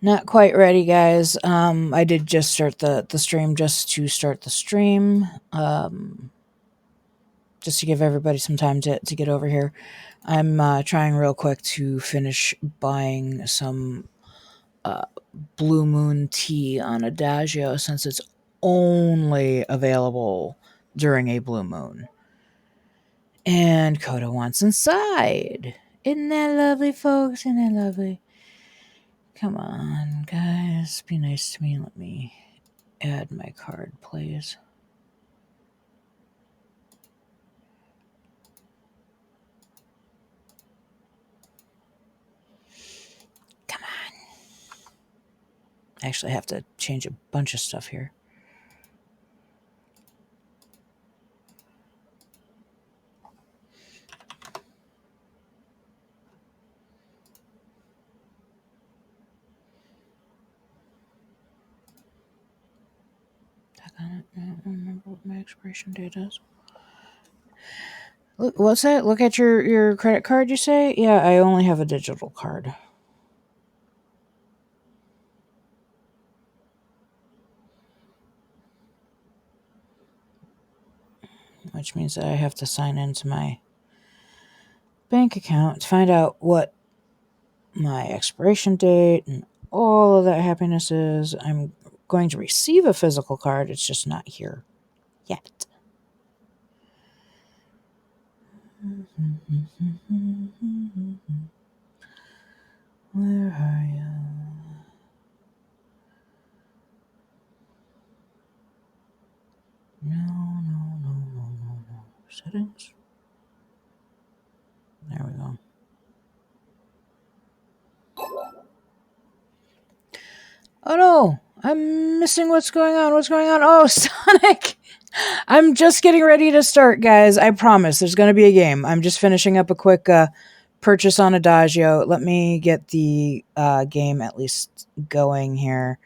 Not quite ready, guys. I did just start the stream just to start the stream. Just to give everybody some time to get over here. I'm trying real quick to finish buying some Blue Moon tea on Adagio since it's only available during a blue moon. And Coda wants inside. Isn't that lovely, folks? Isn't that lovely? Come on, guys. Be nice to me and let me add my card, please. Come on. I actually have to change a bunch of stuff here. I don't remember what my expiration date is. Look, what's that? Look at your credit card, you say? Yeah, I only have a digital card. Which means that I have to sign into my bank account to find out what my expiration date and all of that happiness is. I'm going to receive a physical card. It's just not here yet. Where are you? No. Settings? There we go. Oh no! I'm missing what's going on. What's going on? Oh, Sonic! I'm just getting ready to start, guys. I promise. There's going to be a game. I'm just finishing up a quick purchase on Adagio. Let me get the game at least going here.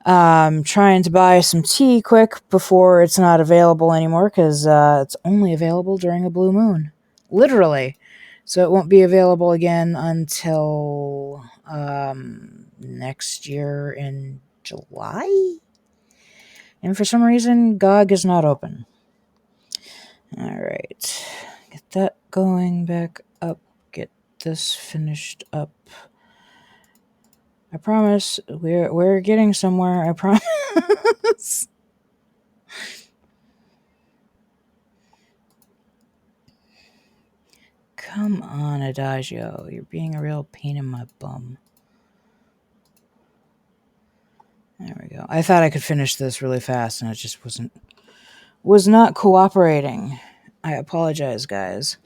Trying to buy some tea quick before it's not available anymore because it's only available during a blue moon. Literally. So it won't be available again until next year in July? And for some reason, GOG is not open. Alright. Get that going back up. Get this finished up. I promise we're getting somewhere. I promise. Come on, Adagio. You're being a real pain in my bum. There we go. I thought I could finish this really fast, and it just was not cooperating. I apologize, guys.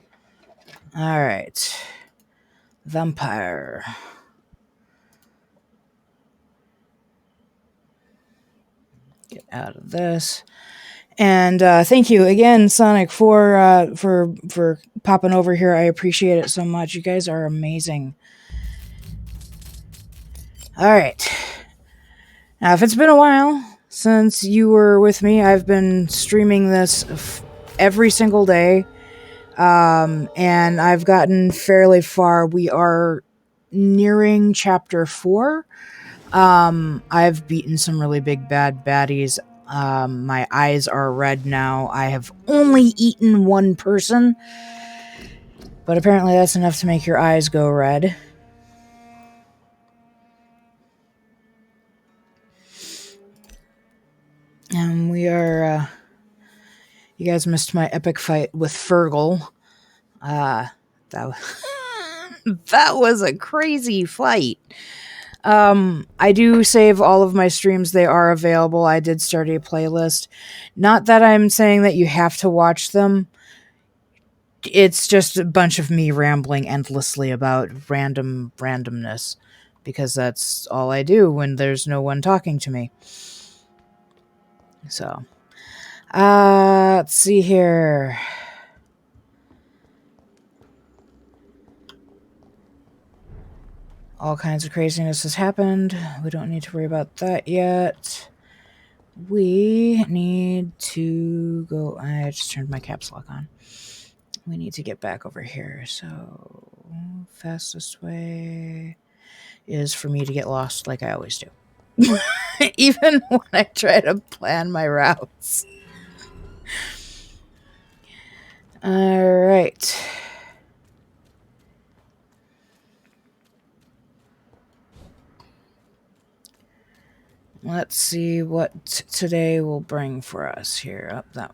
All right. Vampyr. Get out of this. And thank you again, Sonic, for popping over here. I appreciate it so much. You guys are amazing. All right. Now, if it's been a while since you were with me, I've been streaming this every single day, and I've gotten fairly far. We are nearing chapter 4. I've beaten some really big bad baddies. My eyes are red now. I have only eaten one person, but apparently that's enough to make your eyes go red. And we are, you guys missed my epic fight with Fergal. That was a crazy fight. I do save all of my streams. They are available. I did start a playlist. Not that I'm saying that you have to watch them. It's just a bunch of me rambling endlessly about randomness, because that's all I do when there's no one talking to me. So, let's see here. All kinds of craziness has happened. We don't need to worry about that yet. We need to go... I just turned my caps lock on. We need to get back over here. So, fastest way... is for me to get lost like I always do. Even when I try to plan my routes. Alright. Let's see what today will bring for us here. Up, that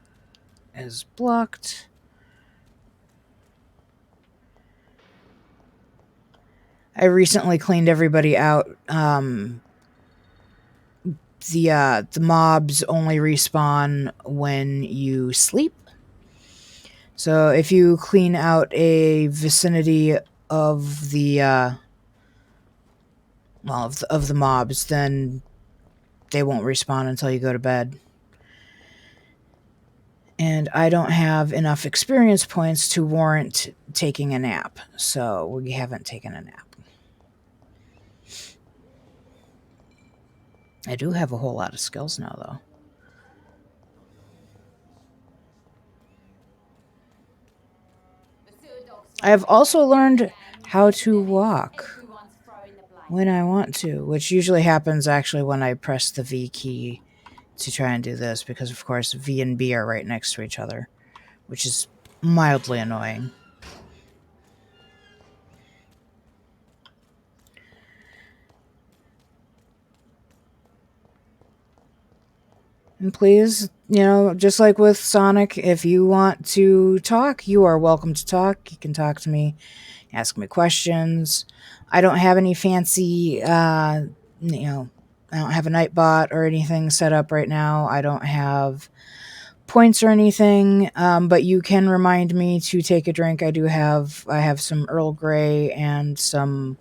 is blocked. I recently cleaned everybody out. The mobs only respawn when you sleep. So if you clean out a vicinity of the of the mobs, then they won't respawn until you go to bed. And I don't have enough experience points to warrant taking a nap, so we haven't taken a nap. I do have a whole lot of skills now, though. I have also learned how to walk when I want to, which usually happens actually when I press the V key to try and do this, because of course V and B are right next to each other, which is mildly annoying. And please, just like with Sonic, if you want to talk, you are welcome to talk. You can talk to me, ask me questions. I don't have any fancy, I don't have a Nightbot or anything set up right now. I don't have points or anything, but you can remind me to take a drink. I have some Earl Grey and some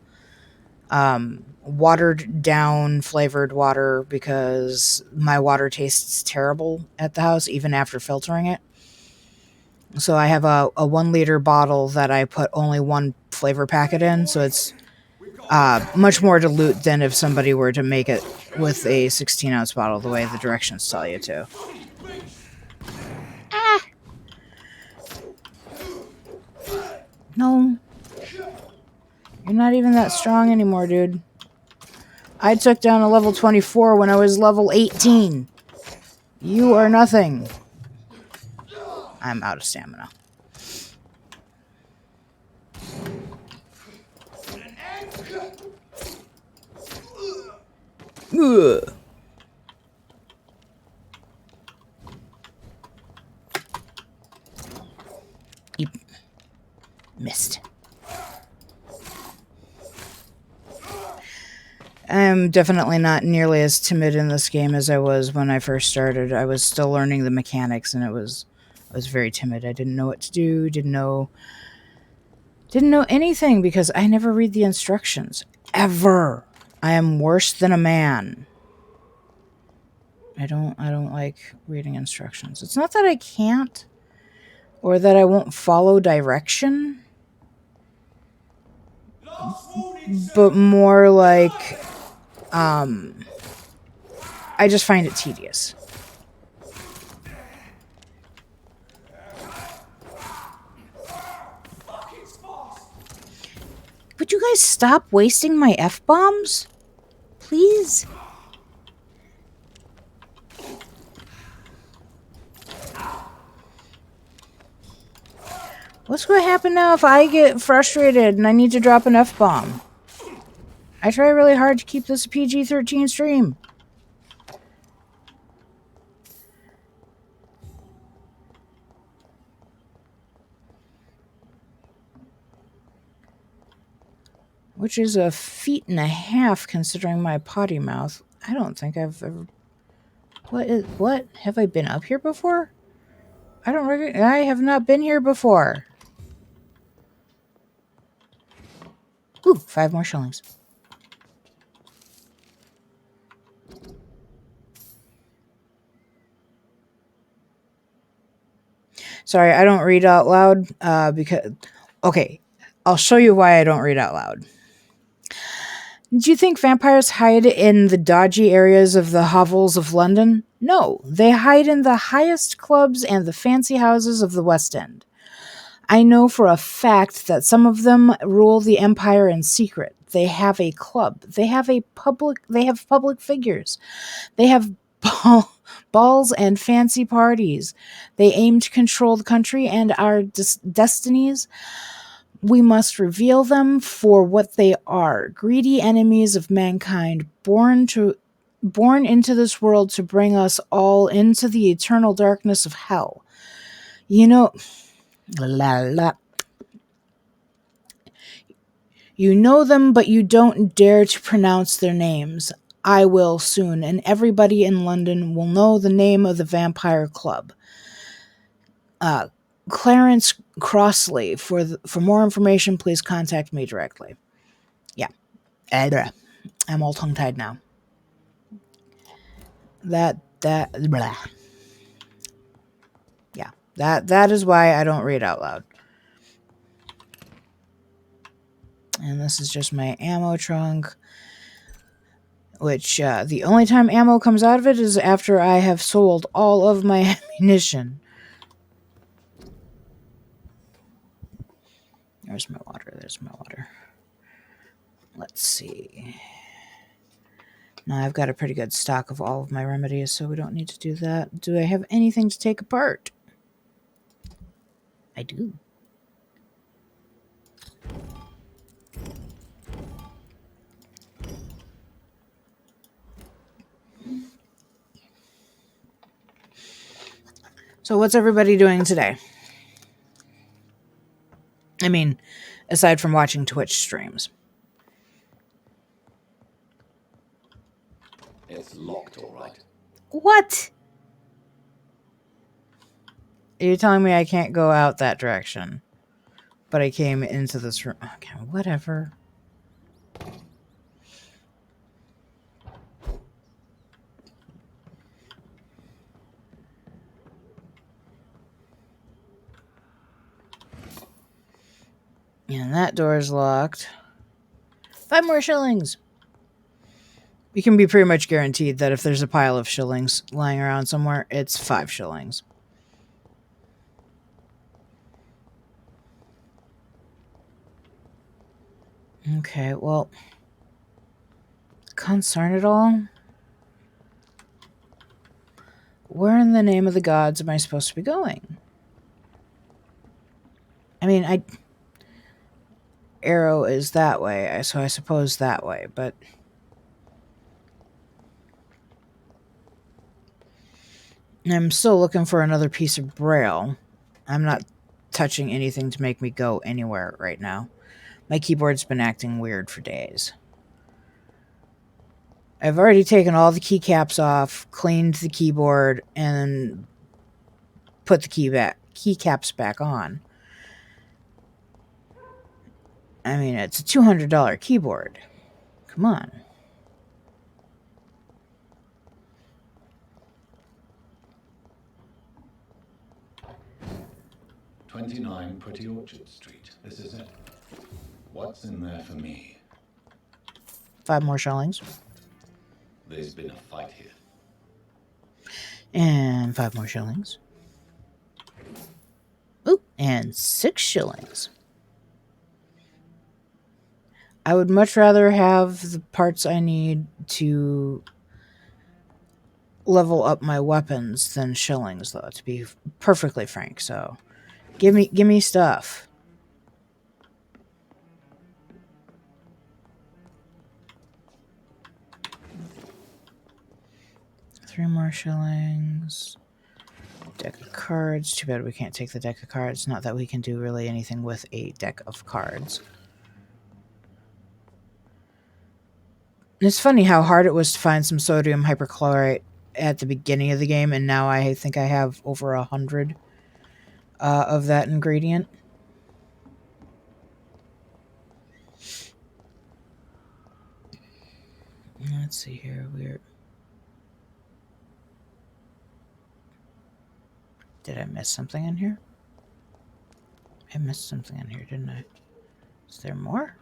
watered down flavored water, because my water tastes terrible at the house even after filtering it. So I have a 1 liter bottle that I put only one flavor packet in, so it's much more dilute than if somebody were to make it with a 16-ounce bottle, the way the directions tell you to. No. You're not even that strong anymore, dude. I took down a level 24 when I was level 18. You are nothing. I'm out of stamina. Ugh. Missed. I'm definitely not nearly as timid in this game as I was when I first started. I was still learning the mechanics, and I was very timid. I didn't know what to do, didn't know anything, because I never read the instructions. Ever. I am worse than a man. I don't like reading instructions. It's not that I can't, or that I won't follow direction, but more like I just find it tedious. Would you guys stop wasting my F-bombs? Please? What's going to happen now if I get frustrated and I need to drop an F-bomb? I try really hard to keep this a PG-13 stream. Which is a 1.5 feet considering my potty mouth. I don't think I've ever... What? Have I been up here before? I have not been here before. Ooh, 5 more shillings. Sorry, I don't read out loud because... Okay, I'll show you why I don't read out loud. Do you think vampires hide in the dodgy areas of the hovels of London? No, they hide in the highest clubs and the fancy houses of the West End. I know for a fact that some of them rule the empire in secret. They have a club. They have public figures. They have balls and fancy parties. They aim to control the country and our destinies. We must reveal them for what they are, greedy enemies of mankind, born into this world to bring us all into the eternal darkness of hell. You know, la la. You know them, but you don't dare to pronounce their names. I will soon, and everybody in London will know the name of the Vampyr Club. Clarence Crossley. For more information, please contact me directly. Yeah. I'm all tongue-tied now. That blah. Yeah. That is why I don't read out loud. And this is just my ammo trunk, which the only time ammo comes out of it is after I have sold all of my ammunition. There's my water. Let's see. Now I've got a pretty good stock of all of my remedies, so we don't need to do that. Do I have anything to take apart? I do. So what's everybody doing today? I mean, aside from watching Twitch streams. It's locked, all right. What? Are you telling me I can't go out that direction? But I came into this room. Okay, whatever. And that door is locked. 5 more shillings. You can be pretty much guaranteed that if there's a pile of shillings lying around somewhere, it's 5 shillings. Okay, well, concern it all. Where in the name of the gods am I supposed to be going? I mean, Arrow is that way, so I suppose that way, but I'm still looking for another piece of braille. I'm not touching anything to make me go anywhere right now. My keyboard's been acting weird for days. I've already taken all the keycaps off, cleaned the keyboard, and put the keycaps back on. I mean, it's a $200 keyboard. Come on. "29 Pretty Orchard Street. This is it. What's in there for me?" 5 more shillings. There's been a fight here. And 5 more shillings. Ooh, and 6 shillings. I would much rather have the parts I need to level up my weapons than shillings, though, to be perfectly frank. So, give me stuff. Three more shillings. Deck of cards. Too bad we can't take the deck of cards. Not that we can do really anything with a deck of cards. It's funny how hard it was to find some sodium hypochlorite at the beginning of the game, and now I think I have over 100 of that ingredient. Let's see here. Did I miss something in here? I missed something in here, didn't I? Is there more?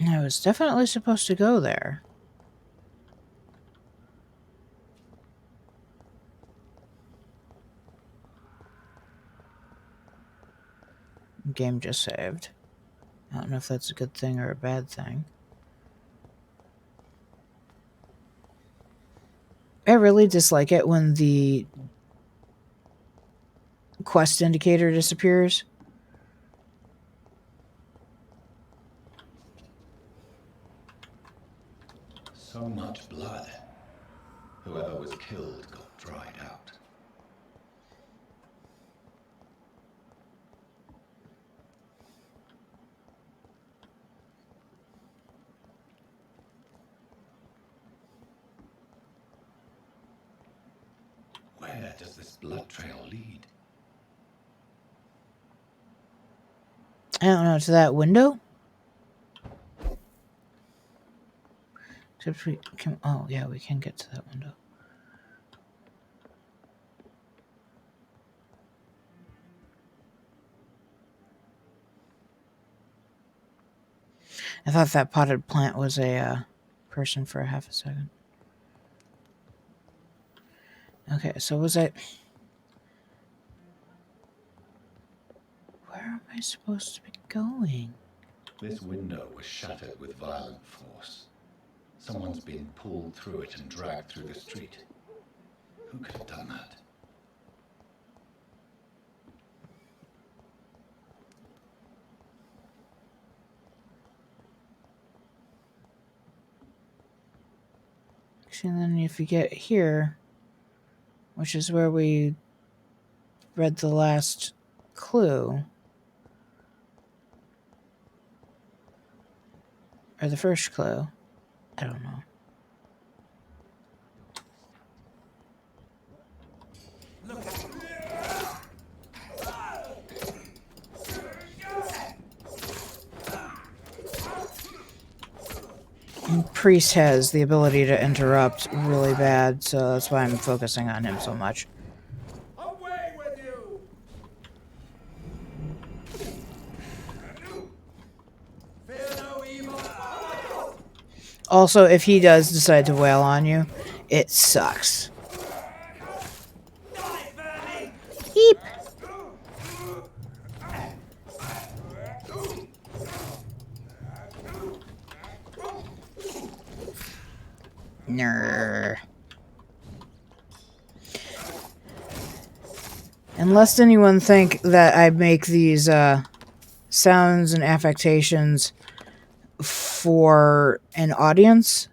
I was definitely supposed to go there. Game just saved. I don't know if that's a good thing or a bad thing. I really dislike it when the quest indicator disappears. So much blood. Whoever was killed got dried out. Where does this blood trail lead? I don't know, to that window? Except we can, oh yeah, we can get to that window. I thought that potted plant was a person for a half a second. Okay, so was I... Where am I supposed to be going? This window was shattered with violent force. Someone's been pulled through it and dragged through the street. Who could have done that? And then if you get here, which is where we read the last clue, or the first clue, I don't know. And Priest has the ability to interrupt really bad, so that's why I'm focusing on him so much. Away with you! Fear no evil. Also, if he does decide to wail on you, it sucks. Beep. Nrr. And lest anyone think that I make these sounds and affectations for an audience,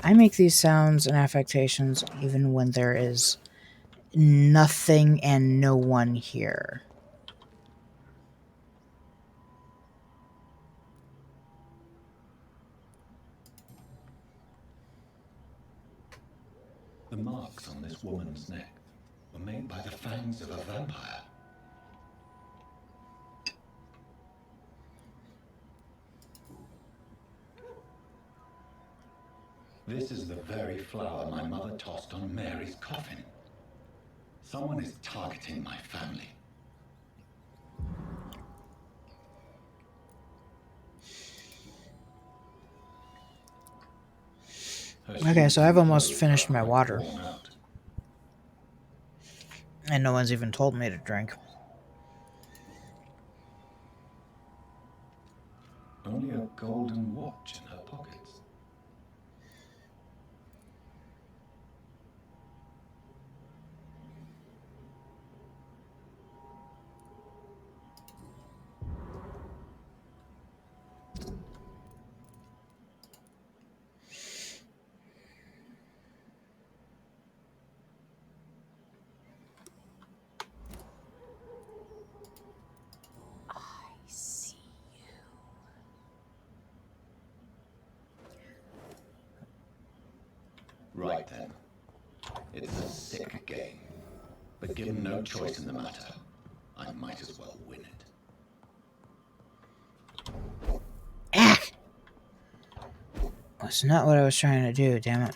I make these sounds and affectations even when there is nothing and no one here. The marks on this woman's neck were made by the fangs of a vampire. This is the very flower my mother tossed on Mary's coffin. Someone is targeting my family. Okay, so I've almost finished my water. And no one's even told me to drink. Only a golden watch in her pockets. Right then. It's a sick game. But given no choice in the matter, I might as well win it. Ah! That's not what I was trying to do, damn it.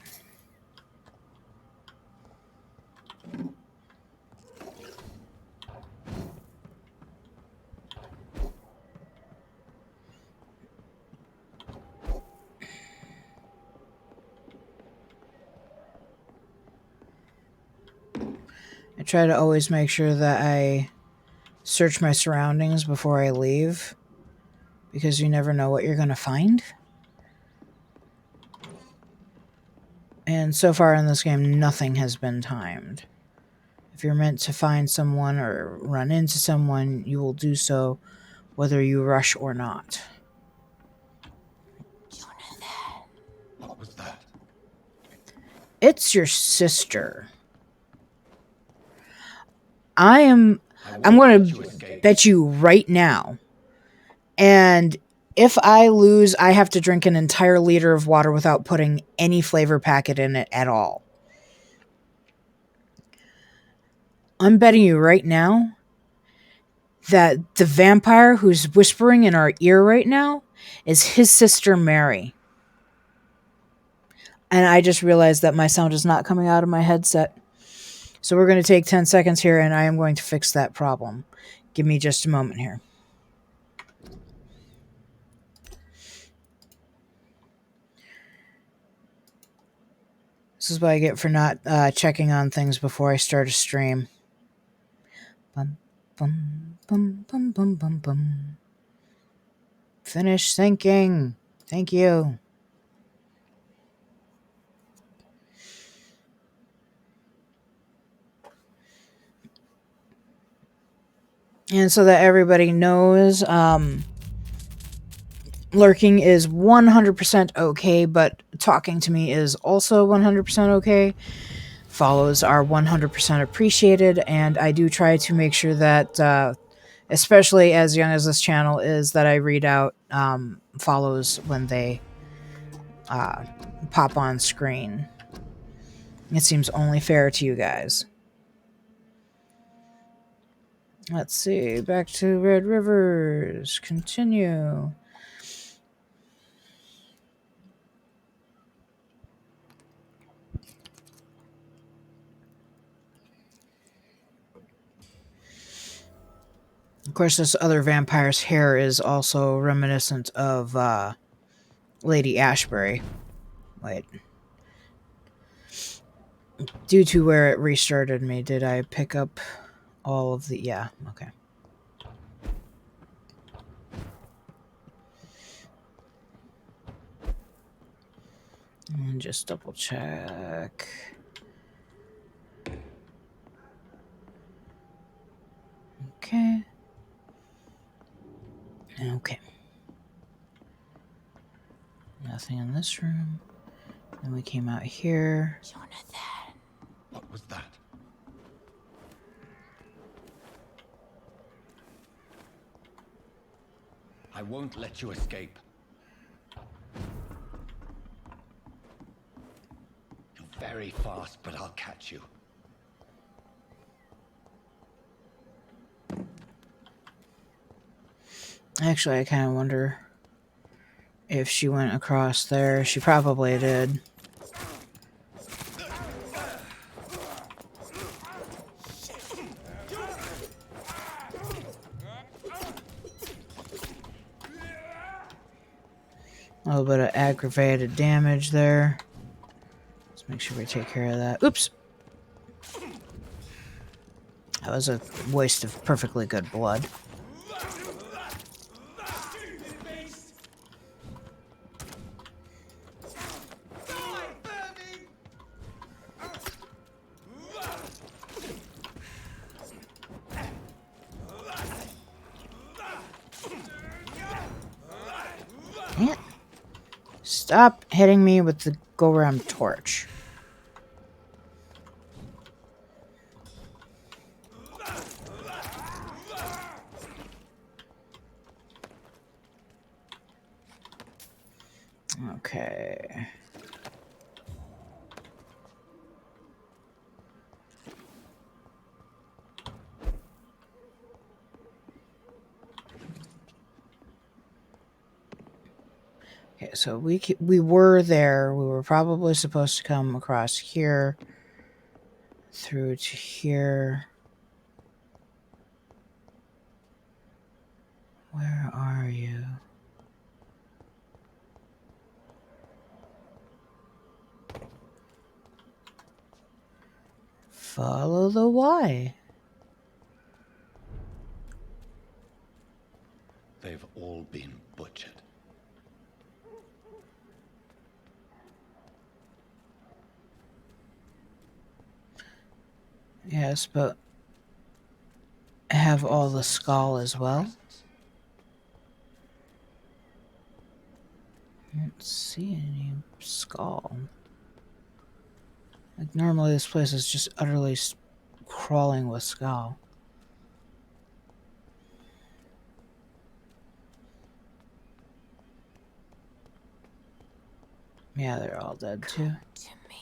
I try to always make sure that I search my surroundings before I leave, because you never know what you're going to find. And so far in this game, nothing has been timed. If you're meant to find someone or run into someone, you will do so whether you rush or not. What was that? It's your sister. I'm going to bet you right now. And if I lose, I have to drink an entire liter of water without putting any flavor packet in it at all. I'm betting you right now that the vampire who's whispering in our ear right now is his sister Mary. And I just realized that my sound is not coming out of my headset. So we're going to take 10 seconds here, and I am going to fix that problem. Give me just a moment here. This is what I get for not checking on things before I start a stream. Bum, bum, bum, bum, bum, bum, bum. Finish thinking. Thank you. And so that everybody knows, lurking is 100% okay, but talking to me is also 100% okay. Follows are 100% appreciated, and I do try to make sure that, especially as young as this channel is, that I read out follows when they pop on screen. It seems only fair to you guys. Let's see, back to Red Rivers. Continue. Of course, this other vampire's hair is also reminiscent of Lady Ashbury. Wait. Due to where it restarted me, did I pick up all of the... Yeah, okay. And just double check. Okay. Okay. Nothing in this room. Then we came out here. Jonathan. What was that? I won't let you escape. You're very fast, but I'll catch you. Actually, I kind of wonder if she went across there. She probably did. A little bit of aggravated damage there. Let's make sure we take care of that. Oops! That was a waste of perfectly good blood. Stop hitting me with the go-round torch. Okay. Okay, so we were there. We were probably supposed to come across here, through to here. Where are you? Follow the why. They've all been butchered. Yes, but have all the skull as well? I don't see any skull. Like, normally this place is just utterly crawling with skull. Yeah, they're all dead too. To me.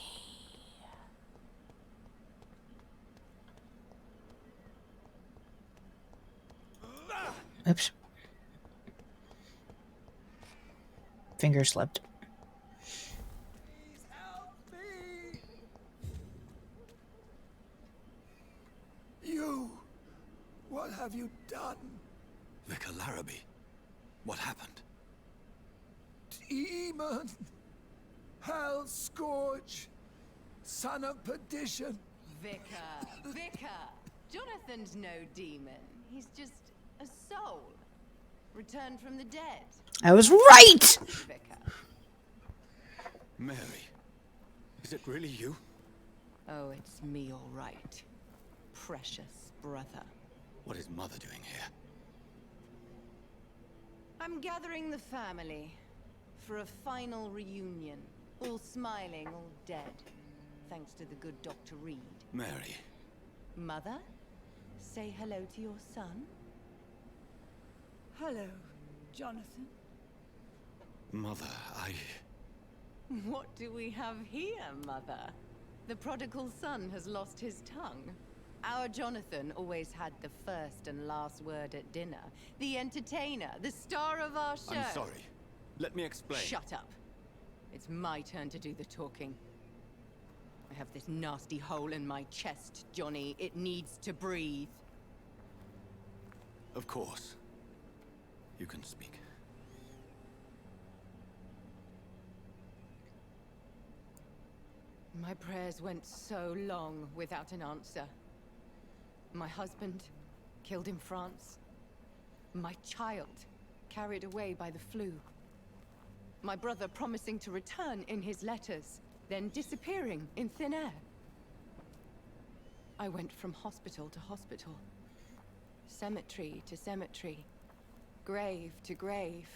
Oops. Finger slipped. Please help me! You! What have you done? Vicar Larrabee, what happened? Demon! Hell scourge! Son of perdition! Vicar! Jonathan's no demon. He's just a soul. Returned from the dead. I was right! Vicar. Mary, is it really you? Oh, it's me all right. Precious brother. What is Mother doing here? I'm gathering the family for a final reunion. All smiling, all dead. Thanks to the good Dr. Reed. Mary. Mother, say hello to your son. Hello, Jonathan. Mother, What do we have here, Mother? The prodigal son has lost his tongue. Our Jonathan always had the first and last word at dinner. The entertainer, the star of our show. I'm sorry. Let me explain. Shut up. It's my turn to do the talking. I have this nasty hole in my chest, Johnny. It needs to breathe. Of course. You can speak. My prayers went so long without an answer. My husband, killed in France. My child, carried away by the flu. My brother promising to return in his letters, then disappearing in thin air. I went from hospital to hospital. Cemetery to cemetery. Grave to grave.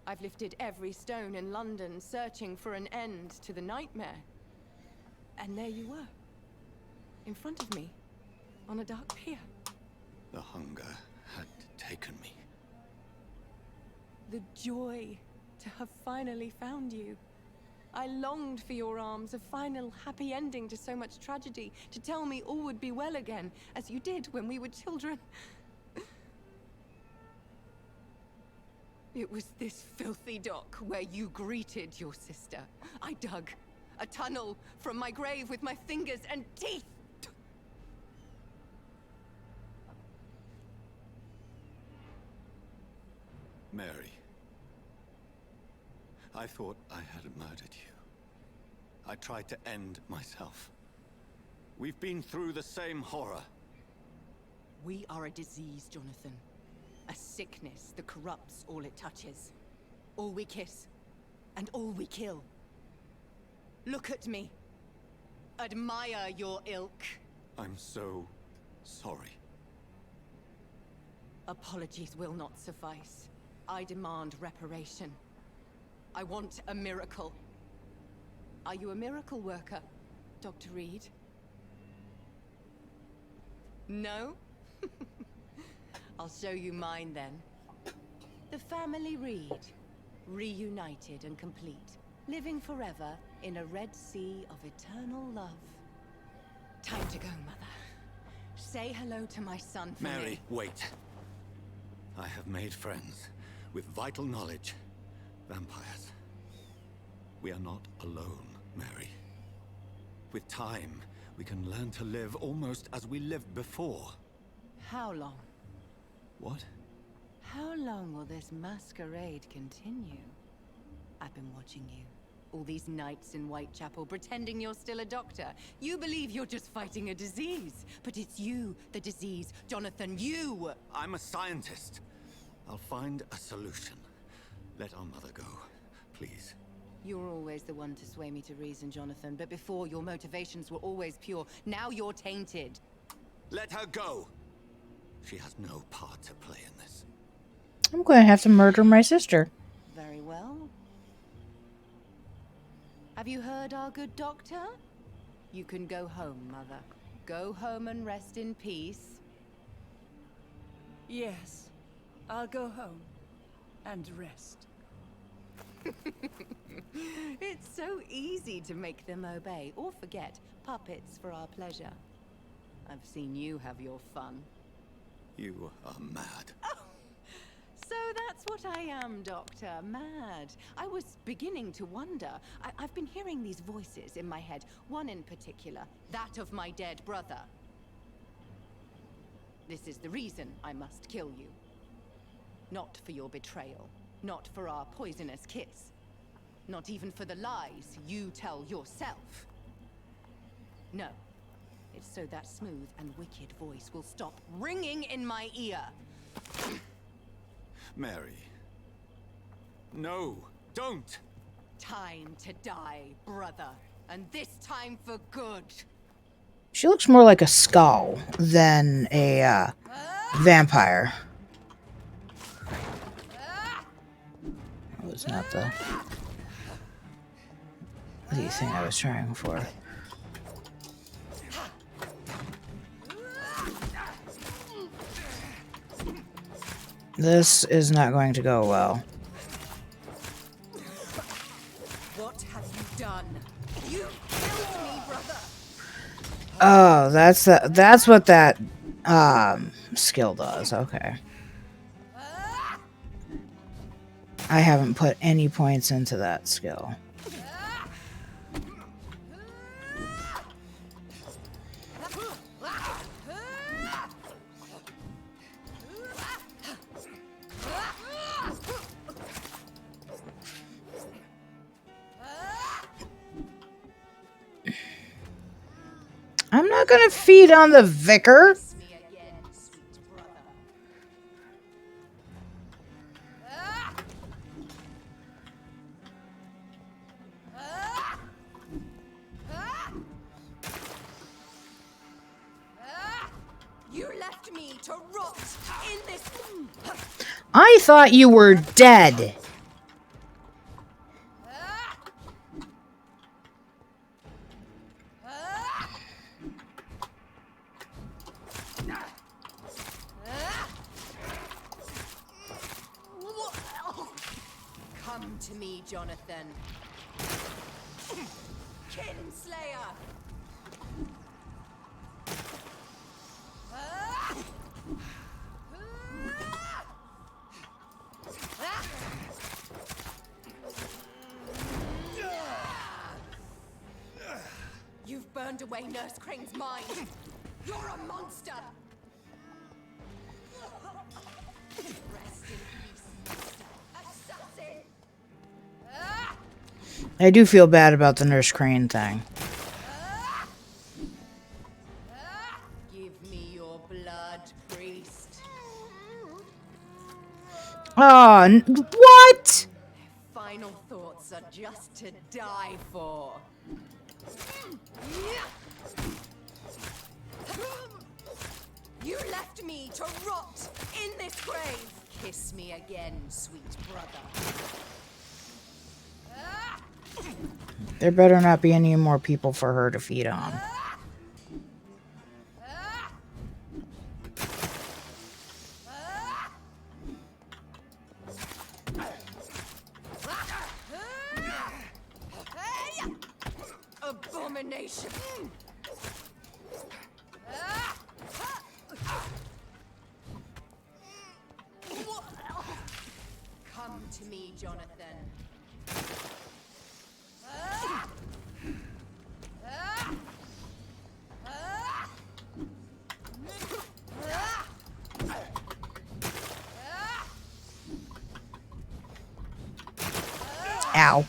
I've lifted every stone in London, searching for an end to the nightmare. And there you were. In front of me. On a dark pier. The hunger had taken me. The joy to have finally found you. I longed for your arms, a final happy ending to so much tragedy, to tell me all would be well again, as you did when we were children. It was this filthy dock where you greeted your sister. I dug a tunnel from my grave with my fingers and teeth. Mary. I thought I had murdered you. I tried to end myself. We've been through the same horror. We are a disease, Jonathan. A sickness that corrupts all it touches. All we kiss, and all we kill. Look at me. Admire your ilk. I'm so sorry. Apologies will not suffice. I demand reparation. I want a miracle. Are you a miracle worker, Dr. Reed? No? I'll show you mine then. The family Reed, reunited and complete, living forever in a red sea of eternal love. Time to go, Mother. Say hello to my son for Mary, me. wait. I have made friends with vital knowledge. Vampires. We are not alone, Mary. With time, we can learn to live almost as we lived before. How long? What? How long will this masquerade continue? I've been watching you, All these nights in Whitechapel pretending you're still a doctor. You believe you're just fighting a disease. But it's you, the disease. Jonathan, you! I'm a scientist. I'll find a solution. Let our mother go, please. You're always the one to sway me to reason, Jonathan. But before, your motivations were always pure. Now you're tainted. Let her go! She has no part to play in this. I'm going to have to murder my sister. Very well. Have you heard our good doctor? You can go home, Mother. Go home and rest in peace. Yes, I'll go home and rest. It's so easy to make them obey or forget. Puppets for our pleasure. I've seen you have your fun. You are mad. So that's what I am, Doctor. Mad. I was beginning to wonder. I've been hearing these voices in my head. One in particular, that of my dead brother. This is the reason I must kill you. Not for your betrayal. Not for our poisonous kiss. Not even for the lies you tell yourself. No. It's so that smooth and wicked voice will stop ringing in my ear. Mary. No, don't! Time to die, brother. And this time for good. She looks more like a skull than a vampire. That was not the thing I was trying for. This is not going to go well. What have you done? You killed me, brother. Oh, that's what that skill does. Okay. I haven't put any points into that skill. I'm not gonna feed on the vicar. You left me to rot in this. I thought you were dead. Come to me, Jonathan. Kinslayer. You've burned away Nurse Crane's mind. You're a monster. Rest in peace, assassin. I do feel bad about the Nurse Crane thing. Give me your blood, priest. Oh, what? Final thoughts are just to die for. You left me to rot in this grave. Kiss me again, sweet brother. There better not be any more people for her to feed on. Abomination. Come to me, Jonathan. Ow.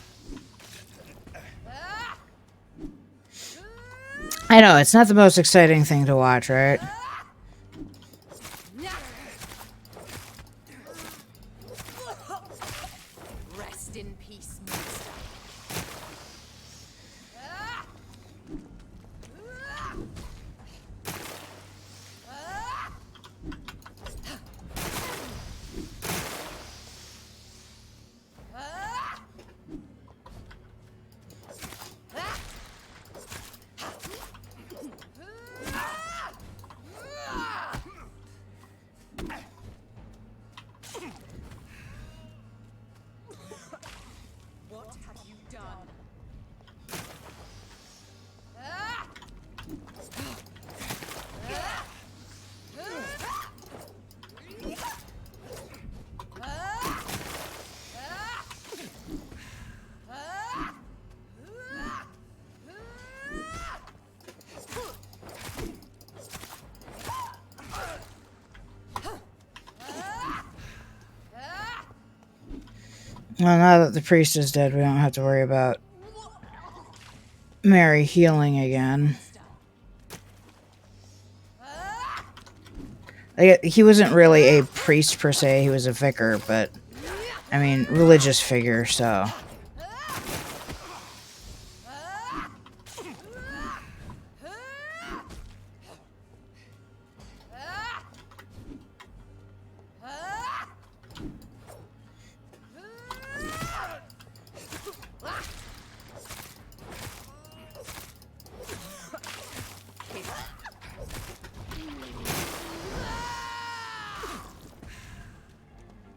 I know, it's not the most exciting thing to watch, right? Rest in peace, monster. What have you done? Well, now that the priest is dead, we don't have to worry about Mary healing again. Like, he wasn't really a priest per se, he was a vicar, but, I mean, religious figure, so.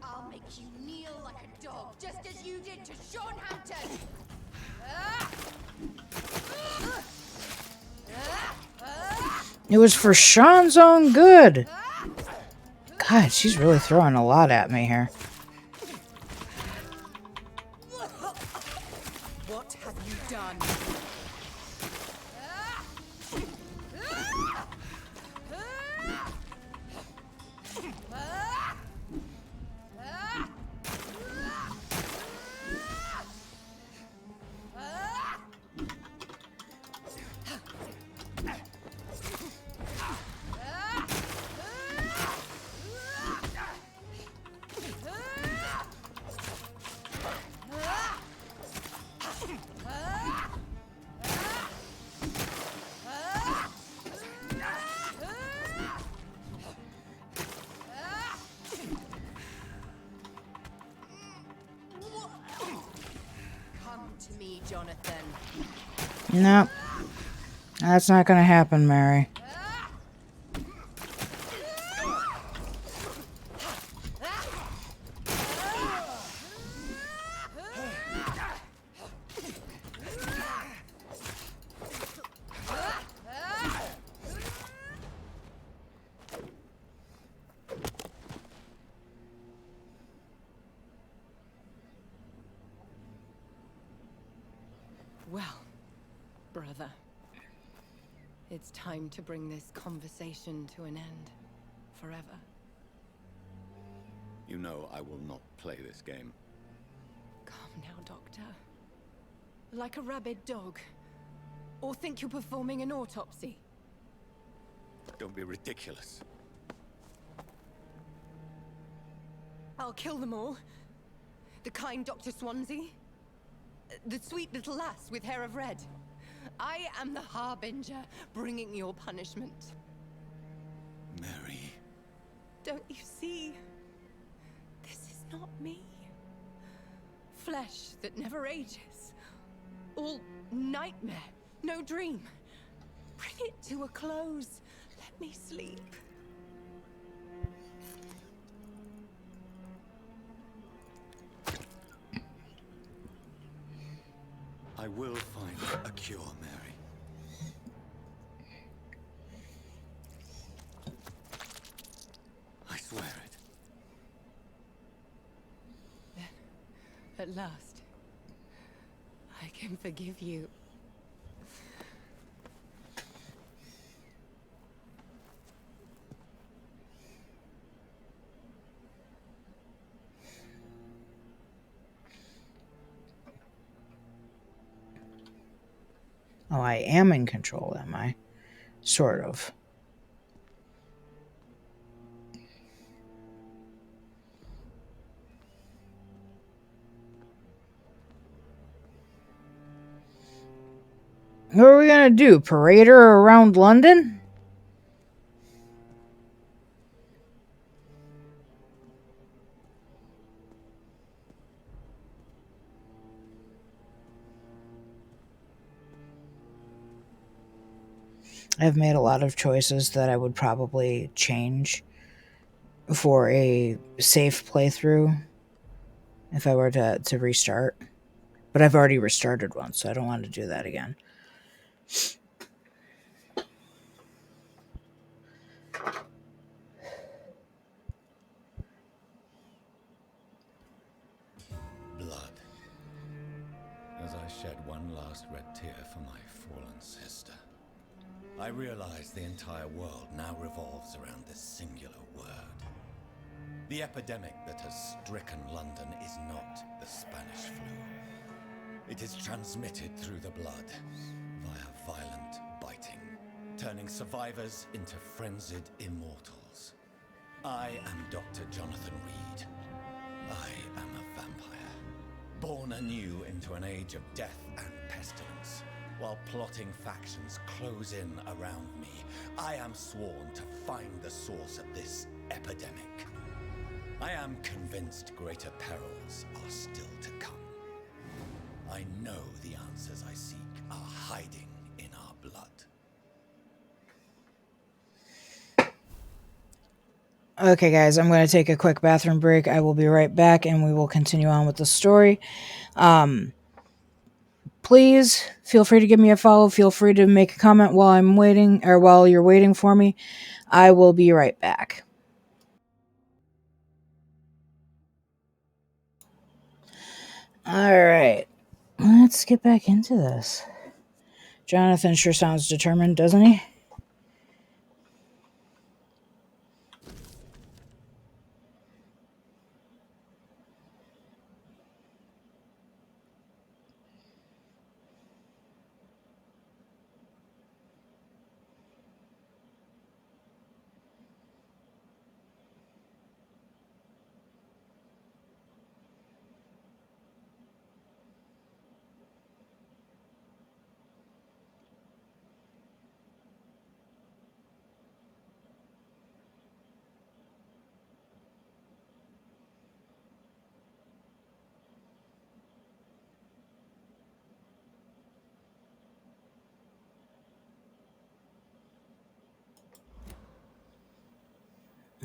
I'll make you kneel like a dog, just as you did to Sean Hampton! It was for Sean's own good! God, she's really throwing a lot at me here. What have you done? Come to me, Jonathan. No. That's not gonna happen, Mary. Well, brother, it's time to bring this conversation to an end. Forever. You know I will not play this game. Calm now, Doctor. Like a rabid dog. Or think you're performing an autopsy. Don't be ridiculous. I'll kill them all. The kind Dr. Swansea. The sweet little lass with hair of red. I am the Harbinger, bringing your punishment. Mary. Don't you see? This is not me. Flesh that never ages. All nightmare, no dream. Bring it to a close. Let me sleep. I will find a cure, Mary. I swear it. At last, I can forgive you. Oh, I am in control, am I? Sort of. What are we gonna do? Parade her around London? I've made a lot of choices that I would probably change for a safe playthrough if I were to restart. But I've already restarted once, so I don't want to do that again. Blood. As I shed one last red tear for my fallen sister, I realize the entire world now revolves around this singular word. The epidemic that has stricken London is not the Spanish flu. It is transmitted through the blood, via violent biting, turning survivors into frenzied immortals. I am Dr. Jonathan Reed. I am a vampire, born anew into an age of death and pestilence. While plotting factions close in around me, I am sworn to find the source of this epidemic. I am convinced greater perils are still to come. I know the answers I seek are hiding in our blood. Okay, guys, I'm going to take a quick bathroom break. I will be right back, and we will continue on with the story. Please feel free to give me a follow. Feel free to make a comment while I'm waiting, or while you're waiting for me. I will be right back. Alright, let's get back into this. Jonathan sure sounds determined, doesn't he?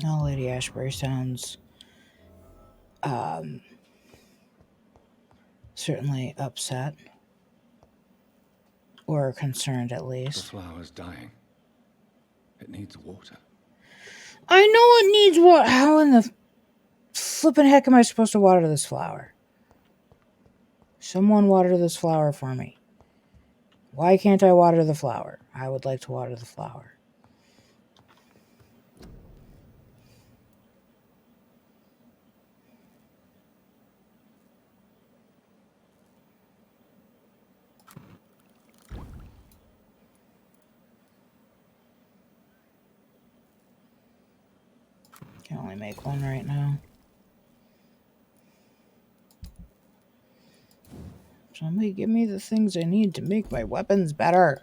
Oh, Lady Ashbury sounds certainly upset. Or concerned, at The least. flower's dying. It needs water. I know it needs water. How in the flippin' heck am I supposed to water this flower? Someone water this flower for me. Why can't I water the flower? I would like to water the flower. Can only make one right now. Somebody give me the things I need to make my weapons better.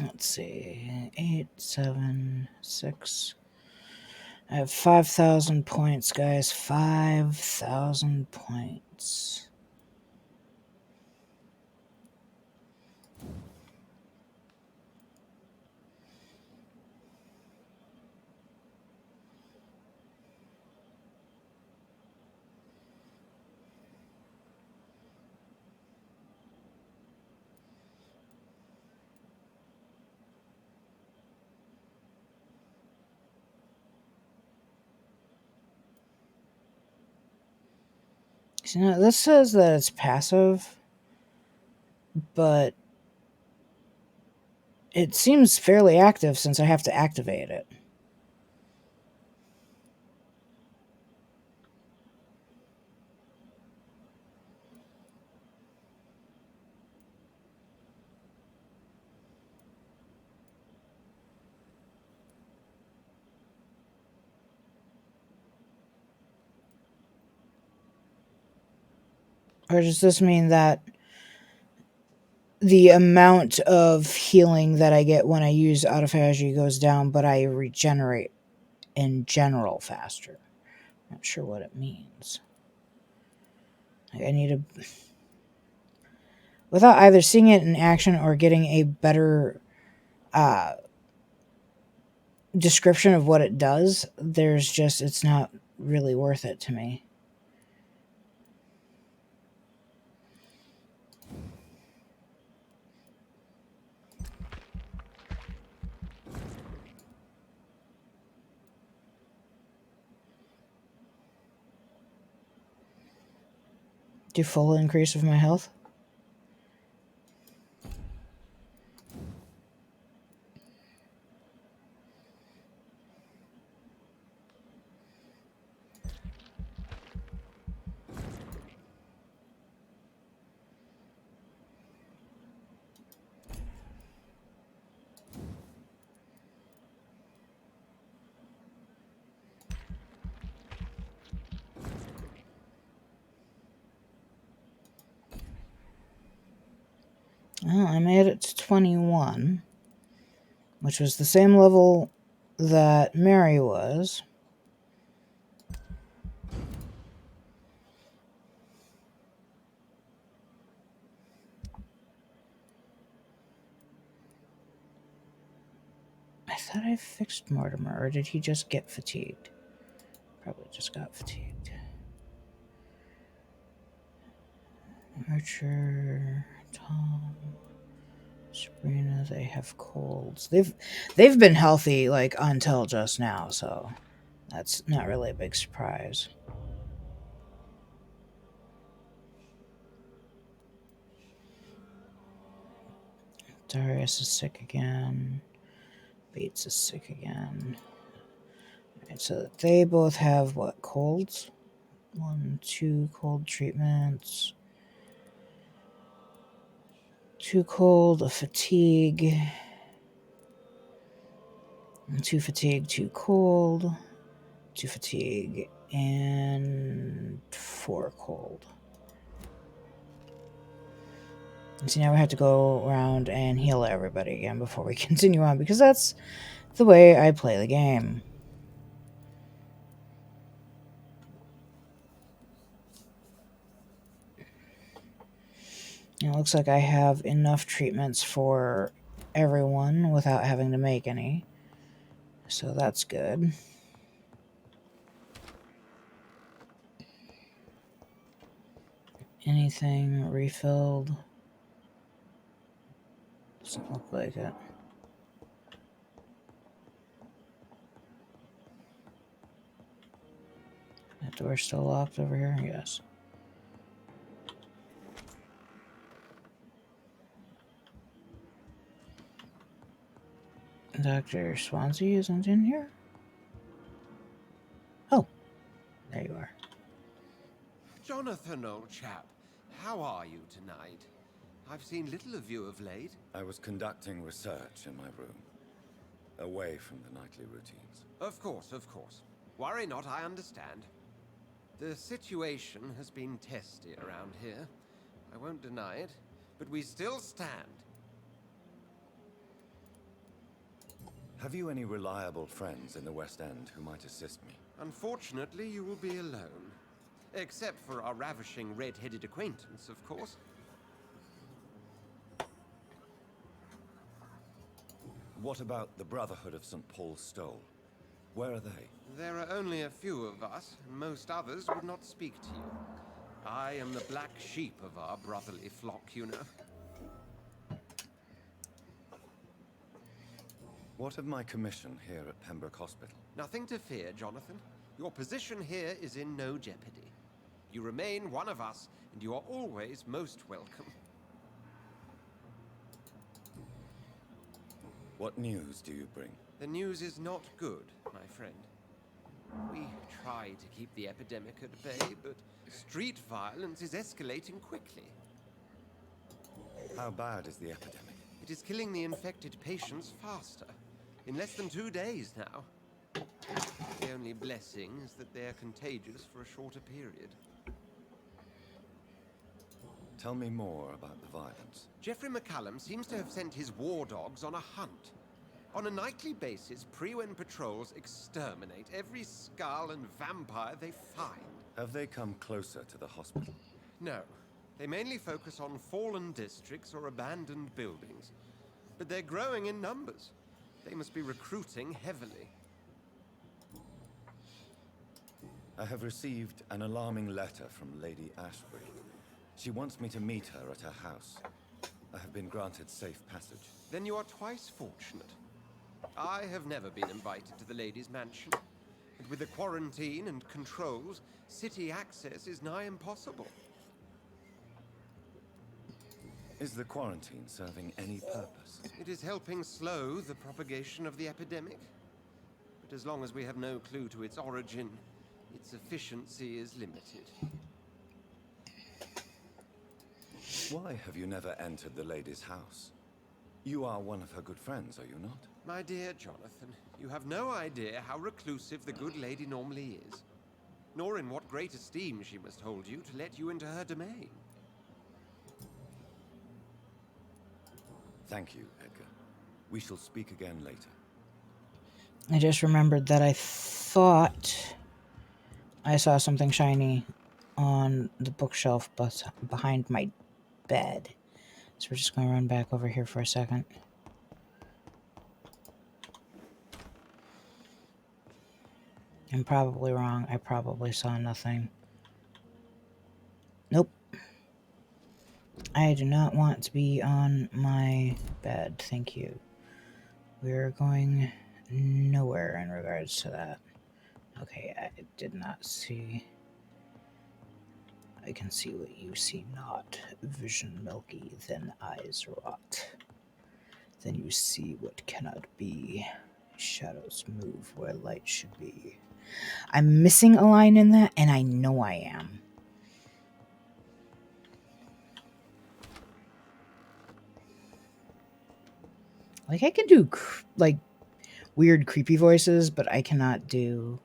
Let's see. 8, 7, 6. I have 5,000 points, guys. 5,000 points. So now this says that it's passive, but it seems fairly active since I have to activate it. Or does this mean that the amount of healing that I get when I use autophagy goes down, but I regenerate in general faster? Not sure what it means. I need to... Without either seeing it in action or getting a better description of what it does, it's not really worth it to me. Do full increase of my health? Well, I made it to 21, which was the same level that Mary was. I thought I fixed Mortimer, or did he just get fatigued? Probably just got fatigued. Archer, Tom, Sabrina, they have colds. They've been healthy like until just now, so that's not really a big surprise. Darius is sick again. Bates is sick again. Alright, so they both have what, colds? 1, 2 cold treatments. 2 cold, a fatigue. 2 fatigue, 2 cold. 2 fatigue, and 4 cold. And so now we have to go around and heal everybody again before we continue on, because that's the way I play the game. It looks like I have enough treatments for everyone without having to make any. So that's good. Anything refilled? Doesn't look like it. That door's still locked over here? Yes. Dr. Swansea isn't in here? Oh, there you are. Jonathan, old chap, how are you tonight? I've seen little of you of late. I was conducting research in my room, away from the nightly routines. Of course, of course. Worry not, I understand. The situation has been testy around here. I won't deny it, but we still stand. Have you any reliable friends in the West End who might assist me? Unfortunately, you will be alone. Except for our ravishing red-headed acquaintance, of course. What about the Brotherhood of St. Paul's Stole? Where are they? There are only a few of us, and most others would not speak to you. I am the black sheep of our brotherly flock, you know. What of my commission here at Pembroke Hospital? Nothing to fear, Jonathan. Your position here is in no jeopardy. You remain one of us, and you are always most welcome. What news do you bring? The news is not good, my friend. We try to keep the epidemic at bay, but street violence is escalating quickly. How bad is the epidemic? It is killing the infected patients faster. In less than 2 days now. The only blessing is that they are contagious for a shorter period. Tell me more about the violence. Geoffrey McCallum seems to have sent his war dogs on a hunt. On a nightly basis, Prewen patrols exterminate every skull and vampire they find. Have they come closer to the hospital? No. They mainly focus on fallen districts or abandoned buildings. But they're growing in numbers. They must be recruiting heavily. I have received an alarming letter from Lady Ashbury. She wants me to meet her at her house. I have been granted safe passage. Then you are twice fortunate. I have never been invited to the lady's mansion. And with the quarantine and controls, city access is nigh impossible. Is the quarantine serving any purpose? It is helping slow the propagation of the epidemic. But as long as we have no clue to its origin, its efficiency is limited. Why have you never entered the lady's house? You are one of her good friends, are you not? My dear Jonathan, you have no idea how reclusive the good lady normally is, nor in what great esteem she must hold you to let you into her domain. Thank you, Edgar. We shall speak again later. I just remembered that I thought I saw something shiny on the bookshelf behind my bed. So we're just going to run back over here for a second. I'm probably wrong. I probably saw nothing. Nope. I do not want to be on my bed. Thank you. We're going nowhere in regards to that. Okay, I did not see. I can see what you see not. Vision milky, then eyes rot. Then you see what cannot be. Shadows move where light should be. I'm missing a line in that, and I know I am. Like, I can do, like, weird, creepy voices, but I cannot do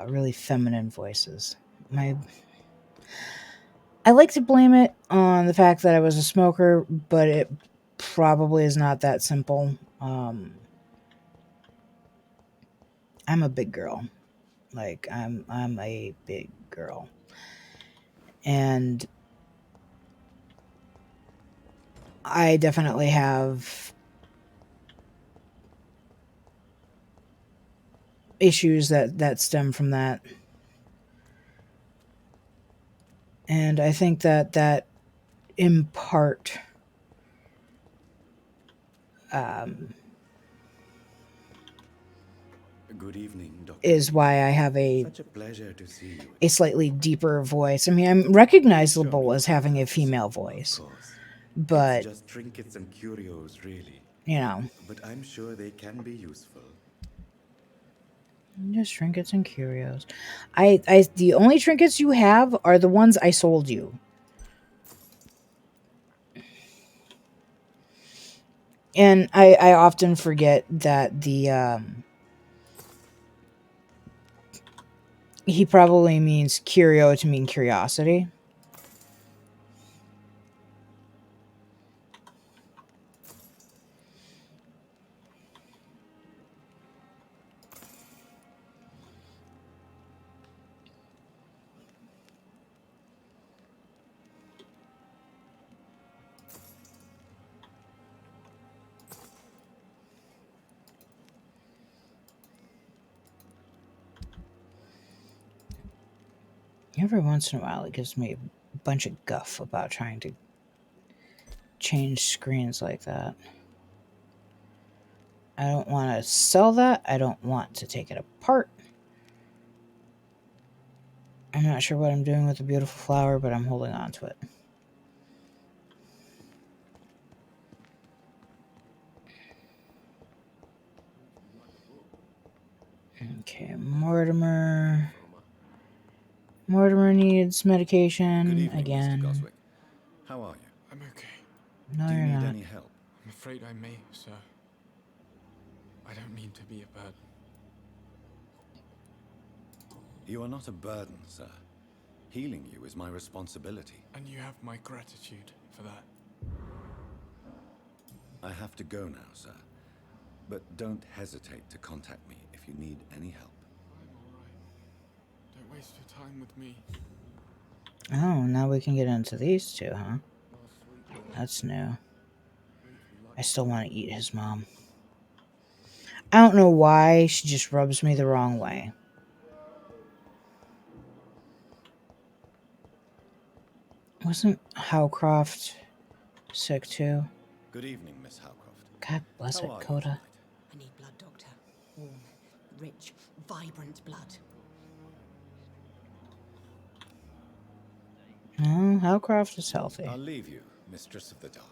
really feminine voices. I like to blame it on the fact that I was a smoker, but it probably is not that simple. I'm a big girl. Like, I'm a big girl. And I definitely have issues that stem from that. And I think that in part Good evening, Doctor. is why I have Such a pleasure to see you. a slightly deeper voice. I mean, I'm recognizable as having a female voice, Of course. but, It's just trinkets and curios, really. you know, But I'm sure they can be useful. just trinkets and curios. The only trinkets you have are the ones I sold you. And I often forget that he probably means curio to mean curiosity. Every once in a while, it gives me a bunch of guff about trying to change screens like that. I don't want to sell that. I don't want to take it apart. I'm not sure what I'm doing with the beautiful flower, but I'm holding on to it. Okay, Mortimer. Mortimer needs medication Good evening, again. Mr. Goswick. How are you? I'm okay. No, Do you you're need not. any help? I'm afraid I may, sir. I don't mean to be a burden. You are not a burden, sir. Healing you is my responsibility. And you have my gratitude for that. I have to go now, sir. But don't hesitate to contact me if you need any help. I'm alright. Don't waste your time with me. Oh, now we can get into these two, huh? That's new. I still want to eat his mom. I don't know why, she just rubs me the wrong way. Wasn't Howcroft sick too? Good evening, Miss Howcroft. God bless How it, are you Coda. tonight? I need blood, Doctor. Warm, rich, vibrant blood. No, Howcroft is healthy. I'll leave you, Mistress of the Dark,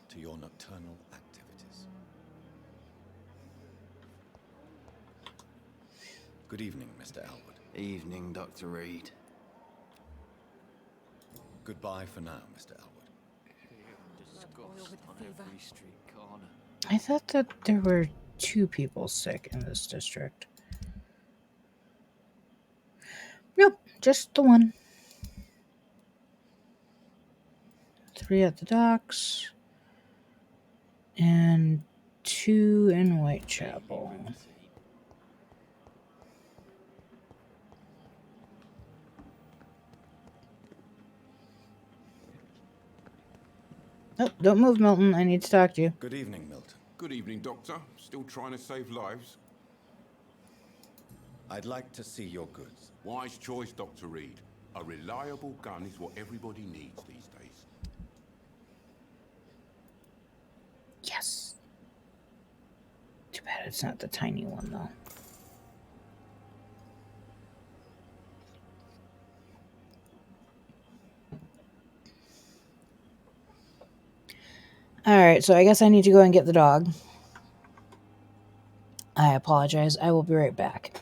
to your nocturnal activities. Good evening, Mr. Elwood. Evening, Dr. Reed. Goodbye for now, Mr. Elwood. Disgust on every street corner. I thought that there were 2 people sick in this district. Nope, just the one. 3 at the docks. And 2 in Whitechapel. Oh, don't move, Milton. I need to talk to you. Good evening, Milton. Good evening, Doctor. Still trying to save lives? I'd like to see your goods. Wise choice, Dr. Reed. A reliable gun is what everybody needs these days. Yes. Too bad it's not the tiny one, though. Alright, so I guess I need to go and get the dog. I apologize. I will be right back.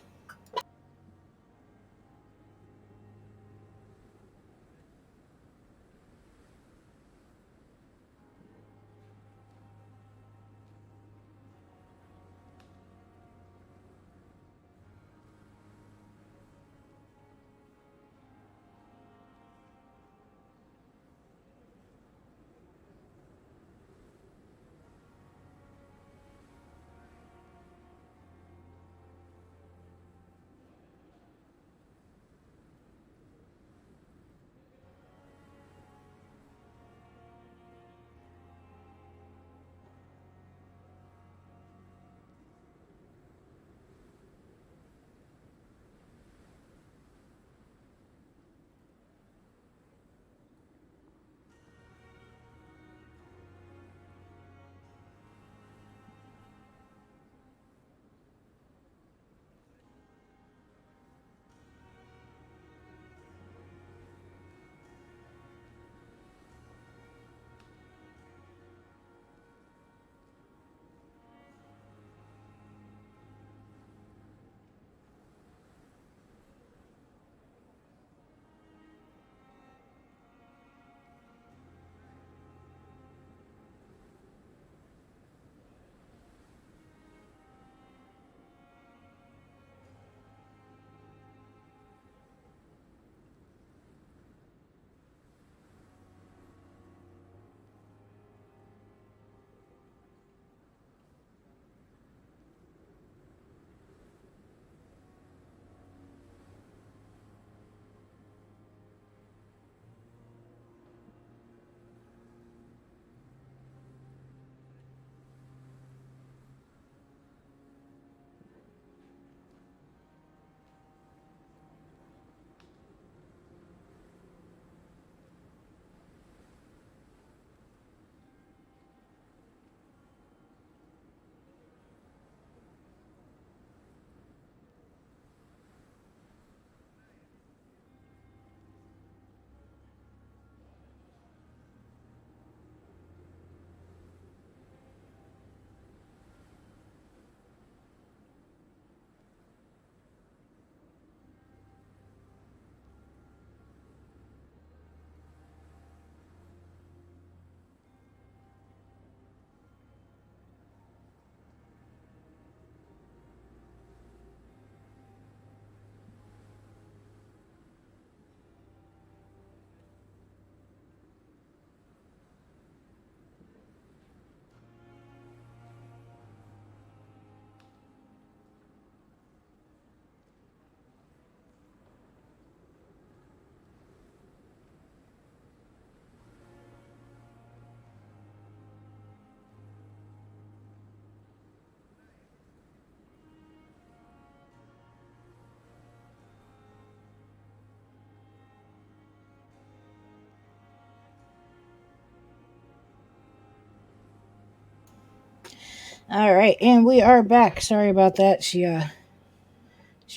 All right, and we are back. Sorry about that. She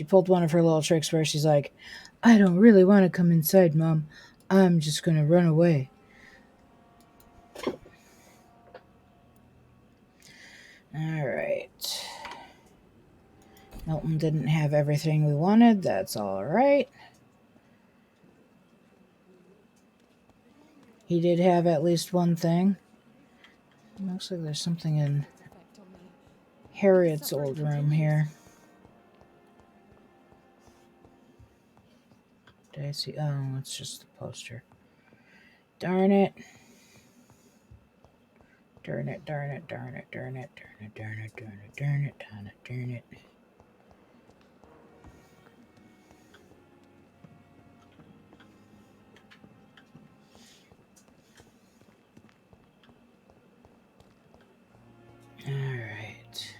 pulled one of her little tricks where she's like, "I don't really want to come inside, Mom. I'm just gonna run away." All right. Milton didn't have everything we wanted. That's all right. He did have at least one thing. Looks like there's something in Harriet's old room here. Did I see? Oh, it's just the poster. Darn it. Darn it, darn it, darn it, darn it, darn it, darn it, darn it, darn it, darn it, darn it. Alright.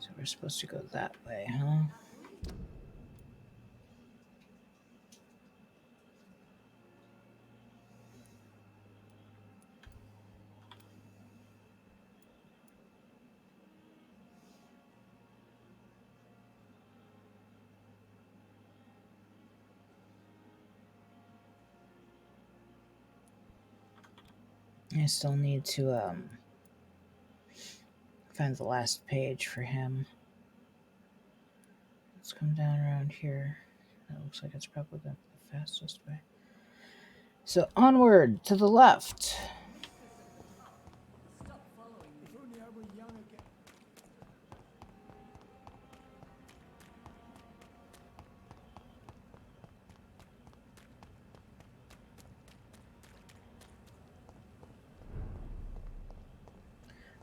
So we're supposed to go that way, huh? I still need to find the last page for him. Let's come down around here. That looks like it's probably the fastest way. So onward to the left. If only I were young again.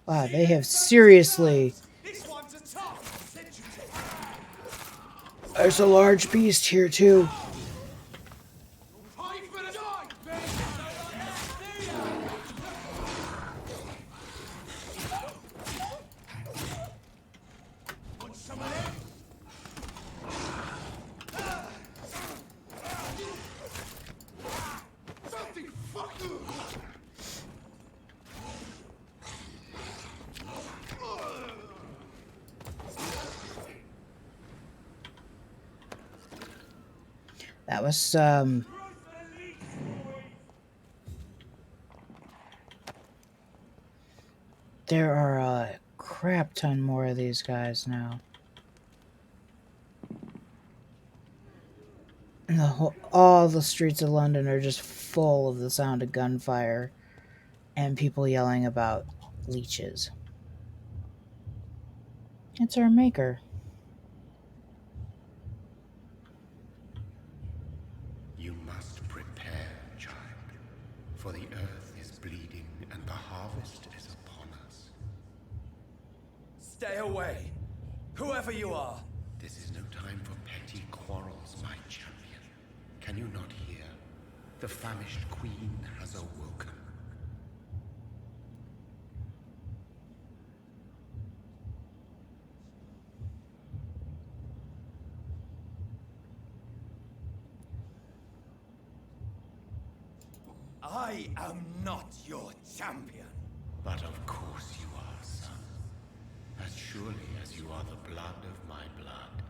Wow, they have seriously... There's a large beast here, too. That was, there are a crap ton more of these guys now. And all the streets of London are just full of the sound of gunfire and people yelling about leeches. It's our maker. You must prepare, child, for the earth is bleeding and the harvest is upon us. Stay away, whoever you are. This is no time for petty quarrels, my champion. Can you not hear? The famished queen has awoken. I am not your champion. But of course you are, son. As surely as you are the blood of my blood.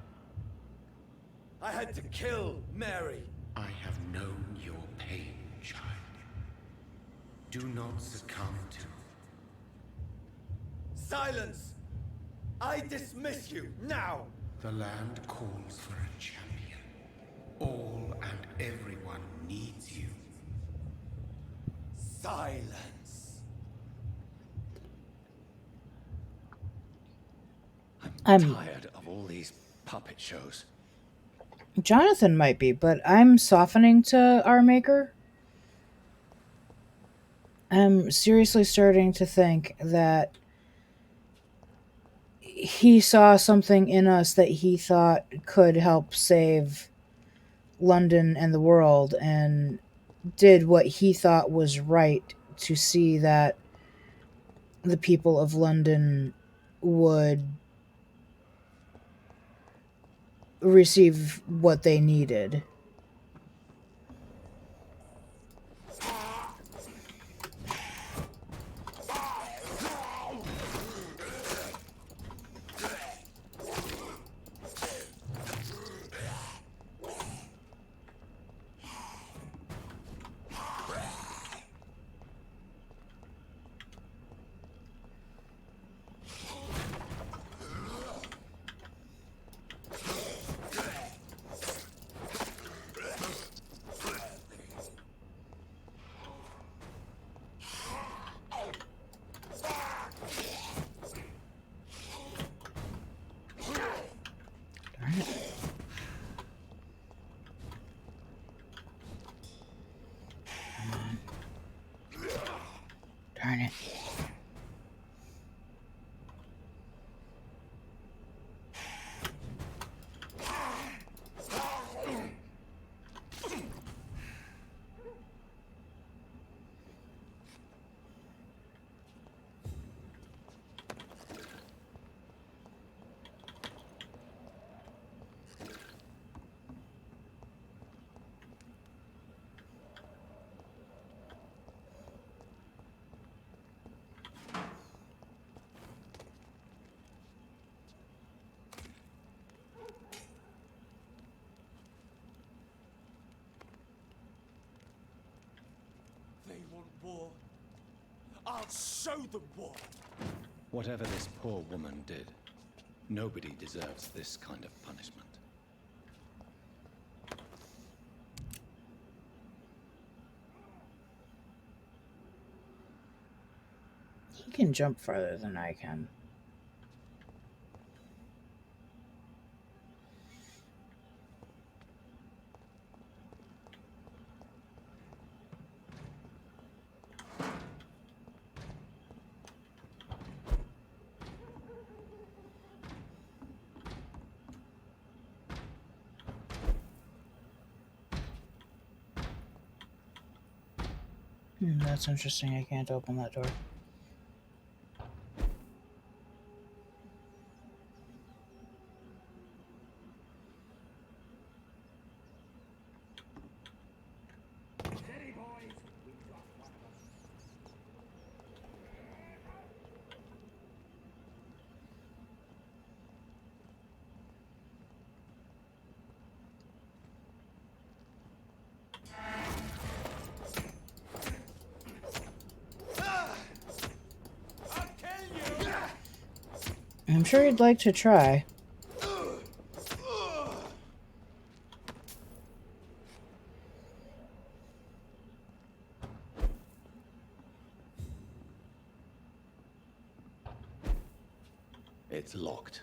I had to kill Mary. I have known your pain, child. Do not succumb to... Silence! I dismiss you, now! The land calls for a champion. All and everyone needs you. Silence! I'm tired of all these puppet shows. Jonathan might be, but I'm softening to our maker. I'm seriously starting to think that he saw something in us that he thought could help save London and the world, and did what he thought was right to see that the people of London would receive what they needed. Darn it. They want war. I'll show them war. Whatever this poor woman did, nobody deserves this kind of punishment. He can jump farther than I can. That's interesting. I can't open that door. I'm sure you'd like to try. It's locked.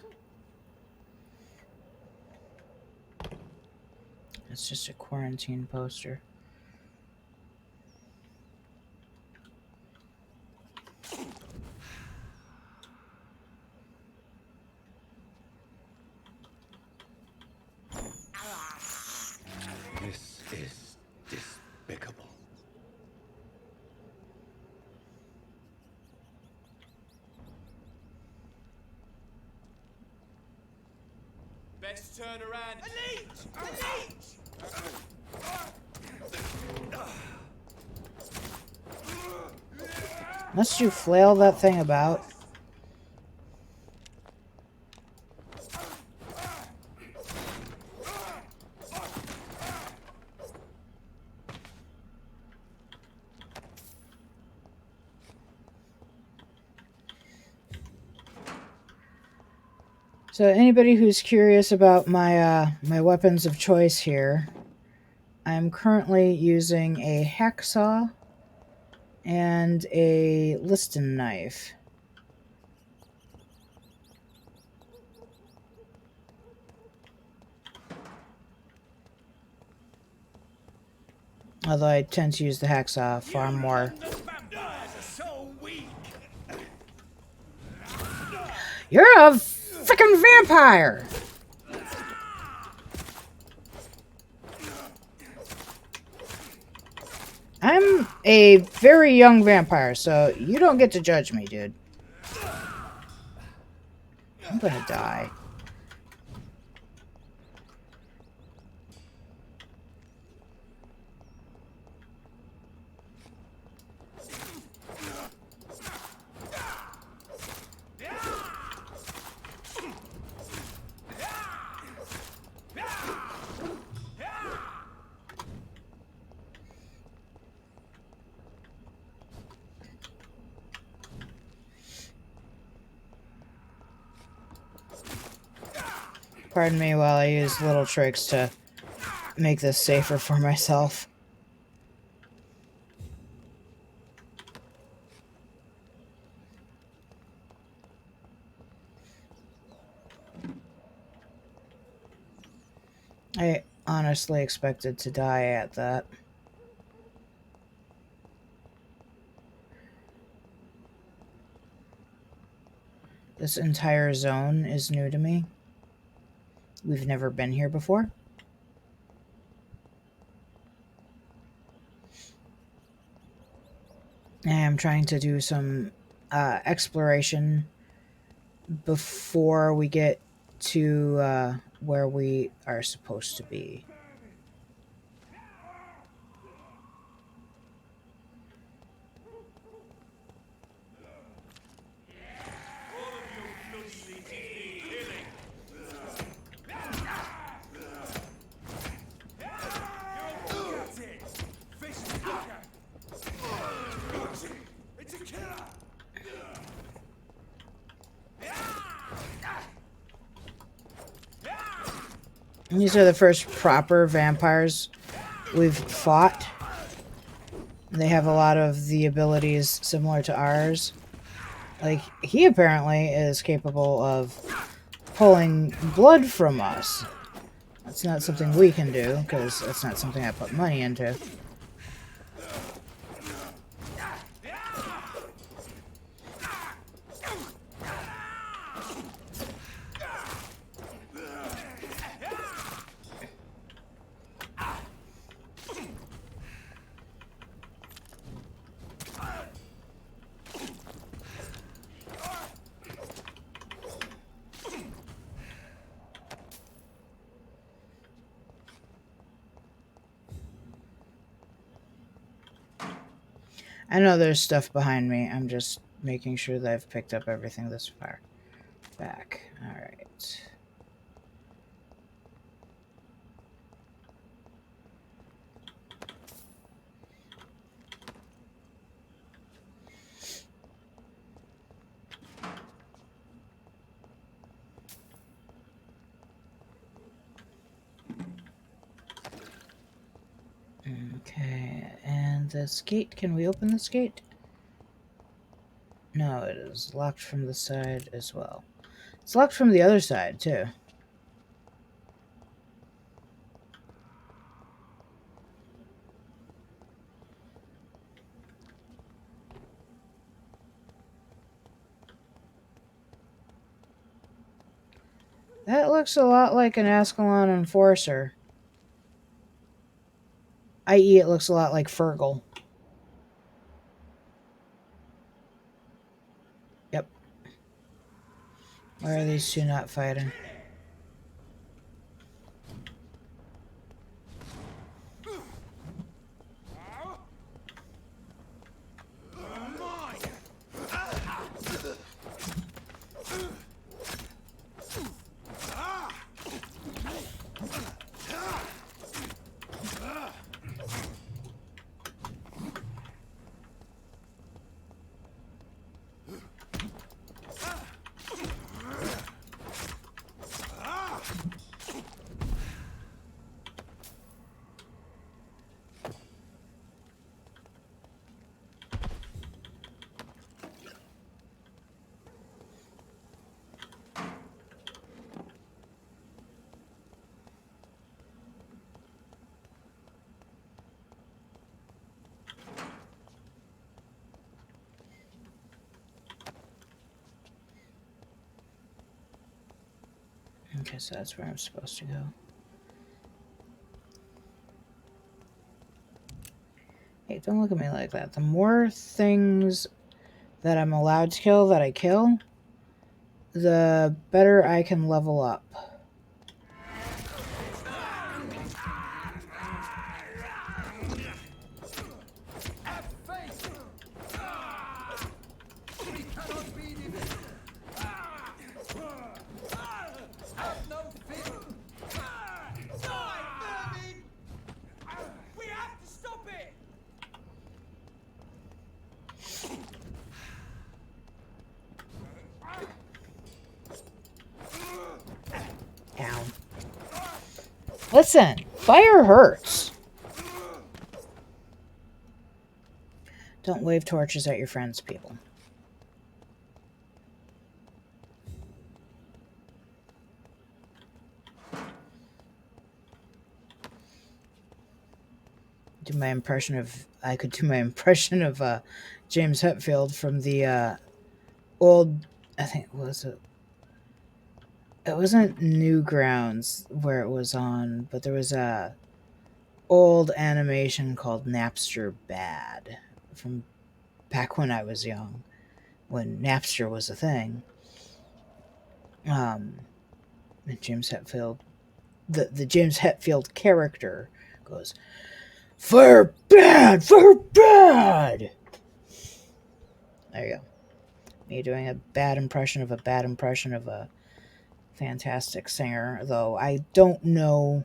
It's just a quarantine poster. This is despicable. Best turn around. Elite! Elite! Must you flail that thing about? So anybody who's curious about my my weapons of choice here, I'm currently using a hacksaw and a liston knife. Although I tend to use the hacksaw far more. You're a freaking vampire! I'm a very young vampire, so you don't get to judge me, dude. I'm gonna die. Pardon me while I use little tricks to make this safer for myself. I honestly expected to die at that. This entire zone is new to me. We've never been here before. I am trying to do some exploration before we get to where we are supposed to be. These are the first proper vampires we've fought. They have a lot of the abilities similar to ours. Like, he apparently is capable of pulling blood from us. That's not something we can do, because that's not something I put money into. I know there's stuff behind me. I'm just making sure that I've picked up everything this far back. Alright. Okay, and this gate, can we open this gate? No, it is locked from the side as well. It's locked from the other side, too. That looks a lot like an Ascalon Enforcer. I.e., it looks a lot like Fergal. Yep. Why are these two not fighting? Okay, so that's where I'm supposed to go. Hey, don't look at me like that. The more things that I'm allowed to kill that I kill, the better I can level up. Ow. Listen, fire hurts. Don't wave torches at your friends, people. I could do my impression of James Hetfield from the old I think it wasn't Newgrounds where it was on, but there was a old animation called Napster Bad from back when I was young, when Napster was a thing. And James Hetfield, the James Hetfield character goes, "Fire bad, fire bad." There you go. Me doing a bad impression of a bad impression of a fantastic singer, though I don't know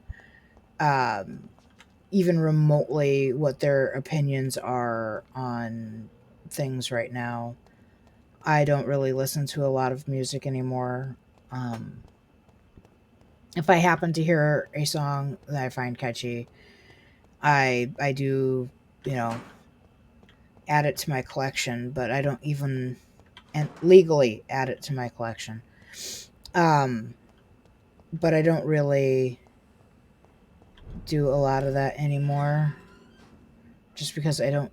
even remotely what their opinions are on things right now. I don't really listen to a lot of music anymore. If I happen to hear a song that I find catchy, I do, you know, add it to my collection, but I don't even and legally add it to my collection. But I don't really do a lot of that anymore, just because I don't.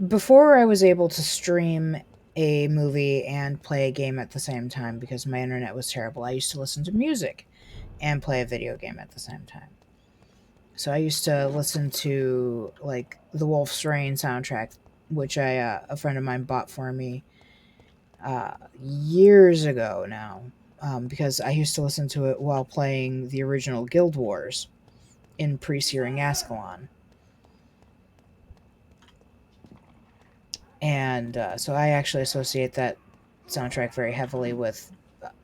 Before I was able to stream a movie and play a game at the same time because my internet was terrible, I used to listen to music and play a video game at the same time. So I used to listen to like the Wolf's Rain soundtrack, which a friend of mine bought for me years ago now, because I used to listen to it while playing the original Guild Wars in pre-searing Ascalon. And so I actually associate that soundtrack very heavily with that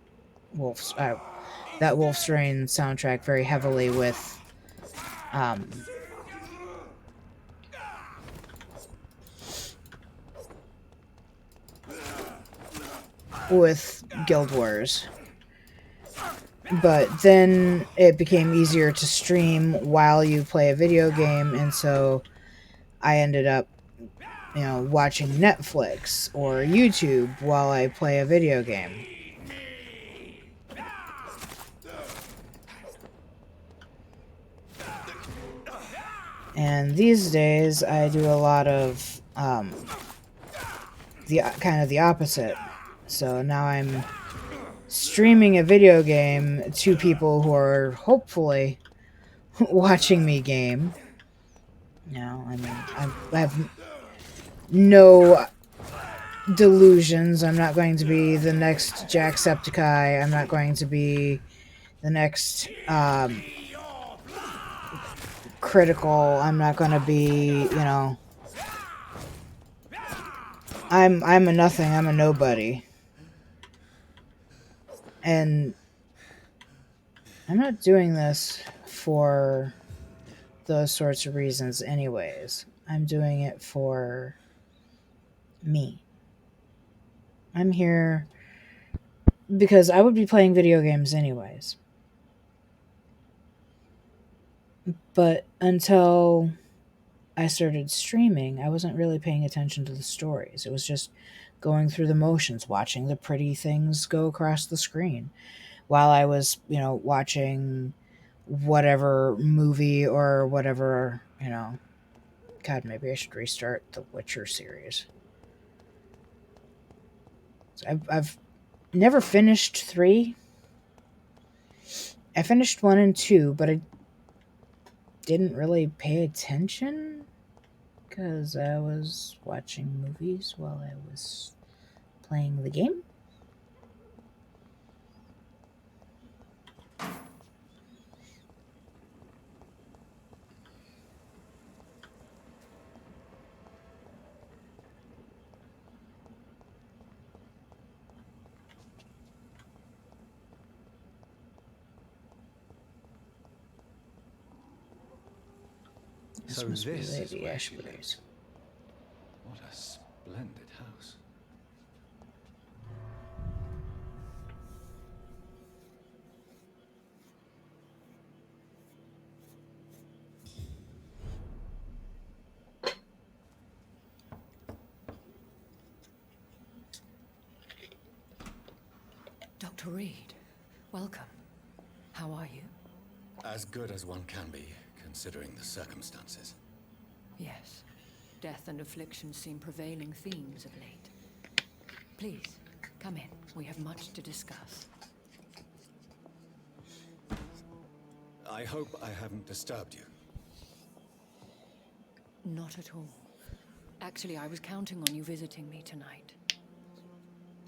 Wolf's Rain soundtrack very heavily with Guild Wars. But then it became easier to stream while you play a video game, and so I ended up, watching Netflix or YouTube while I play a video game. And these days, I do a lot of the opposite. So now I'm streaming a video game to people who are hopefully watching me game. I mean, I have no delusions. I'm not going to be the next Jacksepticeye. I'm not going to be the next Critical. I'm not going to be, I'm a nothing. I'm a nobody. And I'm not doing this for those sorts of reasons anyways. I'm doing it for me. I'm here because I would be playing video games anyways. But until I started streaming, I wasn't really paying attention to the stories. It was just going through the motions, watching the pretty things go across the screen while I was, watching whatever movie or whatever, God, maybe I should restart the Witcher series. So I've never finished 3. I finished 1 and 2, but I didn't really pay attention because I was watching movies while I was playing the game. So must be this is Lady where she Ashbury's. lives. What a splendid house. Dr. Reed, welcome. How are you? As good as one can be, considering the circumstances. Yes. Death and affliction seem prevailing themes of late. Please, come in. We have much to discuss. I hope I haven't disturbed you. Not at all. Actually, I was counting on you visiting me tonight.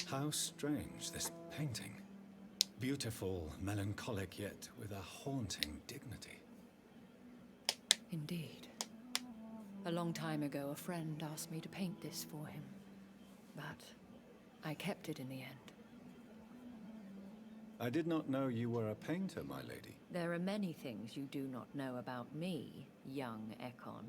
How strange, this painting. Beautiful, melancholic, yet with a haunting dignity. Indeed. A long time ago, a friend asked me to paint this for him. But I kept it in the end. I did not know you were a painter, my lady. There are many things you do not know about me, young Ekon.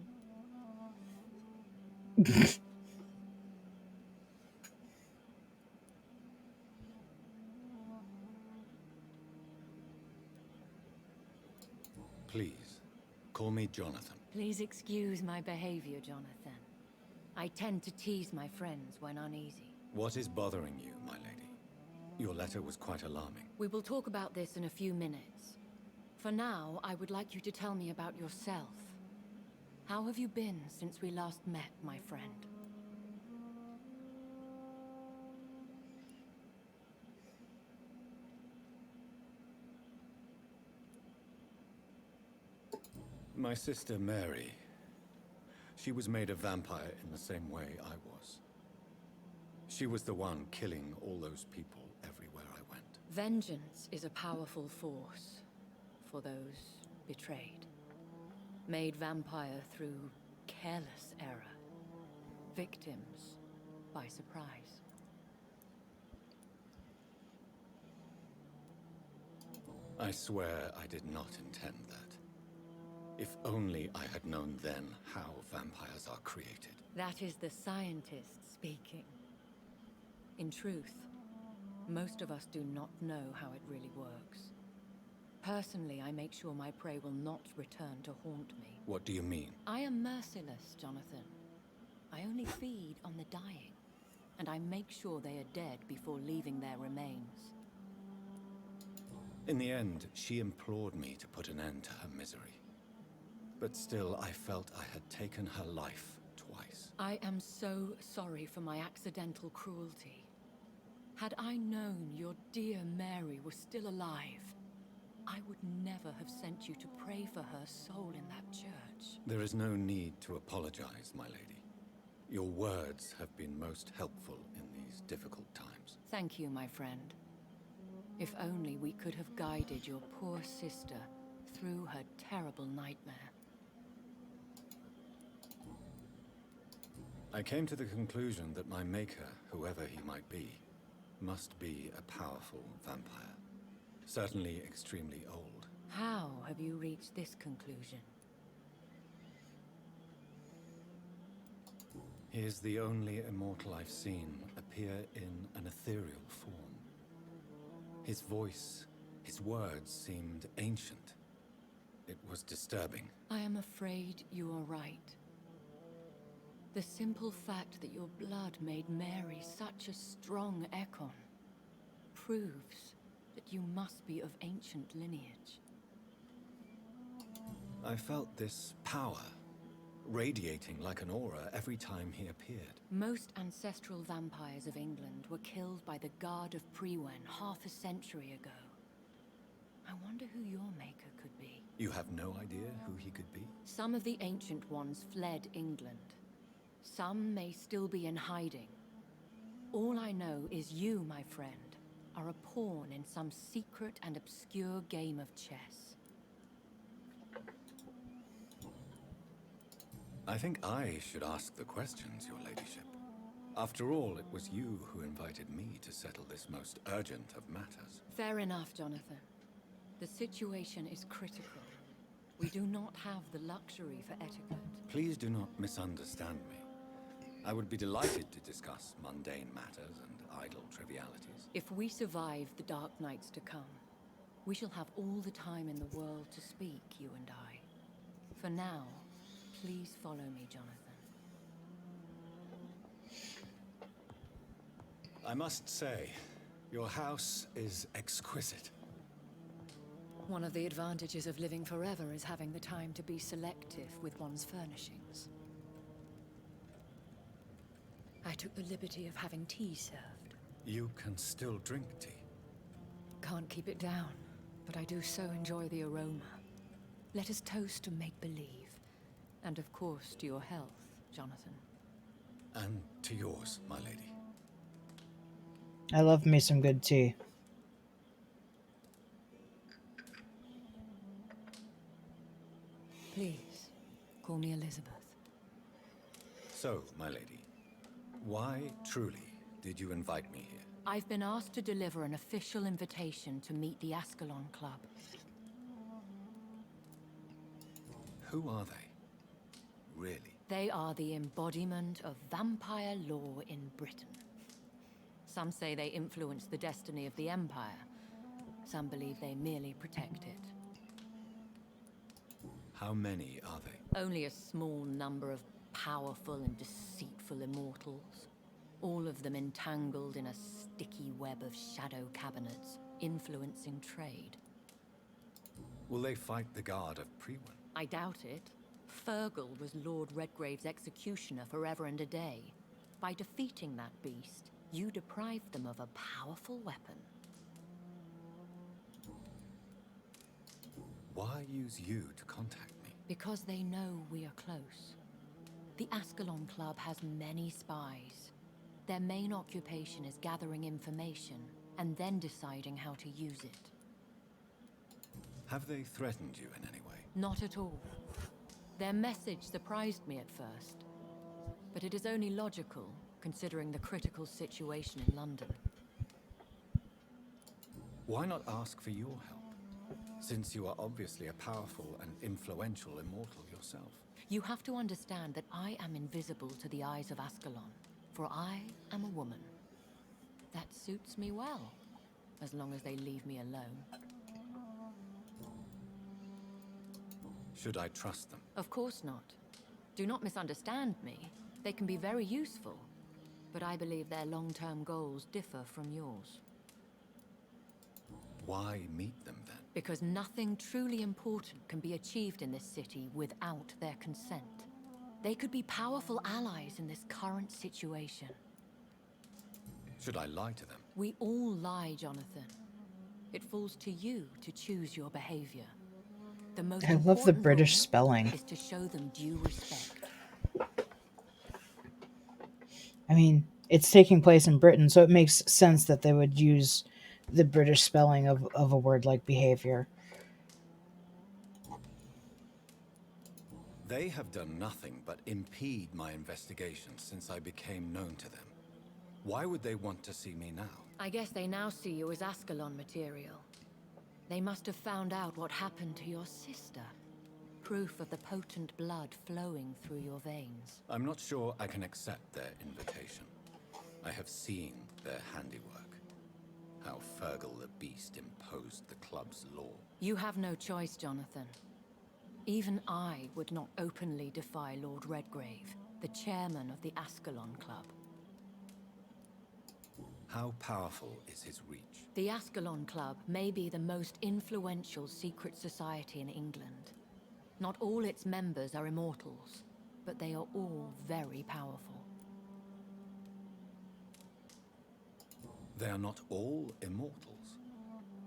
Please, call me Jonathan. Please excuse my behavior, Jonathan. I tend to tease my friends when uneasy. What is bothering you, my lady? Your letter was quite alarming. We will talk about this in a few minutes. For now, I would like you to tell me about yourself. How have you been since we last met, my friend? My sister Mary. She was made a vampire in the same way I was. She was the one killing all those people everywhere I went. Vengeance is a powerful force for those betrayed. Made vampire through careless error. Victims by surprise. I swear I did not intend that. If only I had known then how vampires are created. That is the scientist speaking. In truth, most of us do not know how it really works. Personally, I make sure my prey will not return to haunt me. What do you mean? I am merciless, Jonathan. I only feed on the dying, and I make sure they are dead before leaving their remains. In the end, she implored me to put an end to her misery. But still, I felt I had taken her life twice. I am so sorry for my accidental cruelty. Had I known your dear Mary was still alive, I would never have sent you to pray for her soul in that church. There is no need to apologize, my lady. Your words have been most helpful in these difficult times. Thank you, my friend. If only we could have guided your poor sister through her terrible nightmare. I came to the conclusion that my maker, whoever he might be, must be a powerful vampire. Certainly extremely old. How have you reached this conclusion? He is the only immortal I've seen appear in an ethereal form. His voice, his words seemed ancient. It was disturbing. I am afraid you are right. The simple fact that your blood made Mary such a strong Ekon proves that you must be of ancient lineage. I felt this power radiating like an aura every time he appeared. Most ancestral vampires of England were killed by the Guard of Priwen half a century ago. I wonder who your maker could be. You have no idea who he could be? Some of the ancient ones fled England. Some may still be in hiding. All I know is you, my friend, are a pawn in some secret and obscure game of chess. I think I should ask the questions, your ladyship. After all, it was you who invited me to settle this most urgent of matters. Fair enough, Jonathan. The situation is critical. We do not have the luxury for etiquette. Please do not misunderstand me. I would be delighted to discuss mundane matters and idle trivialities. If we survive the dark nights to come, we shall have all the time in the world to speak, you and I. For now, please follow me, Jonathan. I must say, your house is exquisite. One of the advantages of living forever is having the time to be selective with one's furnishings. I took the liberty of having tea served. You can still drink tea. Can't keep it down, but I do so enjoy the aroma. Let us toast to make-believe. And of course, to your health, Jonathan. And to yours, my lady. I love me some good tea. Please, call me Elizabeth. So, my lady, why truly did you invite me here? I've been asked to deliver an official invitation to meet the Ascalon Club. Who are they? Really? They are the embodiment of vampire law in Britain. Some say they influence the destiny of the Empire. Some believe they merely protect it. How many are they? Only a small number of powerful and deceitful immortals. All of them entangled in a sticky web of shadow cabinets, influencing trade. Will they fight the guard of Priwen? I doubt it. Fergal was Lord Redgrave's executioner forever and a day. By defeating that beast, you deprived them of a powerful weapon. Why use you to contact me? Because they know we are close. The Ascalon Club has many spies. Their main occupation is gathering information and then deciding how to use it. Have they threatened you in any way? Not at all. Their message surprised me at first. But it is only logical, considering the critical situation in London. Why not ask for your help? Since you are obviously a powerful and influential immortal yourself. You have to understand that I am invisible to the eyes of Ascalon, for I am a woman. That suits me well, as long as they leave me alone. Should I trust them? Of course not. Do not misunderstand me. They can be very useful, but I believe their long-term goals differ from yours. Why meet them then? Because nothing truly important can be achieved in this city without their consent. They could be powerful allies in this current situation. Should I lie to them? We all lie, Jonathan. It falls to you to choose your behavior. The most I love the important British rule spelling. is to show them due respect. I mean, it's taking place in Britain, so it makes sense that they would use the British spelling of a word like behavior. They have done nothing but impede my investigations since I became known to them. Why would they want to see me now? I guess they now see you as Ascalon material. They must have found out what happened to your sister. Proof of the potent blood flowing through your veins. I'm not sure I can accept their invitation. I have seen their handiwork. How Fergal the Beast imposed the club's law. You have no choice, Jonathan. Even I would not openly defy Lord Redgrave, the chairman of the Ascalon Club. How powerful is his reach? The Ascalon Club may be the most influential secret society in England. Not all its members are immortals, but they are all very powerful. They are not all immortals.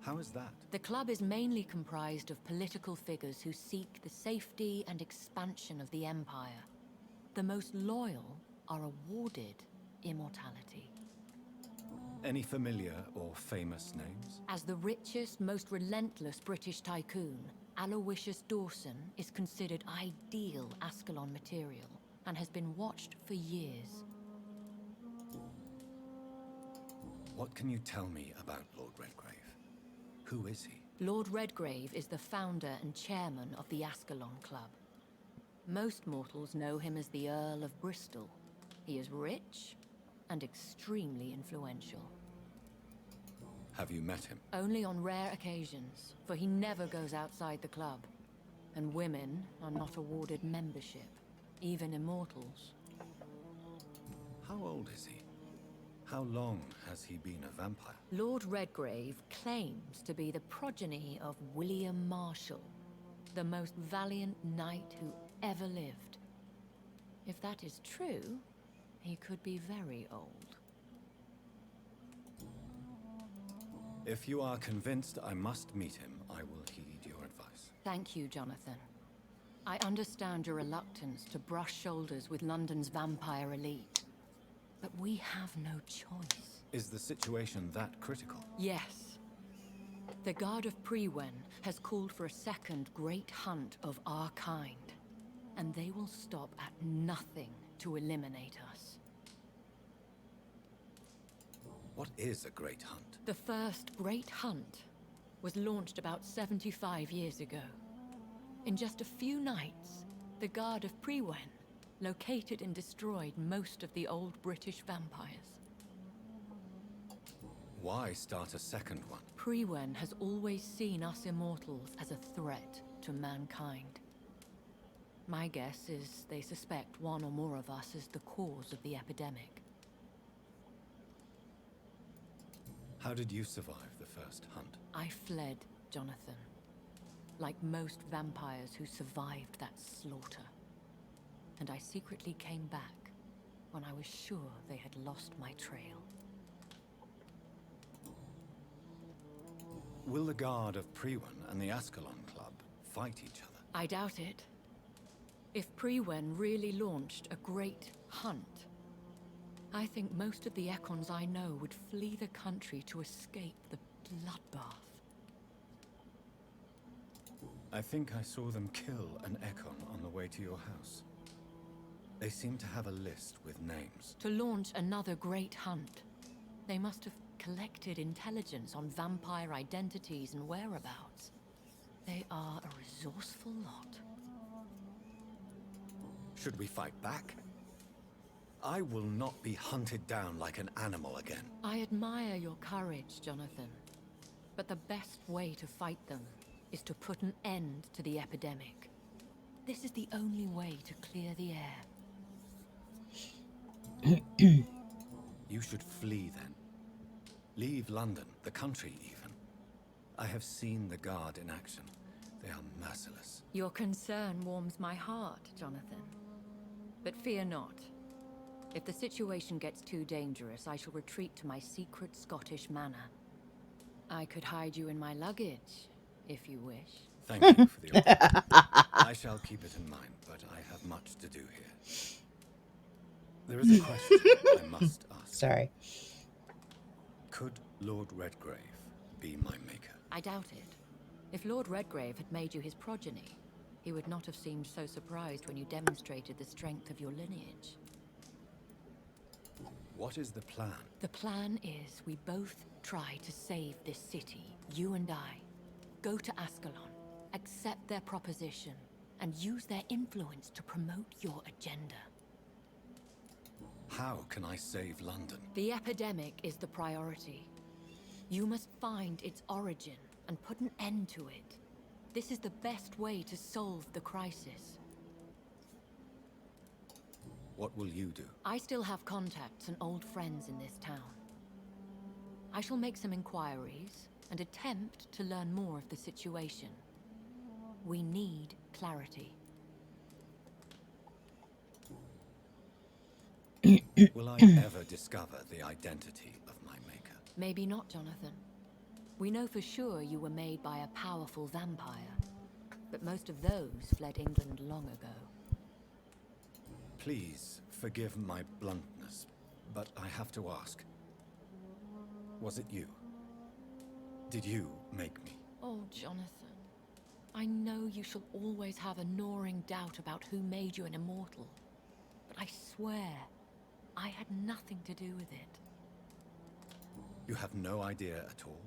How is that? The club is mainly comprised of political figures who seek the safety and expansion of the Empire. The most loyal are awarded immortality. Any familiar or famous names? As the richest, most relentless British tycoon, Aloysius Dawson is considered ideal Ascalon material and has been watched for years. What can you tell me about Lord Redgrave? Who is he? Lord Redgrave is the founder and chairman of the Ascalon Club. Most mortals know him as the Earl of Bristol. He is rich and extremely influential. Have you met him? Only on rare occasions, for he never goes outside the club. And women are not awarded membership, even immortals. How old is he? How long has he been a vampire? Lord Redgrave claims to be the progeny of William Marshall, the most valiant knight who ever lived. If that is true, He could be very old. If you are convinced I must meet him, I will heed your advice. Thank you, Jonathan. I understand your reluctance to brush shoulders with London's vampire elite. But we have no choice. Is the situation that critical? Yes. The Guard of Prewen has called for a second great hunt of our kind. And they will stop at nothing to eliminate us. What is a great hunt? The first great hunt was launched about 75 years ago. In just a few nights, the Guard of Prewen located and destroyed most of the old British vampires. Why start a second one? Prewen has always seen us immortals as a threat to mankind. My guess is they suspect one or more of us is the cause of the epidemic. How did you survive the first hunt? I fled, Jonathan. Like most vampires who survived that slaughter. And I secretly came back when I was sure they had lost my trail. Will the Guard of Prewen and the Ascalon Club fight each other? I doubt it. If Prewen really launched a great hunt, I think most of the Ekons I know would flee the country to escape the bloodbath. I think I saw them kill an Ekon on the way to your house. They seem to have a list with names. To launch another great hunt, they must have collected intelligence on vampire identities and whereabouts. They are a resourceful lot. Should we fight back? I will not be hunted down like an animal again. I admire your courage, Jonathan. But the best way to fight them is to put an end to the epidemic. This is the only way to clear the air. You should flee then. Leave London, the country even. I have seen the Guard in action. They are merciless. Your concern warms my heart, Jonathan. But fear not. If the situation gets too dangerous, I shall retreat to my secret Scottish manor. I could hide you in my luggage, if you wish. Thank you for the offer. I shall keep it in mind, but I have much to do here. There is a question I must ask. Sorry. Could Lord Redgrave be my maker? I doubt it. If Lord Redgrave had made you his progeny, he would not have seemed so surprised when you demonstrated the strength of your lineage. What is the plan? The plan is we both try to save this city, you and I. Go to Ascalon, accept their proposition, and use their influence to promote your agenda. How can I save London? The epidemic is the priority. You must find its origin and put an end to it. This is the best way to solve the crisis. What will you do? I still have contacts and old friends in this town. I shall make some inquiries and attempt to learn more of the situation. We need clarity. Will I ever discover the identity of my maker? Maybe not, Jonathan. We know for sure you were made by a powerful vampire, but most of those fled England long ago. Please forgive my bluntness, but I have to ask. Was it you? Did you make me? Oh, Jonathan. I know you shall always have a gnawing doubt about who made you an immortal, but I swear, I had nothing to do with it. You have no idea at all?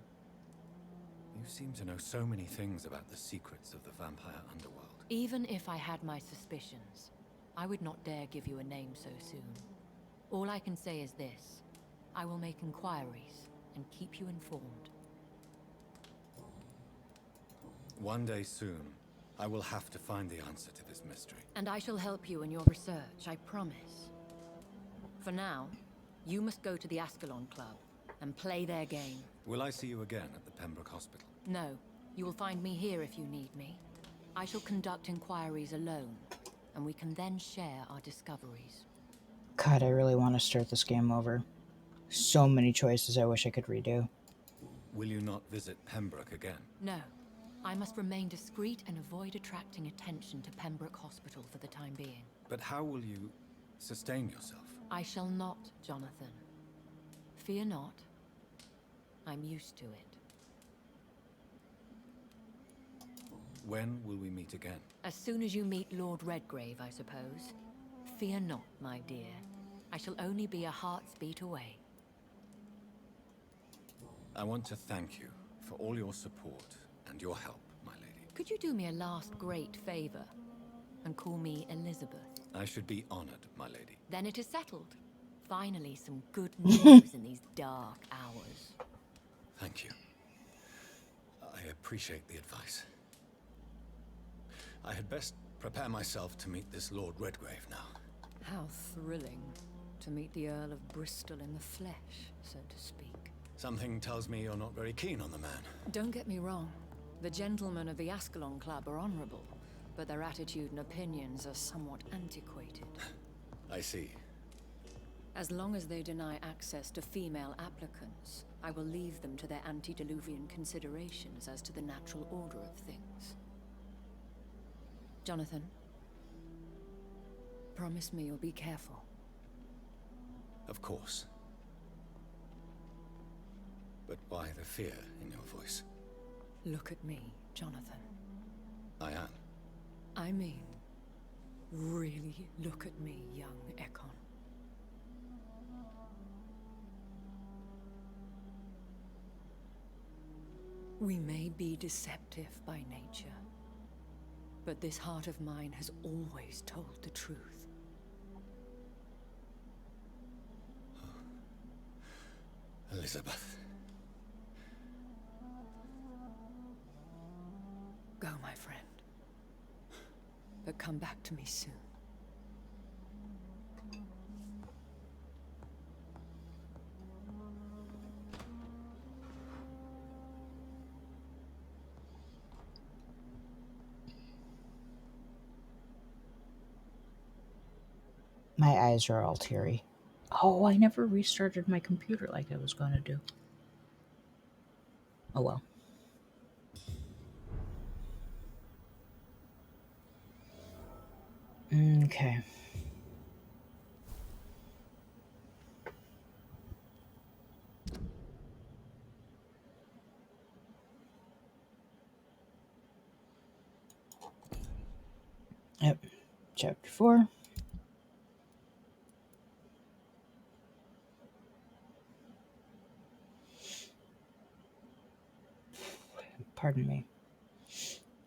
You seem to know so many things about the secrets of the vampire underworld. Even if I had my suspicions, I would not dare give you a name so soon. All I can say is this. I will make inquiries and keep you informed. One day soon, I will have to find the answer to this mystery. And I shall help you in your research, I promise. For now, you must go to the Ascalon Club and play their game. Will I see you again at the Pembroke Hospital? No, you will find me here if you need me. I shall conduct inquiries alone, and we can then share our discoveries. God, I really want to start this game over. So many choices I wish I could redo. Will you not visit Pembroke again? No. I must remain discreet and avoid attracting attention to Pembroke Hospital for the time being. But how will you sustain yourself? I shall not, Jonathan. Fear not. I'm used to it. When will we meet again? As soon as you meet Lord Redgrave, I suppose. Fear not, my dear. I shall only be a heart's beat away. I want to thank you for all your support and your help, my lady. Could you do me a last great favor and call me Elizabeth? I should be honored, my lady. Then it is settled. Finally, some good news in these dark hours. Thank you. I appreciate the advice. I had best prepare myself to meet this Lord Redgrave now. How thrilling to meet the Earl of Bristol in the flesh, so to speak. Something tells me you're not very keen on the man. Don't get me wrong. The gentlemen of the Ascalon Club are honorable, but their attitude and opinions are somewhat antiquated. I see. As long as they deny access to female applicants, I will leave them to their antediluvian considerations as to the natural order of things. Jonathan, promise me you'll be careful. Of course. But why the fear in your voice? Look at me, Jonathan. I am. I mean, really look at me, young Ekon. We may be deceptive by nature, but this heart of mine has always told the truth. Elizabeth. Go, my friend. But come back to me soon. My eyes are all teary. Oh, I never restarted my computer like I was going to do. Oh well. Okay. Yep. Chapter 4. Pardon me.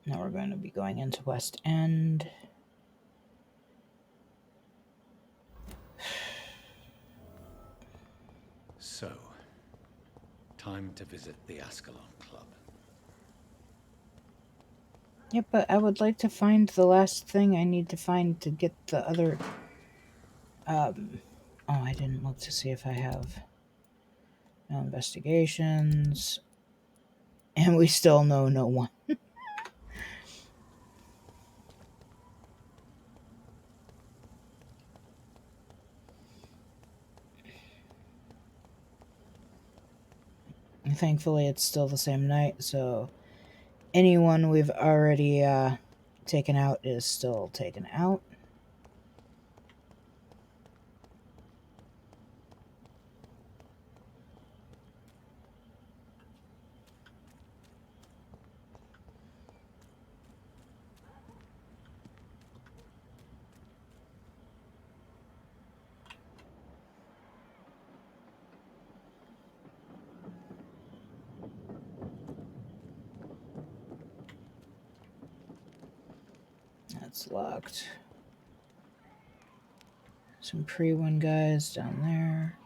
Now we're going to be going into West End. So, time to visit the Ascalon Club. Yep, but I would like to find the last thing I need to find to get the other... Oh, I didn't look to see if I have no investigations. And we still know no one. Thankfully, it's still the same night, so anyone we've already taken out is still taken out. That's locked. Some pre-win guys down there.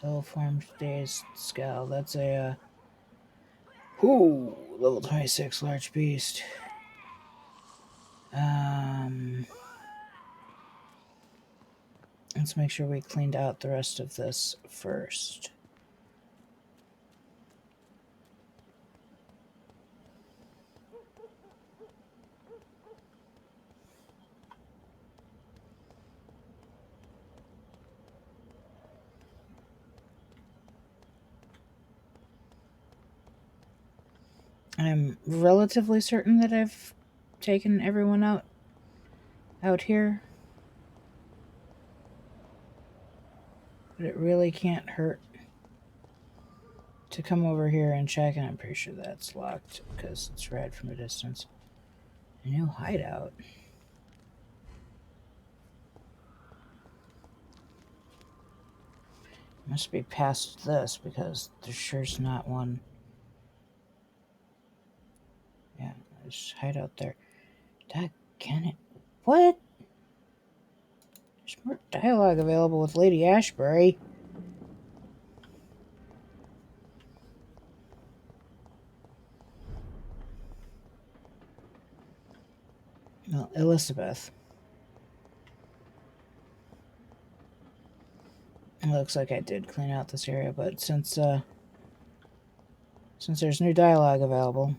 Ill-formed dazed scowl. That's a level 26 large beast. Let's make sure we cleaned out the rest of this first. I'm relatively certain that I've taken everyone out here. But it really can't hurt to come over here and check, and I'm pretty sure that's locked because it's red from a distance. A new hideout. Must be past this because there sure's not one. Yeah, there's hideout there. Can it? What? There's more dialogue available with Lady Ashbury. Well, Elizabeth. It looks like I did clean out this area, but since there's new dialogue available.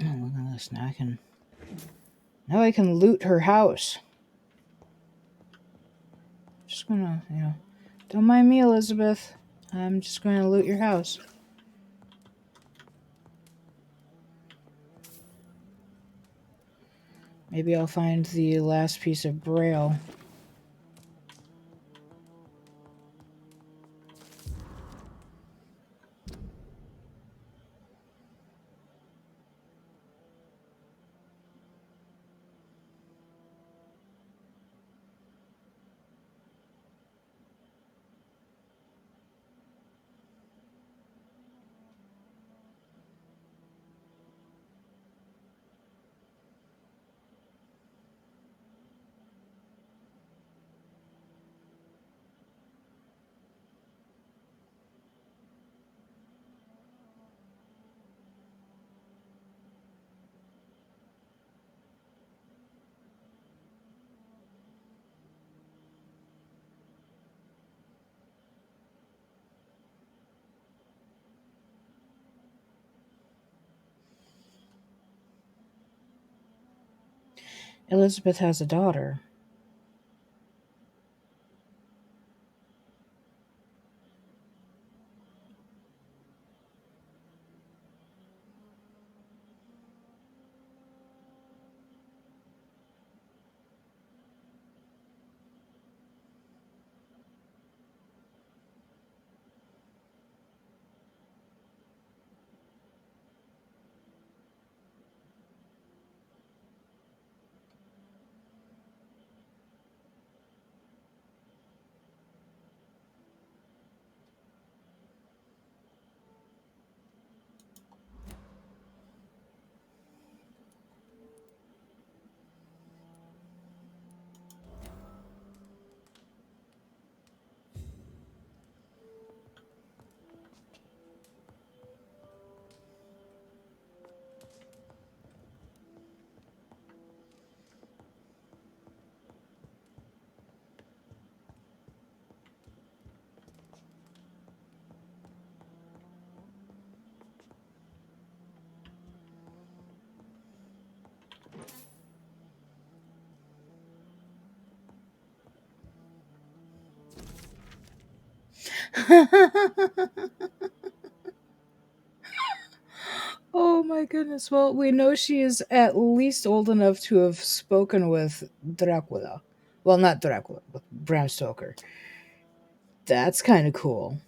Oh, look at this. Now I can loot her house. Just gonna, don't mind me, Elizabeth. I'm just gonna loot your house. Maybe I'll find the last piece of braille. Elizabeth has a daughter. Oh my goodness. Well, we know she is at least old enough to have spoken with Dracula. Well, not Dracula, but Bram Stoker. That's kind of cool.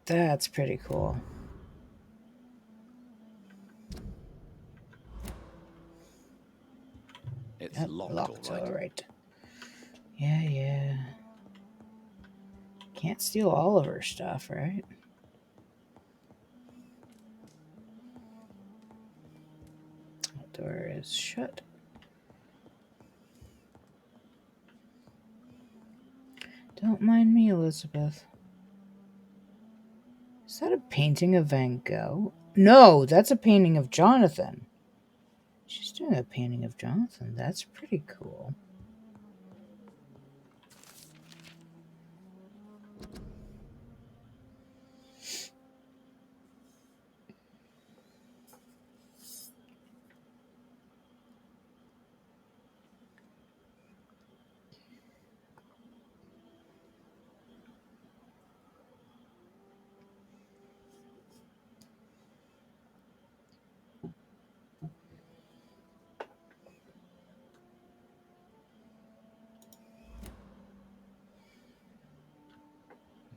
That's pretty cool. It's locked, all right. Yeah. Can't steal all of her stuff, right? That door is shut. Don't mind me, Elizabeth. Is that a painting of Van Gogh? No, that's a painting of Jonathan. She's doing a painting of Jonathan. That's pretty cool.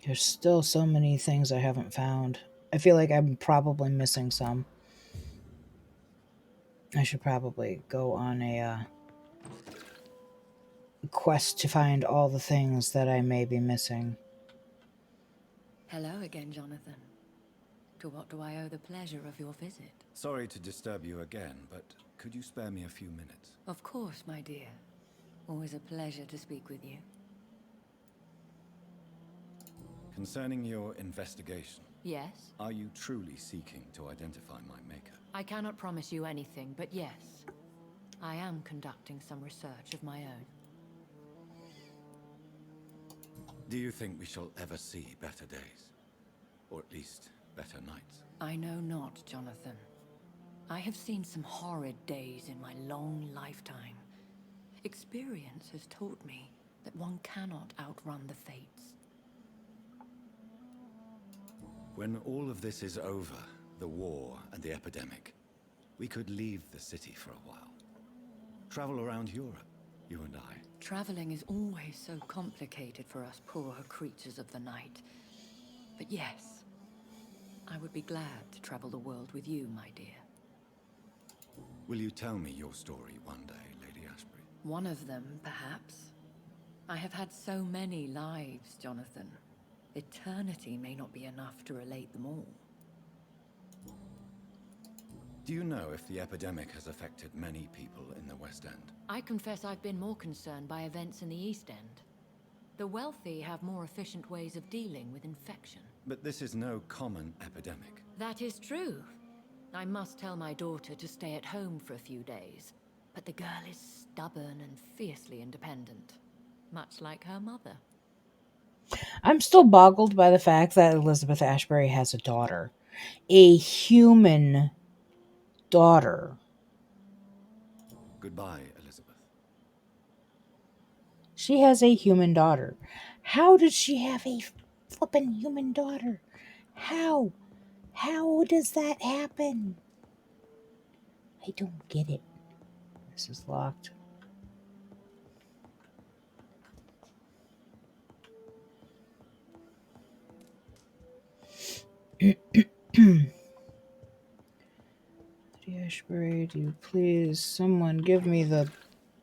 There's still so many things I haven't found. I feel like I'm probably missing some. I should probably go on a quest to find all the things that I may be missing. Hello again, Jonathan. To what do I owe the pleasure of your visit? Sorry to disturb you again, but could you spare me a few minutes? Of course, my dear. Always a pleasure to speak with you. Concerning your investigation. Yes? Are you truly seeking to identify my maker? I cannot promise you anything, but yes. I am conducting some research of my own. Do you think we shall ever see better days? Or at least, better nights? I know not, Jonathan. I have seen some horrid days in my long lifetime. Experience has taught me that one cannot outrun the fates. When all of this is over, the war and the epidemic, we could leave the city for a while. Travel around Europe, you and I. Traveling is always so complicated for us poor creatures of the night. But yes, I would be glad to travel the world with you, my dear. Will you tell me your story one day, Lady Ashbury? One of them, perhaps. I have had so many lives, Jonathan. Eternity may not be enough to relate them all. Do you know if the epidemic has affected many people in the West End? I confess I've been more concerned by events in the East End. The wealthy have more efficient ways of dealing with infection. But this is no common epidemic. That is true. I must tell my daughter to stay at home for a few days. But the girl is stubborn and fiercely independent. Much like her mother. I'm still boggled by the fact that Elizabeth Ashbury has a daughter. A human daughter. Goodbye, Elizabeth. She has a human daughter. How did she have a flippin' human daughter? How? How does that happen? I don't get it. This is locked. Ashbury, do you please, someone give me the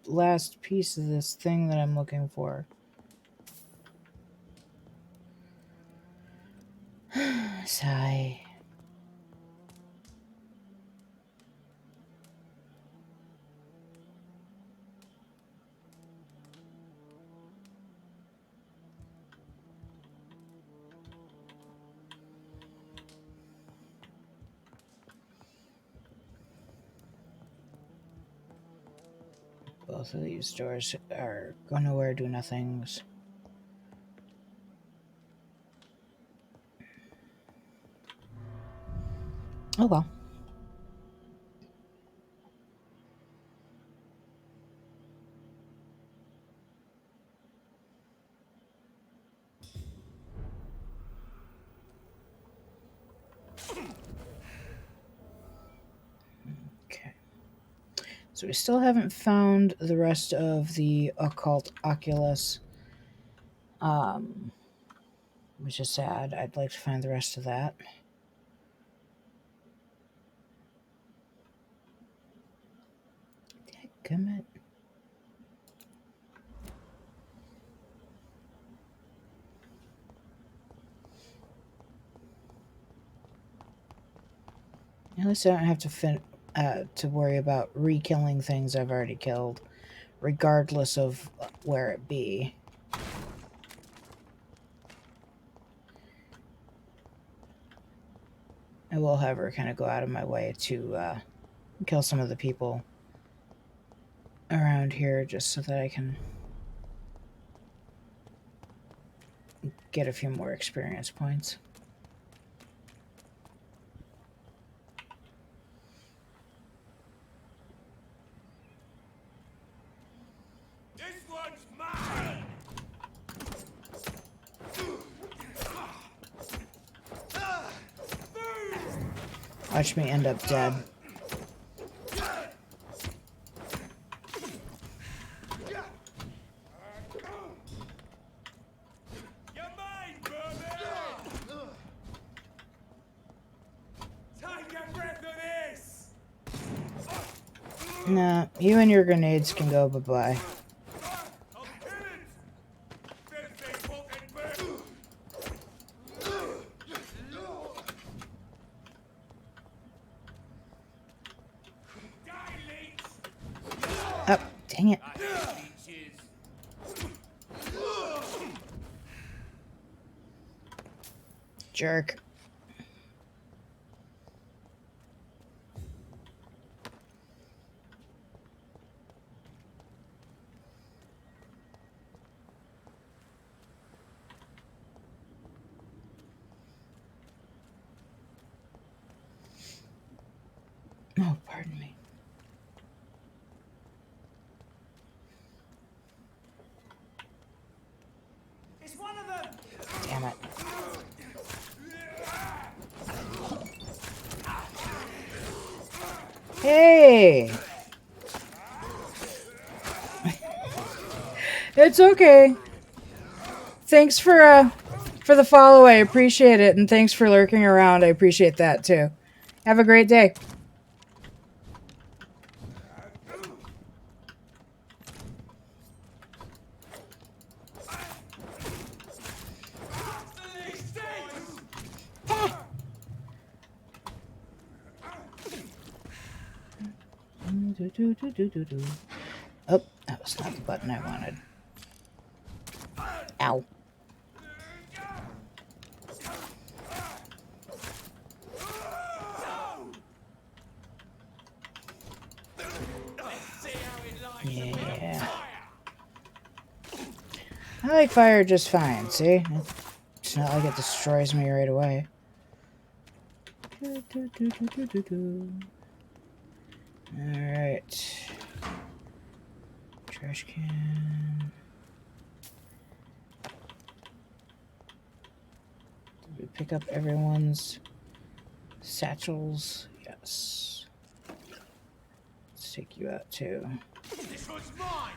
last piece of this thing that I'm looking for. Sigh. Both of these doors are go nowhere, do nothings. Oh well. Okay. So we still haven't found the rest of the occult oculus, which is sad. I'd like to find the rest of that. Dadgummit. At least I don't have to worry about re-killing things I've already killed, regardless of where it be. I will, however, kind of go out of my way to kill some of the people around here just so that I can get a few more experience points. Watch me end up dead. You're mine, brother! No, you and your grenades can go bye-bye. Oh, dang it. Jerk. Oh, pardon me. It's one of them. Damn it. Hey! It's okay. Thanks for the follow. I appreciate it, and thanks for lurking around. I appreciate that too. Have a great day. Oh, that was not the button I wanted. Ow. Yeah. I like fire just fine, see? It's not like it destroys me right away. Alright. Trash can. Did we pick up everyone's satchels? Yes. Let's take you out too. This one's mine.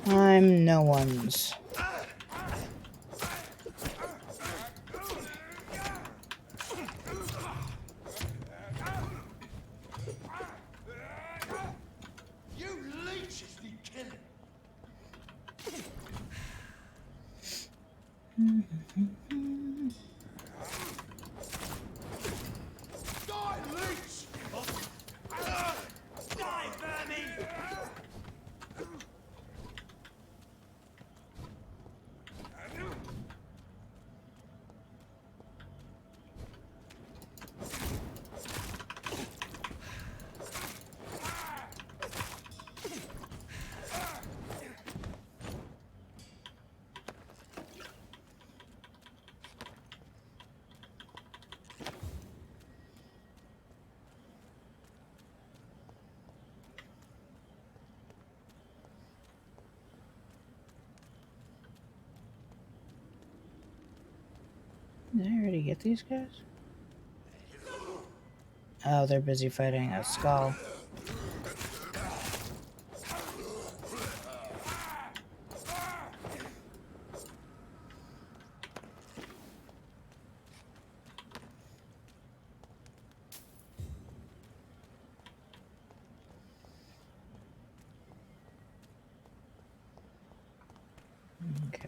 I'm no one's. You leeches need killing. Die, leech! Die, vermin! Did I already get these guys? Oh, they're busy fighting a skull. Okay.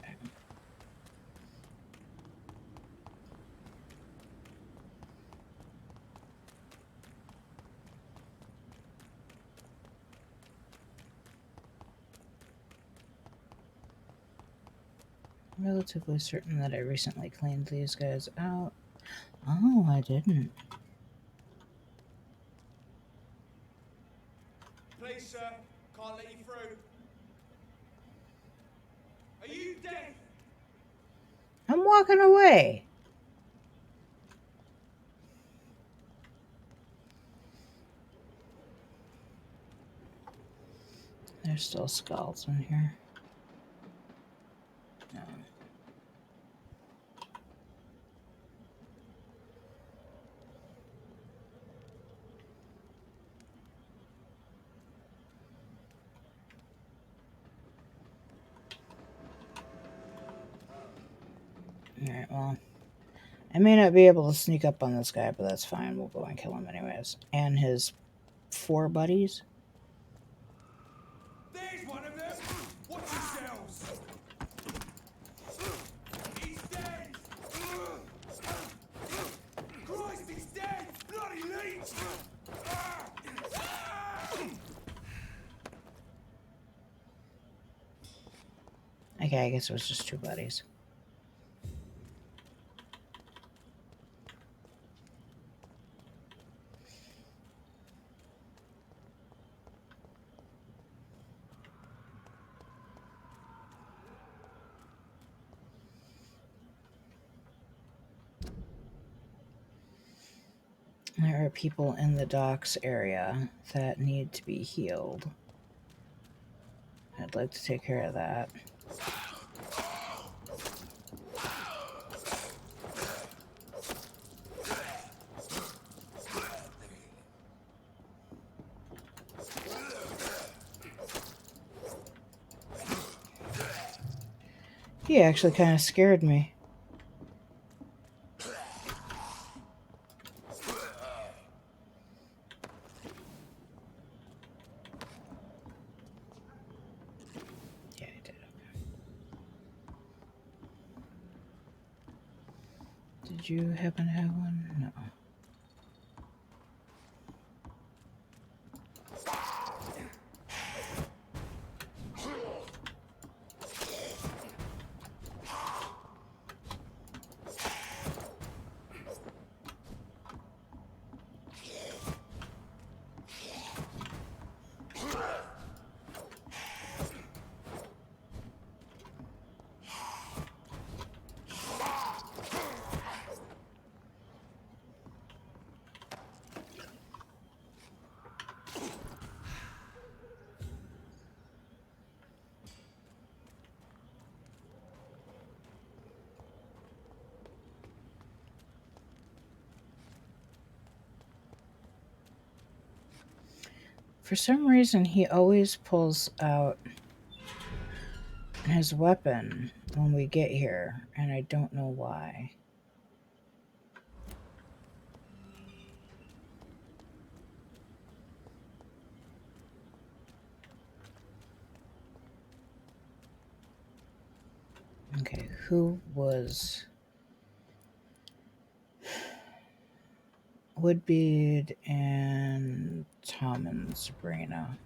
Relatively certain that I recently cleaned these guys out. Oh, I didn't. Please, sir, can't let you through. Are you deaf? I'm walking away. There's still skulls in here. No. Alright, well. I may not be able to sneak up on this guy, but that's fine. We'll go and kill him anyways. And his 4 buddies. There's one of them! Watch yourselves! He's dead! Christ, he's dead! Bloody leech! Okay, I guess it was just 2 buddies. There are people in the docks area that need to be healed. I'd like to take care of that. He actually kind of scared me. Yeah, he did. Okay. Did you happen to have one? No. For some reason, he always pulls out his weapon when we get here, and I don't know why. Okay, who was... Woodbeard and Tom and Sabrina.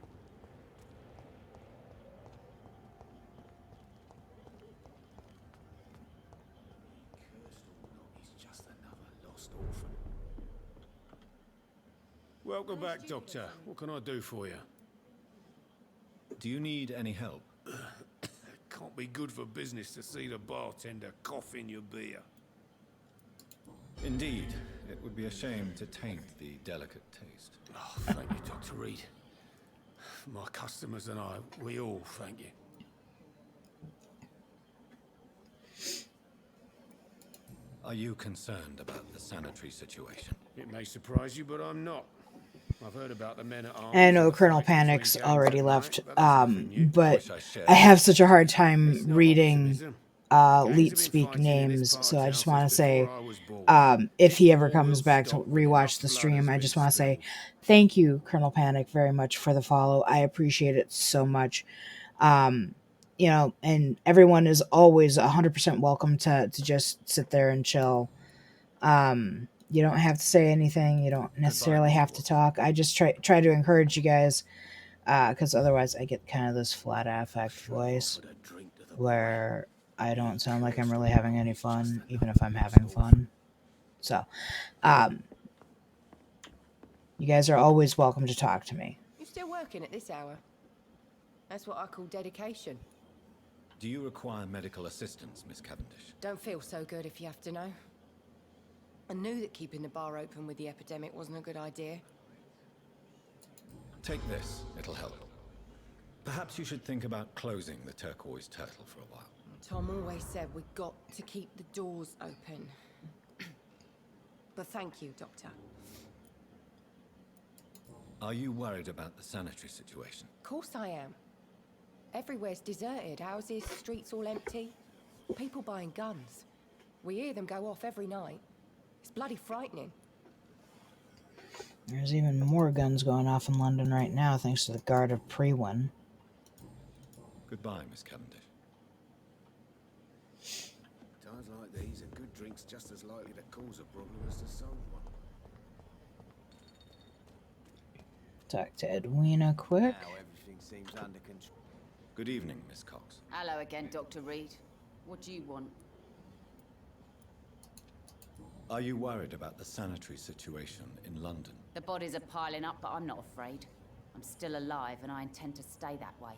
Welcome back, Doctor. What can I do for you? Do you need any help? Can't be good for business to see the bartender cough in your beer. Indeed. It would be a shame to taint the delicate taste. Oh, thank you, Dr. Reed. My customers and I, we all thank you. Are you concerned about the sanitary situation? It may surprise you, but I'm not. I've heard about the men at arms. I know Colonel Panic's already left, but I have such a hard time reading Leet speak names, so I just want to say, if he ever comes back to rewatch the stream, I just want to say thank you, Colonel Panic, very much for the follow. I appreciate it so much. You know, and everyone is always 100% welcome to just sit there and chill. You don't have to say anything. You don't necessarily have to talk. I just try to encourage you guys, because otherwise I get kind of this flat affect voice where I don't sound like I'm really having any fun, even if I'm having fun. So, you guys are always welcome to talk to me. You still working at this hour? That's what I call dedication. Do you require medical assistance, Miss Cavendish? Don't feel so good if you have to know. I knew that keeping the bar open with the epidemic wasn't a good idea. Take this, it'll help. Perhaps you should think about closing the Turquoise Turtle for a while. Tom always said we got to keep the doors open. But thank you, Doctor. Are you worried about the sanitary situation? Of course I am. Everywhere's deserted. Houses, streets all empty. People buying guns. We hear them go off every night. It's bloody frightening. There's even more guns going off in London right now, thanks to the Guard of Prewin. Goodbye, Miss Cavendish. Times like these, a good drink's just as likely to cause a problem as to solve one. Talk to Edwina quick. Now everything seems under control. Good evening, Miss Cox. Hello again, Dr. Reed. What do you want? Are you worried about the sanitary situation in London? The bodies are piling up, but I'm not afraid. I'm still alive, and I intend to stay that way.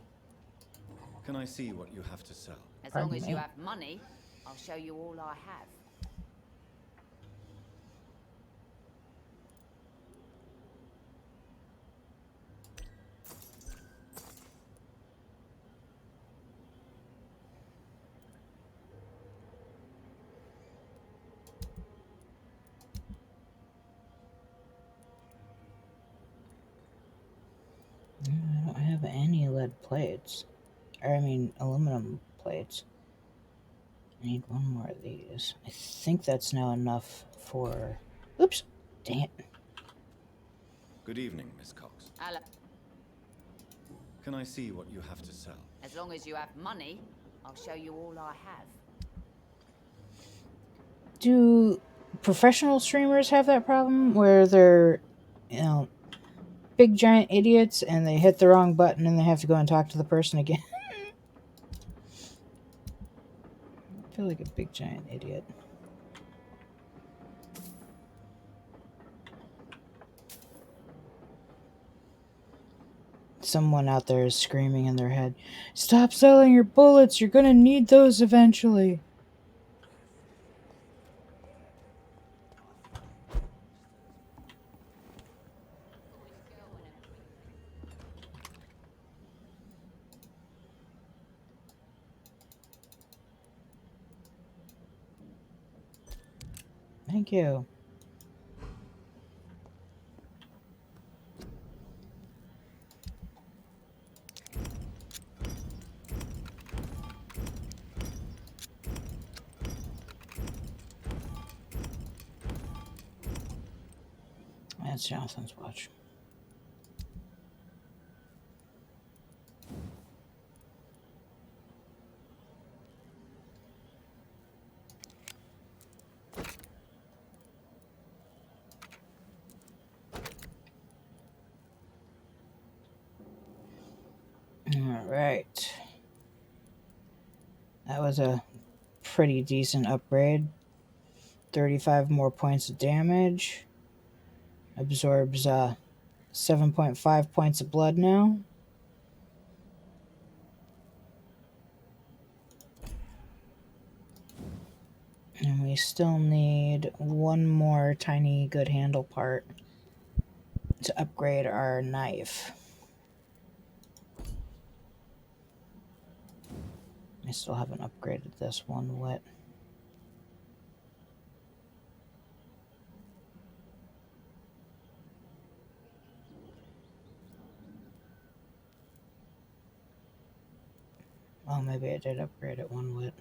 Can I see what you have to sell? As long as you have money, I'll show you all I have. I don't have any lead plates. Or, I mean, aluminum plates. I need one more of these. I think that's now enough for... Oops! Dang it. Good evening, Miss Cox. Hello. Can I see what you have to sell? As long as you have money, I'll show you all I have. Do professional streamers have that problem where they're, you know, big giant idiots and they hit the wrong button and they have to go and talk to the person again? I feel like a big giant idiot. Someone out there is screaming in their head, "Stop selling your bullets, you're gonna need those eventually." Thank you. That's Jonathan's watch. Alright. That was a pretty decent upgrade. 35 more points of damage. Absorbs 7.5 points of blood now. And we still need one more tiny good handle part to upgrade our knife. I still haven't upgraded this one yet. Oh, maybe I did upgrade it one wit.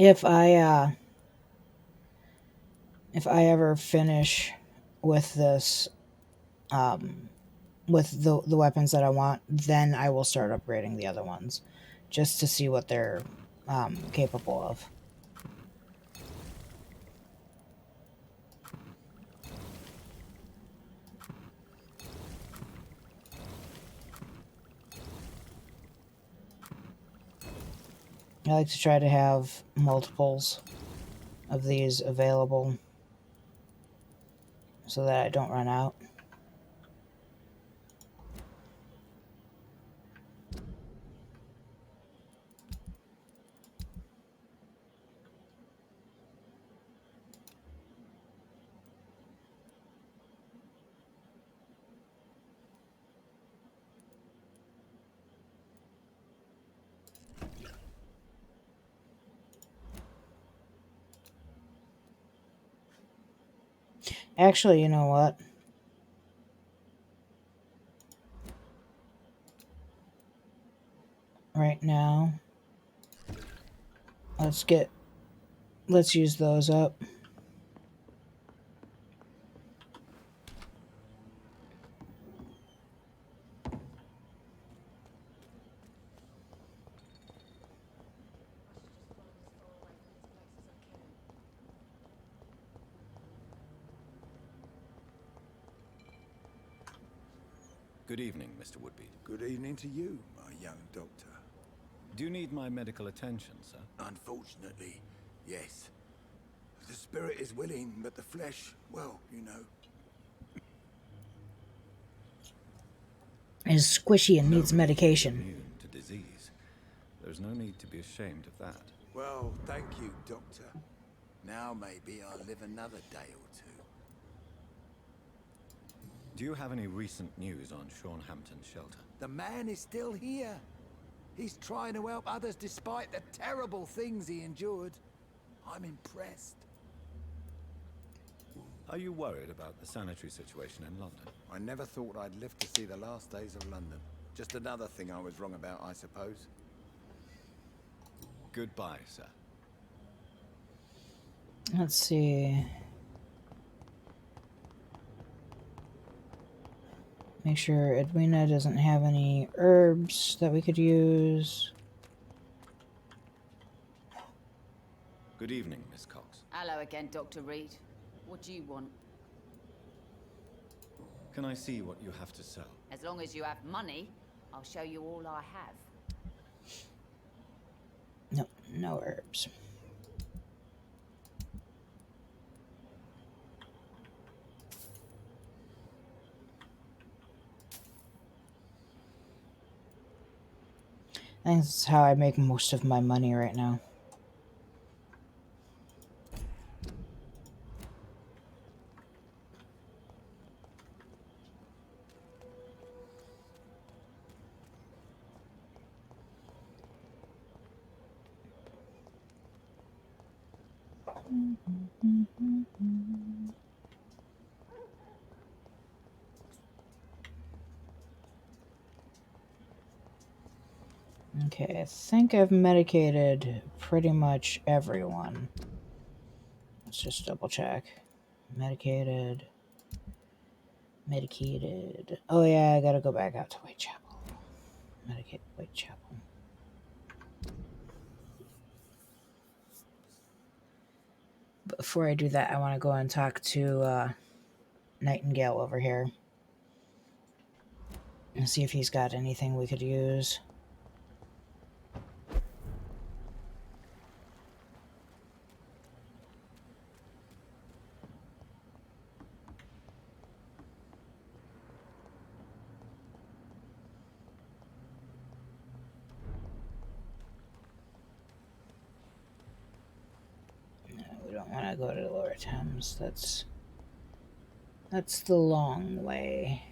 If I ever finish with this, with the weapons that I want, then I will start upgrading the other ones, just to see what they're capable of. I like to try to have multiples of these available so that I don't run out. Actually, you know what? Right now, let's use those up. Good evening, Mr. Woodby. Good evening to you, my young doctor. Do you need my medical attention, sir? Unfortunately, yes. The spirit is willing, but the flesh, well, you know. Is squishy and needs medication. Immune to disease. There's no need to be ashamed of that. Well, thank you, doctor. Now maybe I'll live another day or two. Do you have any recent news on Sean Hampton's shelter? The man is still here. He's trying to help others despite the terrible things he endured. I'm impressed. Are you worried about the sanitary situation in London? I never thought I'd live to see the last days of London. Just another thing I was wrong about, I suppose. Goodbye, sir. Let's see. Make sure Edwina doesn't have any herbs that we could use. Good evening, Miss Cox. Hello again, Dr. Reed. What do you want? Can I see what you have to sell? As long as you have money, I'll show you all I have. No, no herbs. I think that's how I make most of my money right now. Okay, I think I've medicated pretty much everyone. Let's just double check. Medicated. Oh yeah, I gotta go back out to Whitechapel. Medicated Whitechapel. But before I do that, I want to go and talk to Nightingale over here and see if he's got anything we could use. No, we don't want to go to Lower Thames. That's the long way.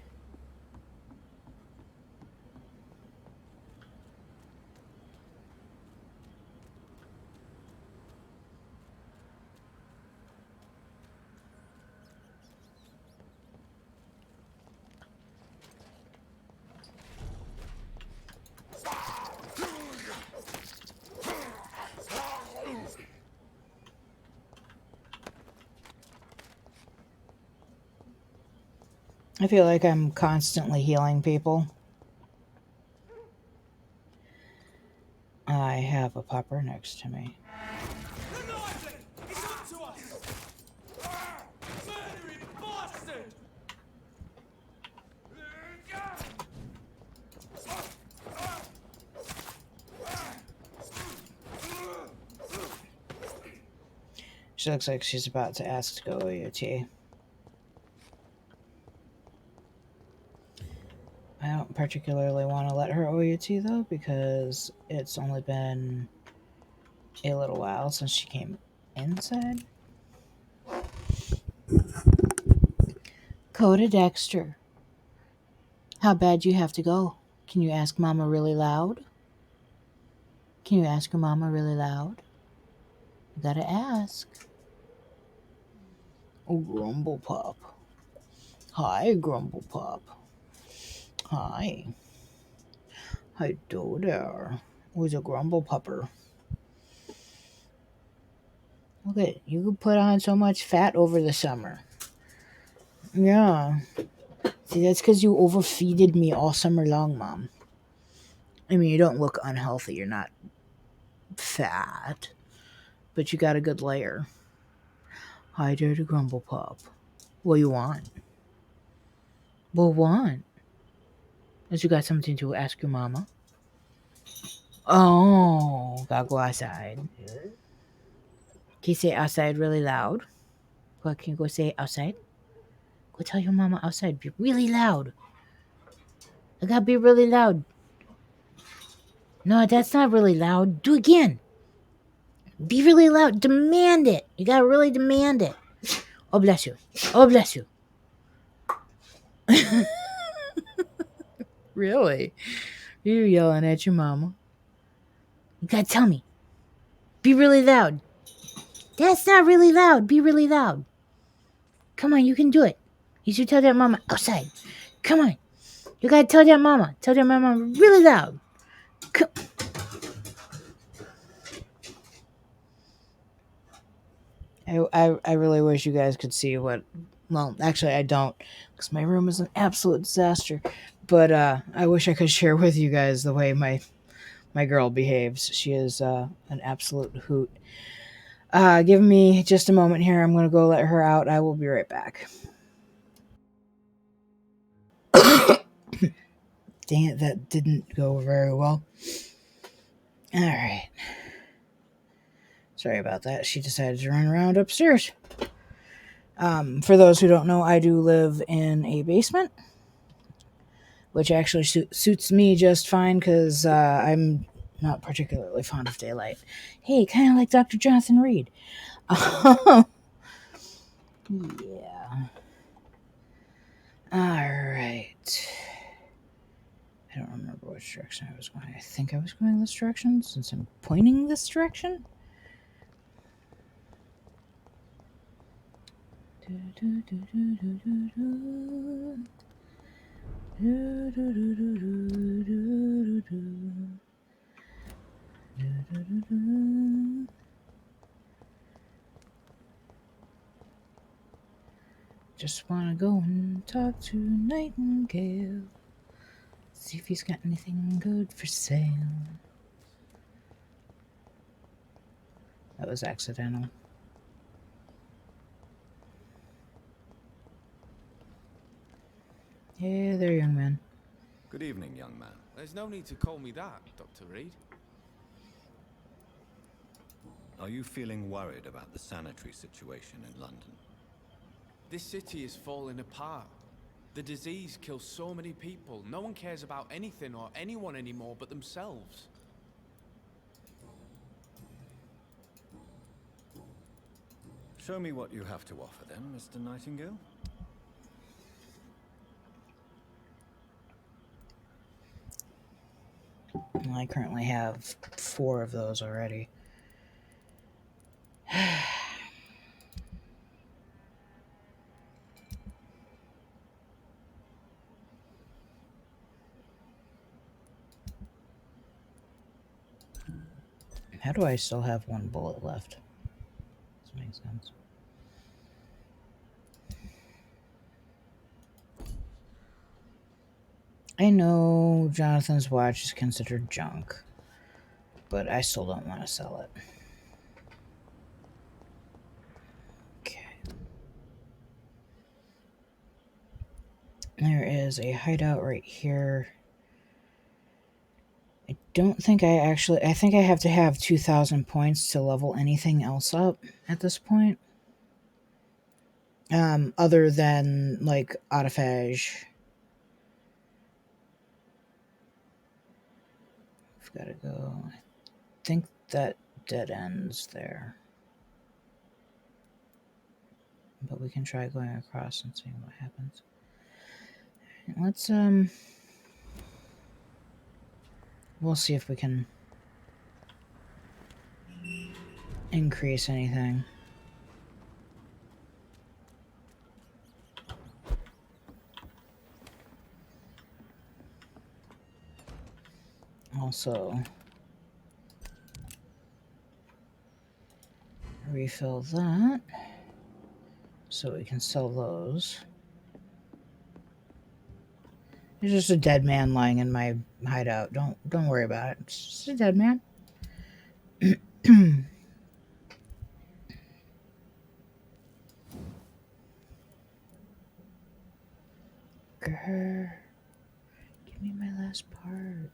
I feel like I'm constantly healing people. I have a pupper next to me. He's up to us! Murdering bastard! She looks like she's about to ask to go OUT. I don't particularly want to let her OUT though, because it's only been a little while since she came inside. Coda Dexter. How bad do you have to go? Can you ask Mama really loud? Can you ask your Mama really loud? You gotta ask. Oh, Grumble Pup. Hi, Grumble Pup. Hi. Hi, there. Who's a Grumble Pupper? Okay, you could put on so much fat over the summer. Yeah. See, that's because you overfeeded me all summer long, Mom. I mean, you don't look unhealthy. You're not fat. But you got a good layer. Hi there to Grumble Pup. What you want? What want? Unless you got something to ask your mama. Oh, gotta go outside. Can you say outside really loud? What, can you go say outside? Go tell your mama outside. Be really loud. I gotta be really loud. No, that's not really loud. Do again. Be really loud. Demand it. You gotta really demand it. Oh, bless you. Oh, bless you. Really? You yelling at your mama. You gotta tell me. Be really loud. That's not really loud. Be really loud. Come on, you can do it. You should tell that mama outside. Come on. You gotta tell that mama. Tell that mama really loud. I really wish you guys could see what... Well, actually, I don't, because my room is an absolute disaster. But I wish I could share with you guys the way my girl behaves. She is an absolute hoot. Give me just a moment here. I'm going to go let her out. I will be right back. Dang it, that didn't go very well. All right. Sorry about that. She decided to run around upstairs. For those who don't know, I do live in a basement, which actually suits me just fine because I'm not particularly fond of daylight. Hey, kind of like Dr. Jonathan Reed. Yeah. Alright. I don't remember which direction I was going. I think I was going this direction since I'm pointing this direction. Just wanna go and talk to Nightingale. See if he's got anything good for sale. That was accidental. Hey there, young man. Good evening, young man. There's no need to call me that, Dr. Reed. Are you feeling worried about the sanitary situation in London? This city is falling apart. The disease kills so many people. No one cares about anything or anyone anymore but themselves. Show me what you have to offer then, Mr. Nightingale. I currently have 4 of those already. How do I still have 1 bullet left? This makes sense. I know Jonathan's watch is considered junk, but I still don't want to sell it. Okay. There is a hideout right here. I don't think I think I have to have 2,000 points to level anything else up at this point. Other than, like, autophage. I've got to go. I think that dead ends there. But we can try going across and seeing what happens. Let's, we'll see if we can increase anything. Also, refill that so we can sell those. There's just a dead man lying in my hideout. Don't worry about it. It's just a dead man. Grr. Give me my last part.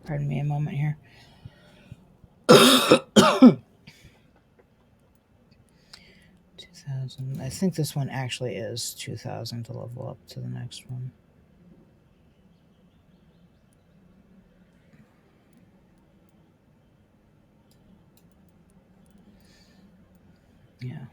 Pardon me a moment here. 2,000. I think this one actually is 2,000 to level up to the next one. Yeah.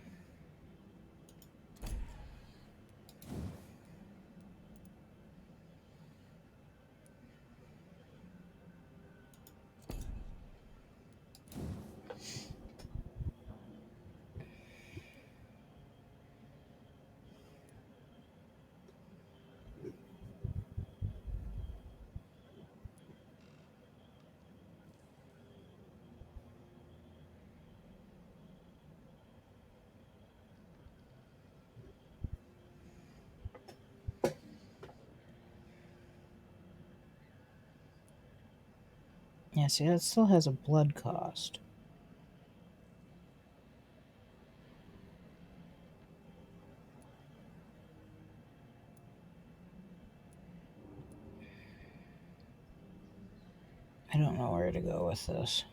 Yeah, see, that still has a blood cost. I don't know where to go with this.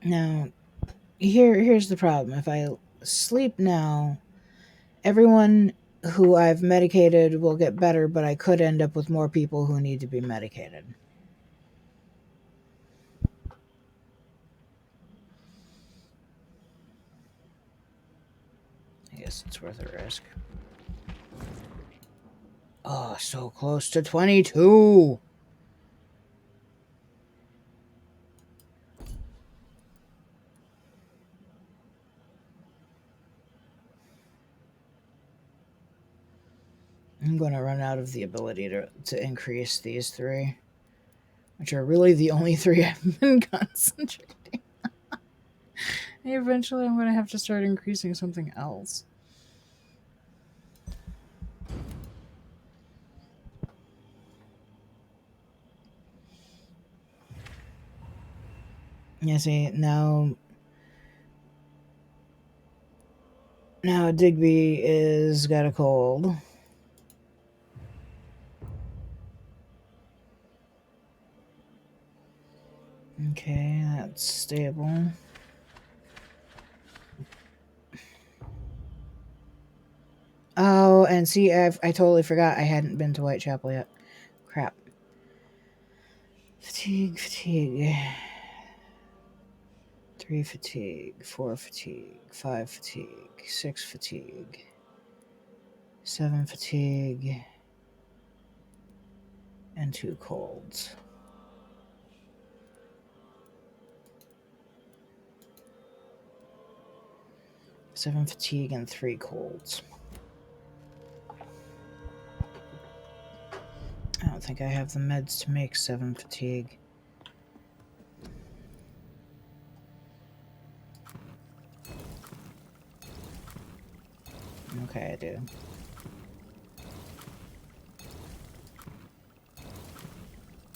Now, here's the problem. If I sleep now, everyone who I've medicated will get better, but I could end up with more people who need to be medicated. I guess it's worth a risk. Oh, so close to 22! I'm going to run out of the ability to increase these three, which are really the only three I've been concentrating on. Eventually, I'm going to have to start increasing something else. Yeah, see, now Digby is got a cold. Okay, that's stable. Oh, and see, I totally forgot I hadn't been to Whitechapel yet. Crap. Fatigue. 3 fatigue, 4 fatigue, 5 fatigue, 6 fatigue, 7 fatigue, and 2 colds. 7 fatigue and 3 colds. I don't think I have the meds to make 7 fatigue. Okay, I do.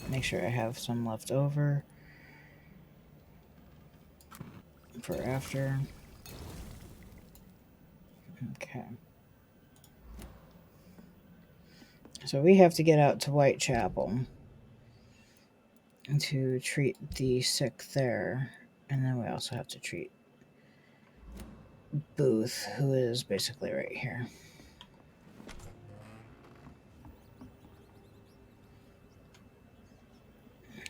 Make sure I have some left over for after. Okay. So we have to get out to Whitechapel to treat the sick there. And then we also have to treat Booth, who is basically right here.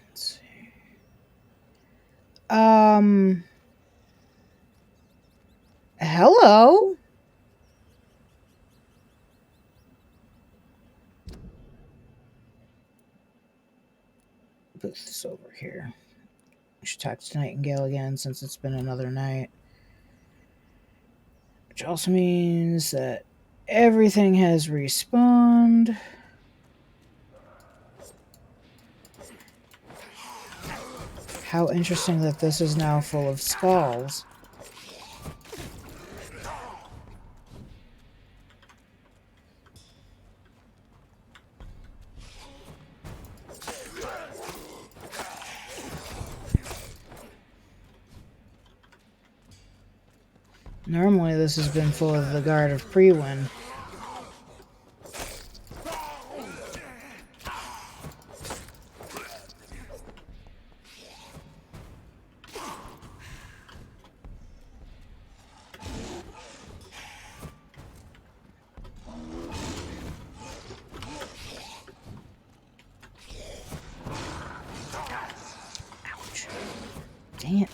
Let's see. Hello? Booth is over here. We should talk to Nightingale again since it's been another night. Which also means that everything has respawned. How interesting that this is now full of skulls. Normally this has been full of the Guard of Prewin. Ouch. Dang it.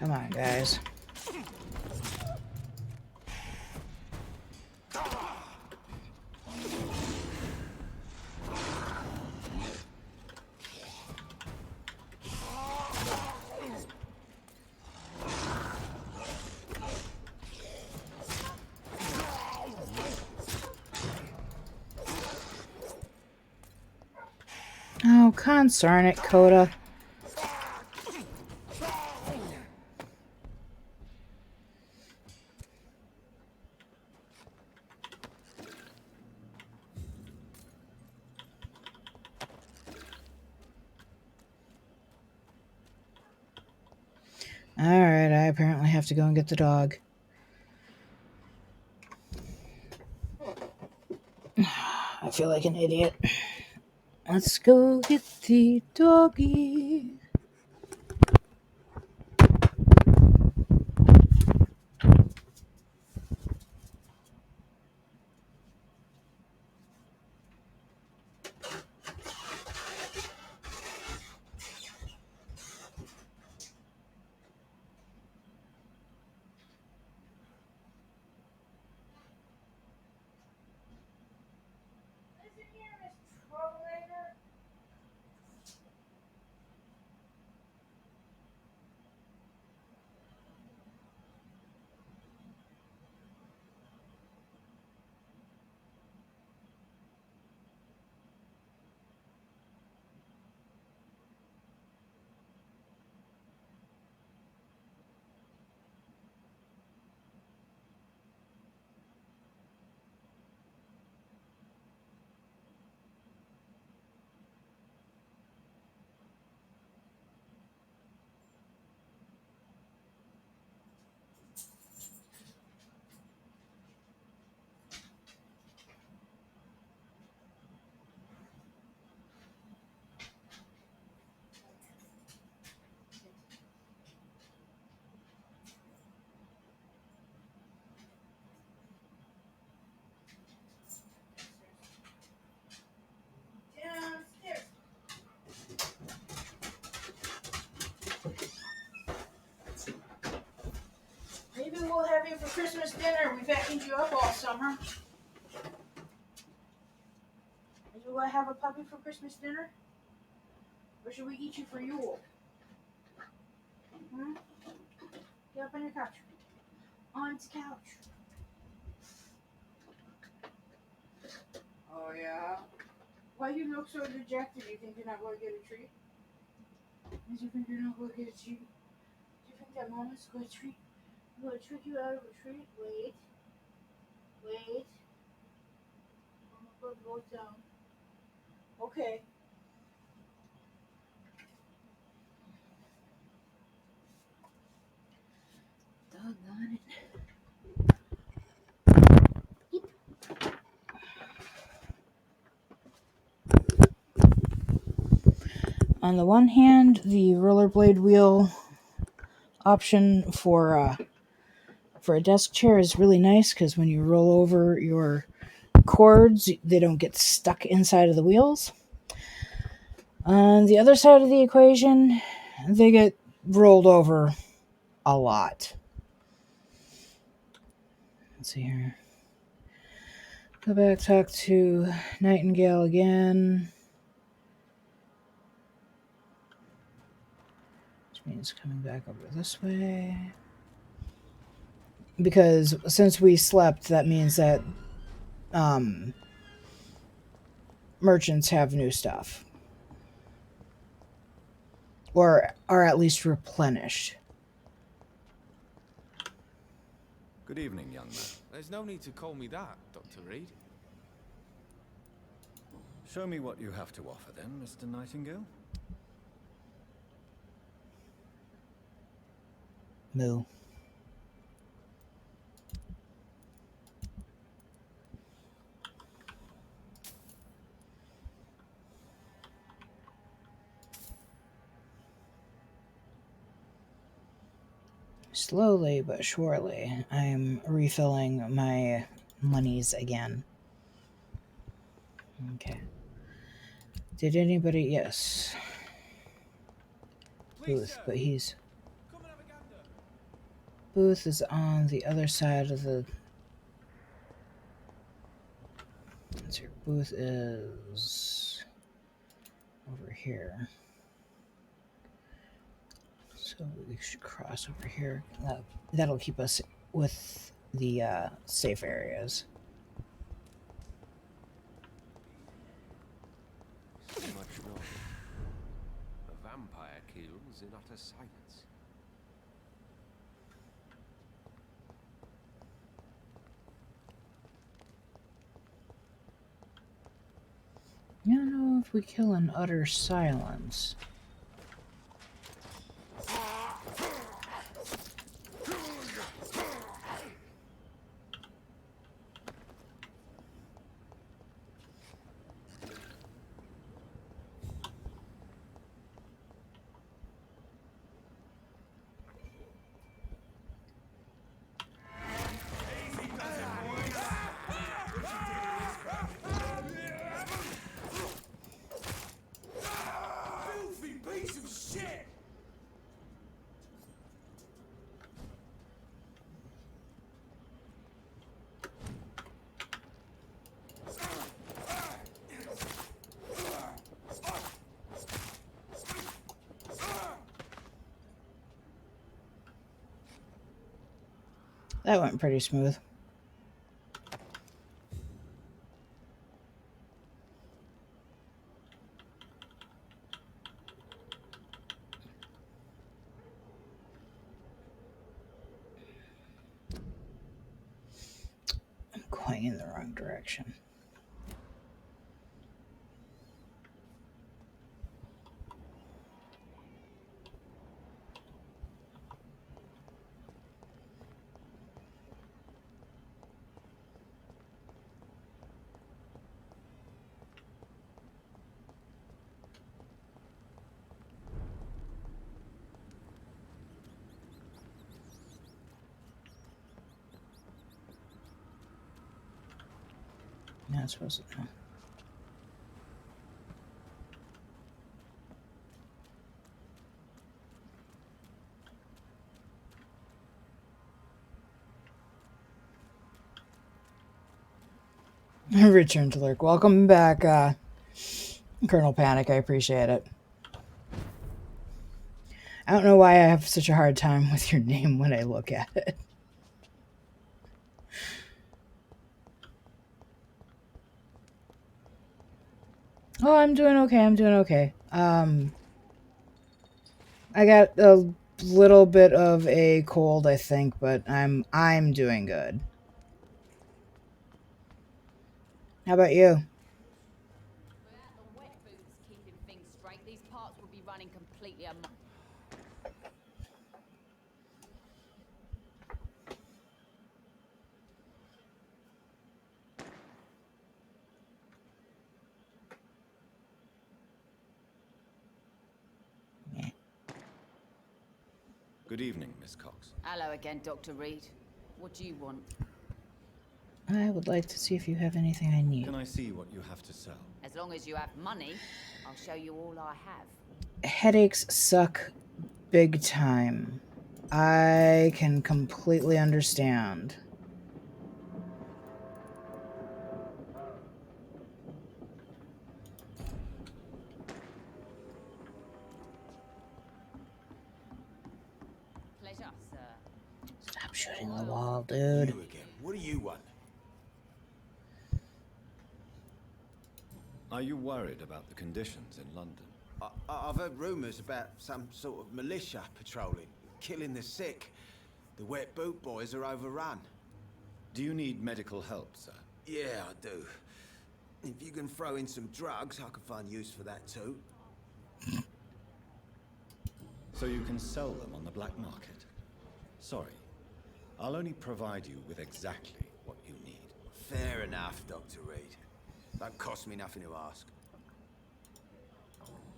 Come on, guys. Oh, consarn it, Coda. Alright, I apparently have to go and get the dog. I feel like an idiot. Let's go get the doggy. Maybe we'll have you for Christmas dinner. We fattened you up all summer. Maybe we'll have a puppy for Christmas dinner? Or should we eat you for Yule? Hmm? Get up on your couch. On the couch. Oh, yeah? Why you look so dejected? You think you're not going to get a treat? You think you're not going to get a treat? Do you think that mama's going to treat? I'm going to trick you out of a treat? Wait. Wait. I'm going to go down. Okay. Doggone it. On the one hand, the rollerblade wheel option for a desk chair is really nice because when you roll over your cords, they don't get stuck inside of the wheels. On the other side of the equation, they get rolled over a lot. Let's see here. Go back, talk to Nightingale again. Which means coming back over this way. Because since we slept, that means that merchants have new stuff. Or are at least replenished. Good evening, young man. There's no need to call me that, Dr. Reed. Show me what you have to offer then, Mr. Nightingale. Moo. Slowly but surely, I'm refilling my monies again. Okay. Did anybody? Yes. Booth, but he's... Booth is on the other side of the... Let's see, Booth is over here. So we should cross over here. That'll keep us with the safe areas. So much noise. A vampire kills in utter silence. I don't know if we kill in utter silence. That went pretty smooth. I'm going in the wrong direction. Not supposed to know. Return to lurk. Welcome back, Colonel Panic. I appreciate it. I don't know why I have such a hard time with your name when I look at it. Oh, I'm doing okay. I'm doing okay. I got a little bit of a cold, I think, but I'm doing good. How about you? Without the wet boots keeping things straight, these parts would be running completely Good evening, Miss Cox. Hello again, Dr. Reed. What do you want? I would like to see if you have anything I need. Can I see what you have to sell? As long as you have money, I'll show you all I have. Headaches suck big time. I can completely understand. Pleasure, sir. Stop shooting the wall, dude. You again. What do you want? Are you worried about the conditions in London? I've heard rumours about some sort of militia patrolling, killing the sick. The wet boot boys are overrun. Do you need medical help, sir? Yeah, I do. If you can throw in some drugs, I can find use for that too. So you can sell them on the black market? Sorry, I'll only provide you with exactly what you need. Fair enough, Dr. Reed. Don't cost me nothing to ask.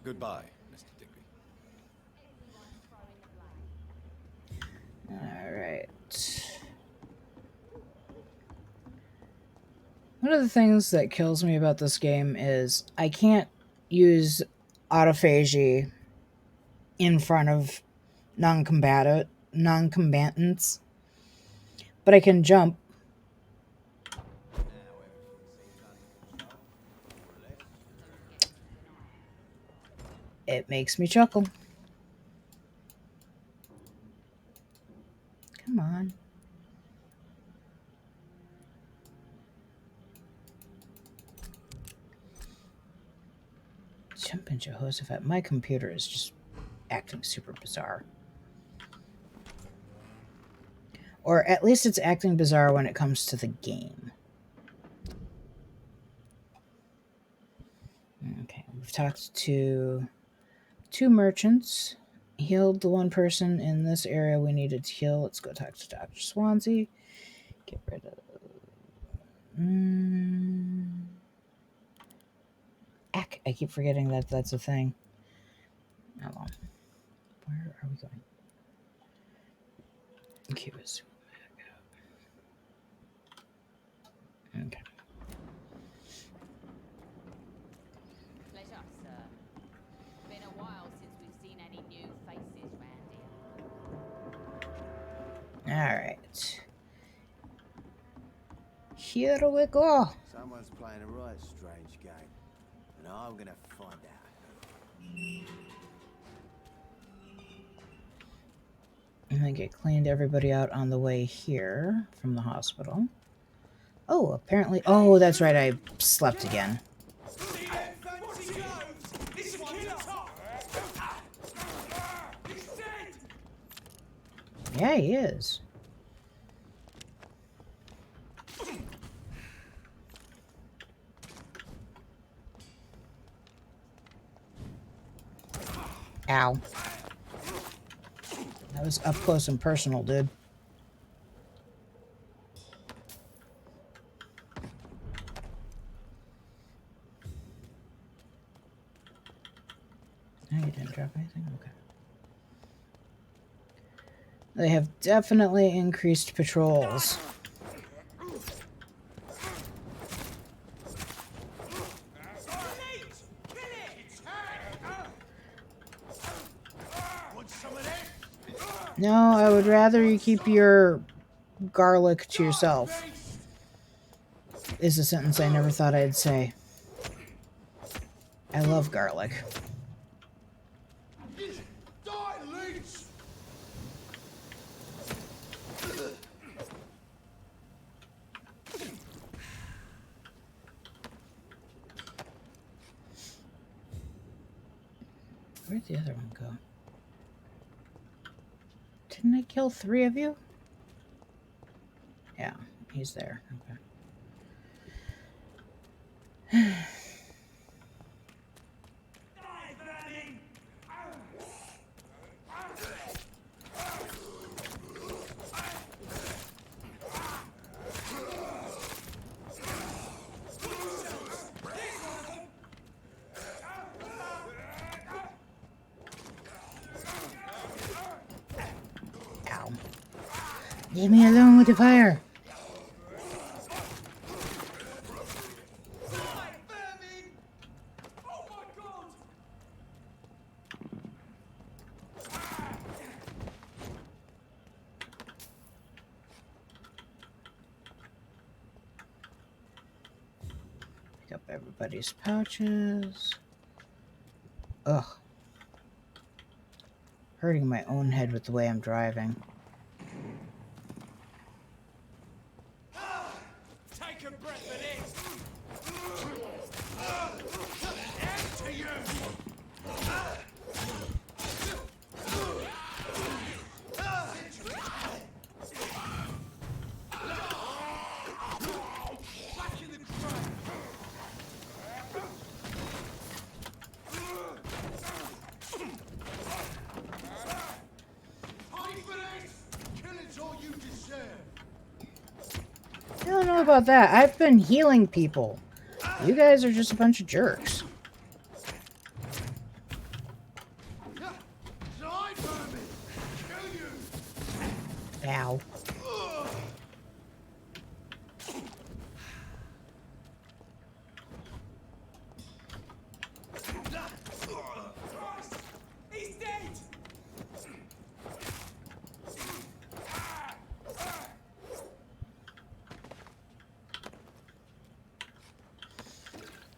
Goodbye, Mr. Digby. Alright. One of the things that kills me about this game is I can't use autophagy in front of non-combatants, but I can jump. It makes me chuckle. Come on. Jumping Jehoshaphat. My computer is just acting super bizarre. Or at least it's acting bizarre when it comes to the game. Okay, we've talked to 2 merchants. Healed the 1 person in this area we needed to heal. Let's go talk to Dr. Swansea. Get rid of... I keep forgetting that that's a thing. Oh well. Where are we going? Okay, let's back up. Okay. Pleasure, sir. Been a while since we've seen any new faces round here. Alright. Here we go. Someone's playing a right strange game, and I'm gonna find out. I think it cleaned everybody out on the way here from the hospital. Oh, apparently... Oh, that's right, I slept again. Yeah, he is. Ow. That was up close and personal, dude. No, you didn't drop anything? Okay. They have definitely increased patrols. No, I would rather you keep your garlic to yourself. Is a sentence I never thought I'd say. I love garlic. Die, Lee! Where'd the other one go? Didn't I kill 3 of you? Yeah, he's there. Okay. Ow. Leave me alone with the fire. Pick up everybody's pouches. Ugh. Hurting my own head with the way I'm driving. Take a breath of this. Empty you. Back in the crowd. I don't know about that. I've been healing people. You guys are just a bunch of jerks. Ow. He's dead.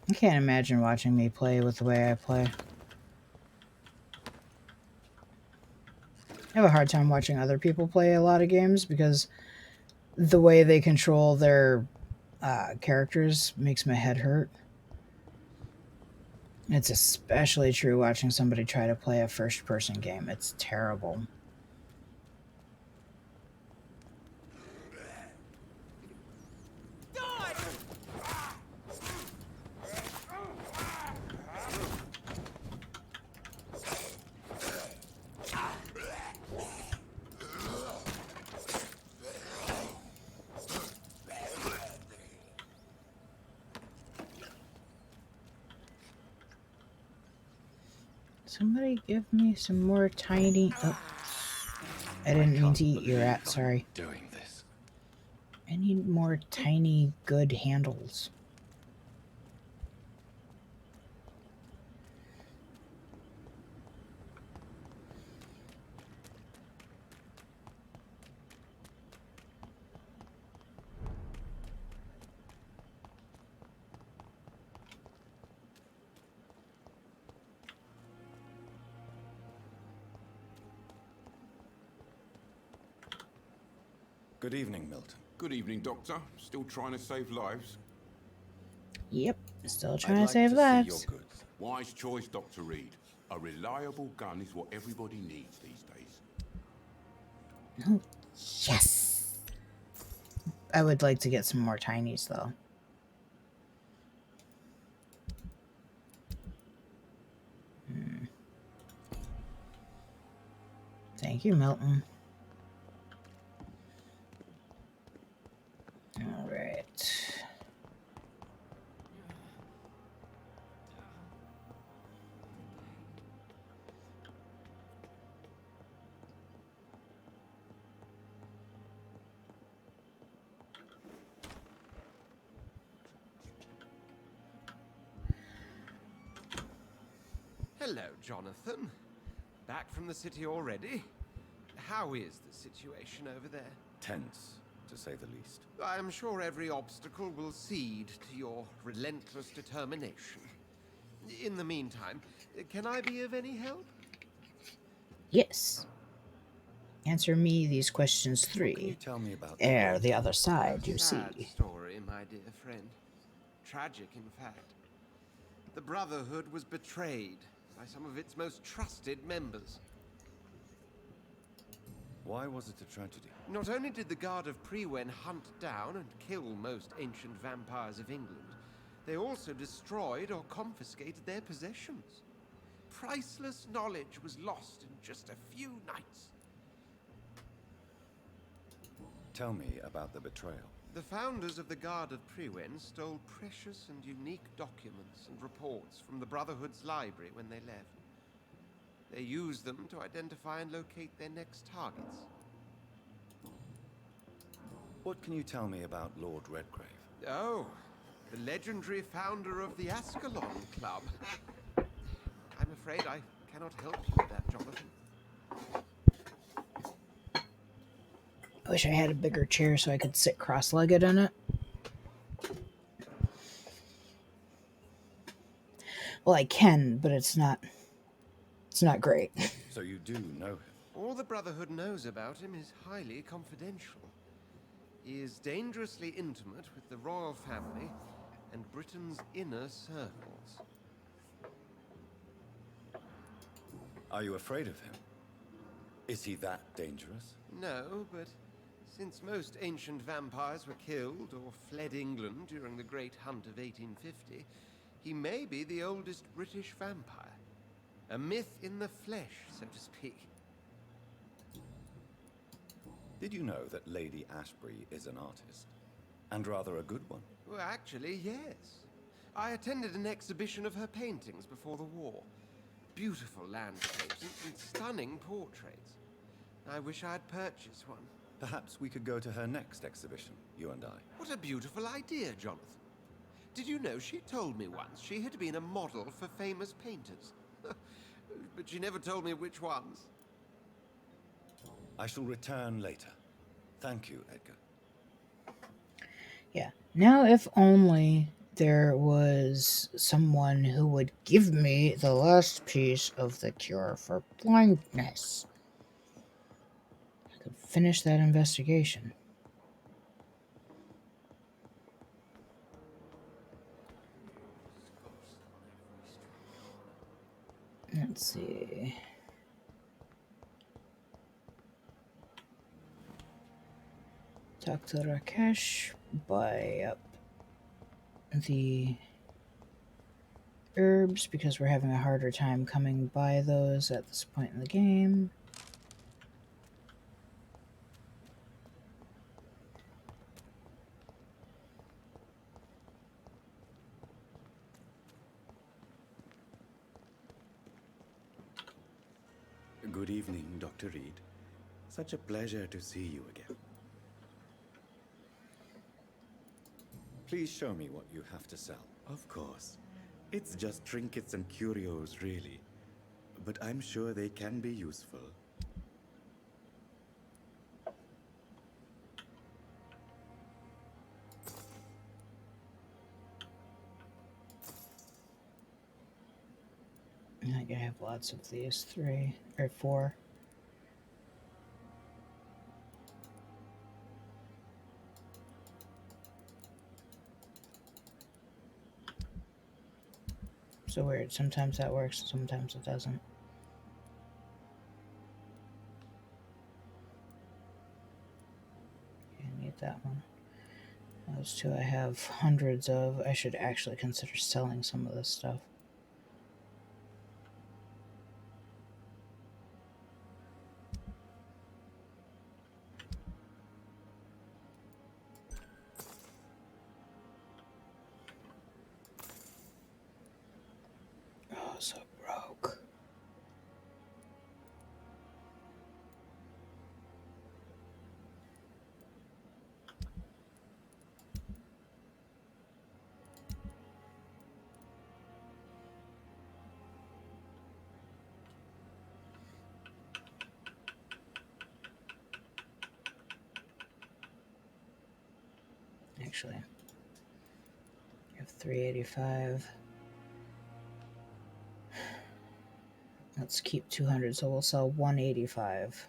I can't imagine watching me play with the way I play. I have a hard time watching other people play a lot of games because the way they control their characters makes my head hurt. It's especially true watching somebody try to play a first-person game. It's terrible. Somebody give me some more tiny... Oh. I didn't mean to eat your rat, sorry. Doing this. I need more tiny, good handles. Good evening, Milton. Good evening, Doctor. Still trying to save lives? Yep, still trying to save lives. See your goods. Wise choice, Dr. Reed. A reliable gun is what everybody needs these days. Oh, yes! I would like to get some more tinies, though. Thank you, Milton. All right. Hello, Jonathan. Back from the city already? How is the situation over there? Tense, to say the least. I am sure every obstacle will cede to your relentless determination. In the meantime, can I be of any help? Yes. Answer me these questions 3. Can you tell me about Ere the other side, you Sad see. story, my dear friend. Tragic, in fact. The Brotherhood was betrayed, by some of its most trusted members. Why was it a tragedy? Not only did the Guard of Prewen hunt down and kill most ancient vampires of England, they also destroyed or confiscated their possessions. Priceless knowledge was lost in just a few nights. Tell me about the betrayal. The founders of the Guard of Prewen stole precious and unique documents and reports from the Brotherhood's library when they left. They used them to identify and locate their next targets. What can you tell me about Lord Redgrave? Oh, the legendary founder of the Ascalon Club. I'm afraid I cannot help you with that, Jonathan. I wish I had a bigger chair so I could sit cross-legged in it. Well, I can, but it's not great. So you do know him? All the Brotherhood knows about him is highly confidential. He is dangerously intimate with the royal family and Britain's inner circles. Are you afraid of him? Is he that dangerous? No, but since most ancient vampires were killed or fled England during the Great Hunt of 1850, he may be the oldest British vampire. A myth in the flesh, so to speak. Did you know that Lady Ashbury is an artist? And rather a good one? Well, actually, yes. I attended an exhibition of her paintings before the war. Beautiful landscapes and stunning portraits. I wish I had purchased one. Perhaps we could go to her next exhibition, you and I. What a beautiful idea, Jonathan. Did you know she told me once she had been a model for famous painters? But she never told me which ones. I shall return later. Thank you, Edgar. Yeah. Now, if only there was someone who would give me the last piece of the cure for blindness. I could finish that investigation. Let's see. Talk to Rakesh, buy up the herbs because we're having a harder time coming by those at this point in the game. Good evening, Dr. Reed. Such a pleasure to see you again. Please show me what you have to sell. Of course. It's just trinkets and curios, really. But I'm sure they can be useful. I think I have lots of these 3 or 4. So weird. Sometimes that works, sometimes it doesn't. I need that one. Those 2 I have hundreds of. I should actually consider selling some of this stuff. Oh, so broke. Actually, I have 385. Let's keep 200, so we'll sell 185.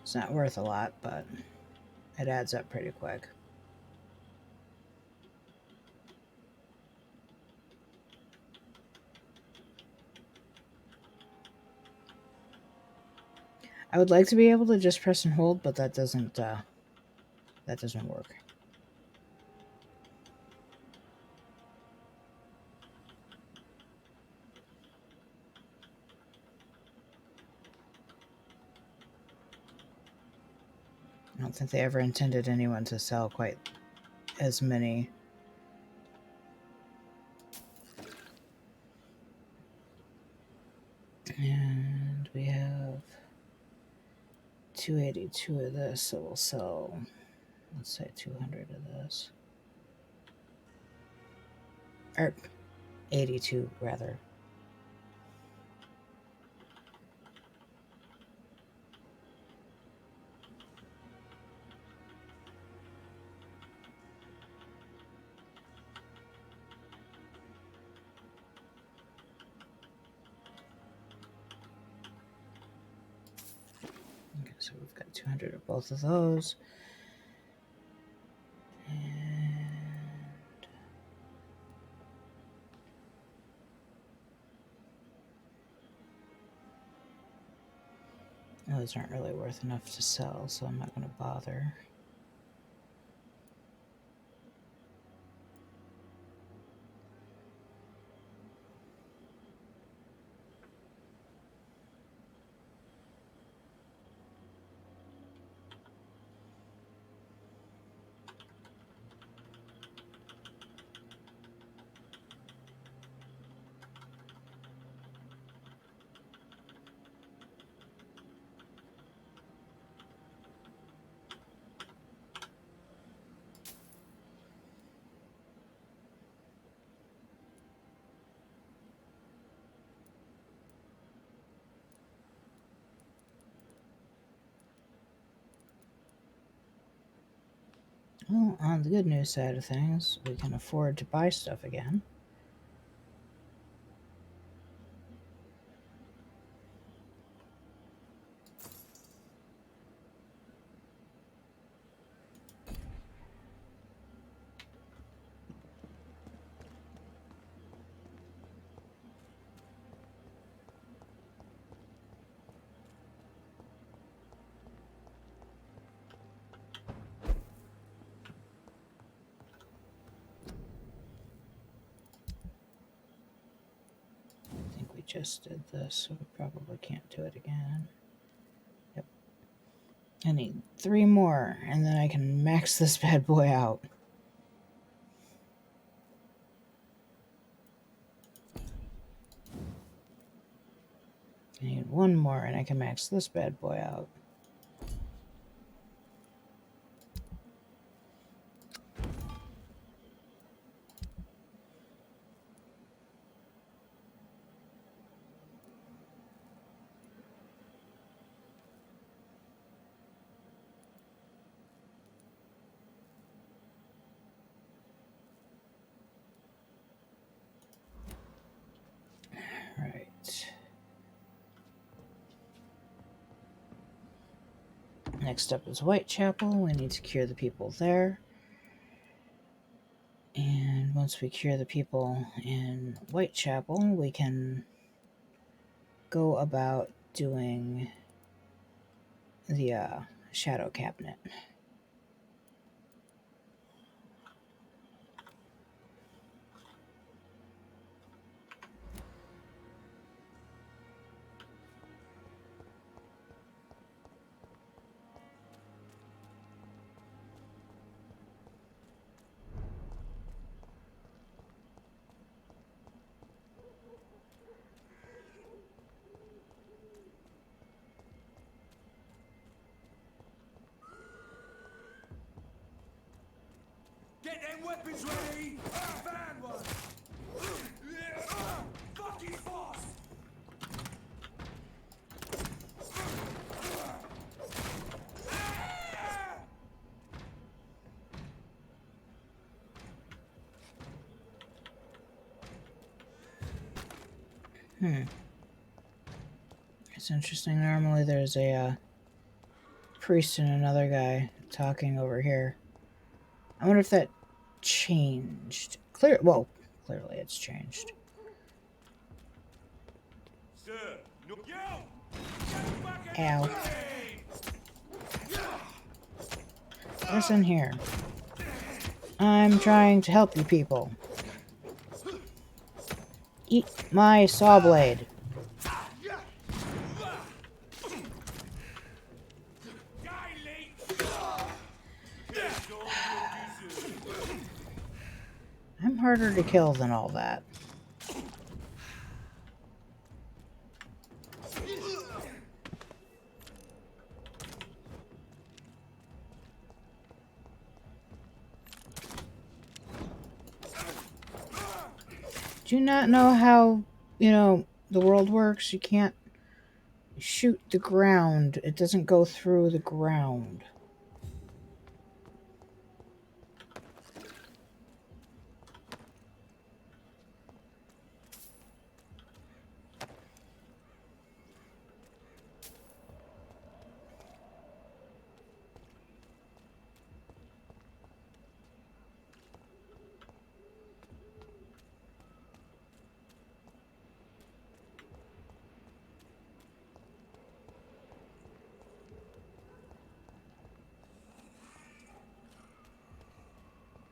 It's not worth a lot, but it adds up pretty quick. I would like to be able to just press and hold, but that doesn't work. I don't think they ever intended anyone to sell quite as many. And we have 282 of this, so we'll sell, let's say 200 of this. Or 82, rather. Okay, so we've got 200 of both of those. And those aren't really worth enough to sell, so I'm not going to bother. Well, on the good news side of things, we can afford to buy stuff again. I think we just did this, so we probably can't do it again. Yep. I need 3 more, and then I can max this bad boy out. I need 1 more, and I can max this bad boy out. Right. Next up is Whitechapel. We need to cure the people there. And once we cure the people in Whitechapel, we can go about doing the shadow cabinet. Get them weapons ready! I found one! Fucking fast! It's interesting. Normally there's a priest and another guy talking over here. I wonder if that changed. Well, clearly it's changed. Sir, no. Ow. What's in here? I'm trying to help you people. Eat my saw blade. I'm harder to kill than all that. Do you not know how, the world works? You can't shoot the ground. It doesn't go through the ground.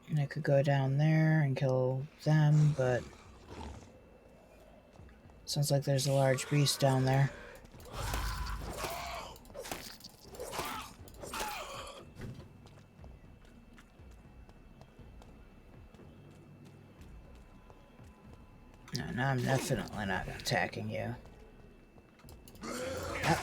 And I could go down there and kill them, but sounds like there's a large beast down there. No, I'm definitely not attacking you. Ah.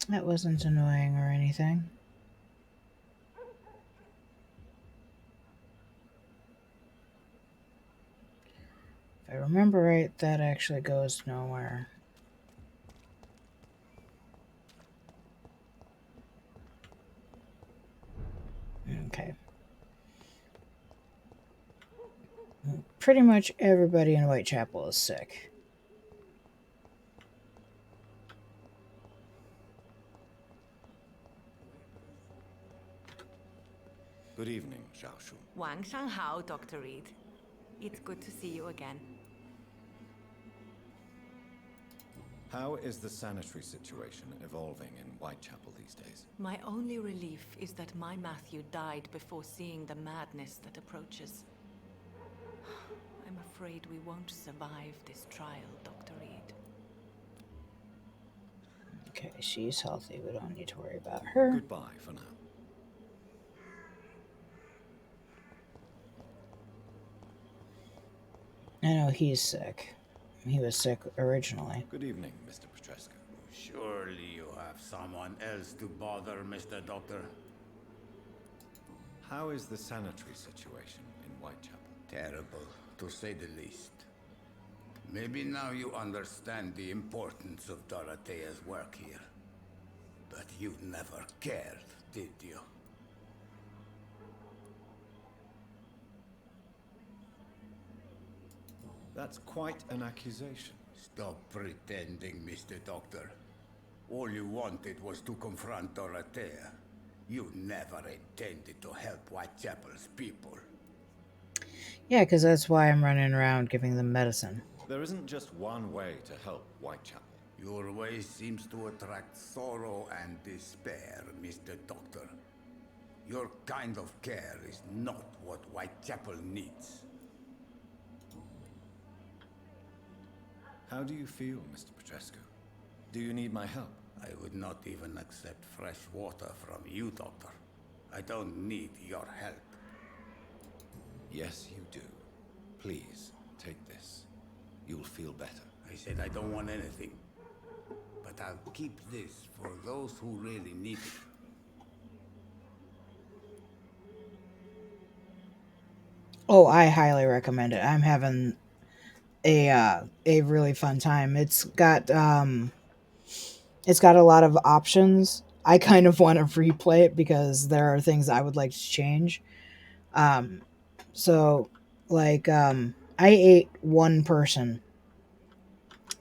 That wasn't annoying or anything. If I remember right, that actually goes nowhere. Okay. Pretty much everybody in Whitechapel is sick. Good evening, Xiaoshu. 晚上好, Dr. Reed. It's good to see you again. How is the sanitary situation evolving in Whitechapel these days? My only relief is that my Matthew died before seeing the madness that approaches. I'm afraid we won't survive this trial, Dr. Reed. Okay, she's healthy. We don't need to worry about her. Goodbye for now. I know he's sick. He was sick originally. Good evening, Mr. Petrescu. Surely you have someone else to bother, Mr. Doctor. How is the sanitary situation in Whitechapel? Terrible, to say the least. Maybe now you understand the importance of Dorothea's work here. But you never cared, did you? That's quite an accusation. Stop pretending, Mr. Doctor. All you wanted was to confront Dorothea. You never intended to help Whitechapel's people. Yeah, because that's why I'm running around giving them medicine. There isn't just one way to help Whitechapel. Your way seems to attract sorrow and despair, Mr. Doctor. Your kind of care is not what Whitechapel needs. How do you feel, Mr. Petrescu? Do you need my help? I would not even accept fresh water from you, Doctor. I don't need your help. Yes, you do. Please, take this. You'll feel better. I said I don't want anything. But I'll keep this for those who really need it. Oh, I highly recommend it. I'm having a really fun time. It's got a lot of options. I kind of want to replay it because there are things I would like to change. Um, so like I ate one person,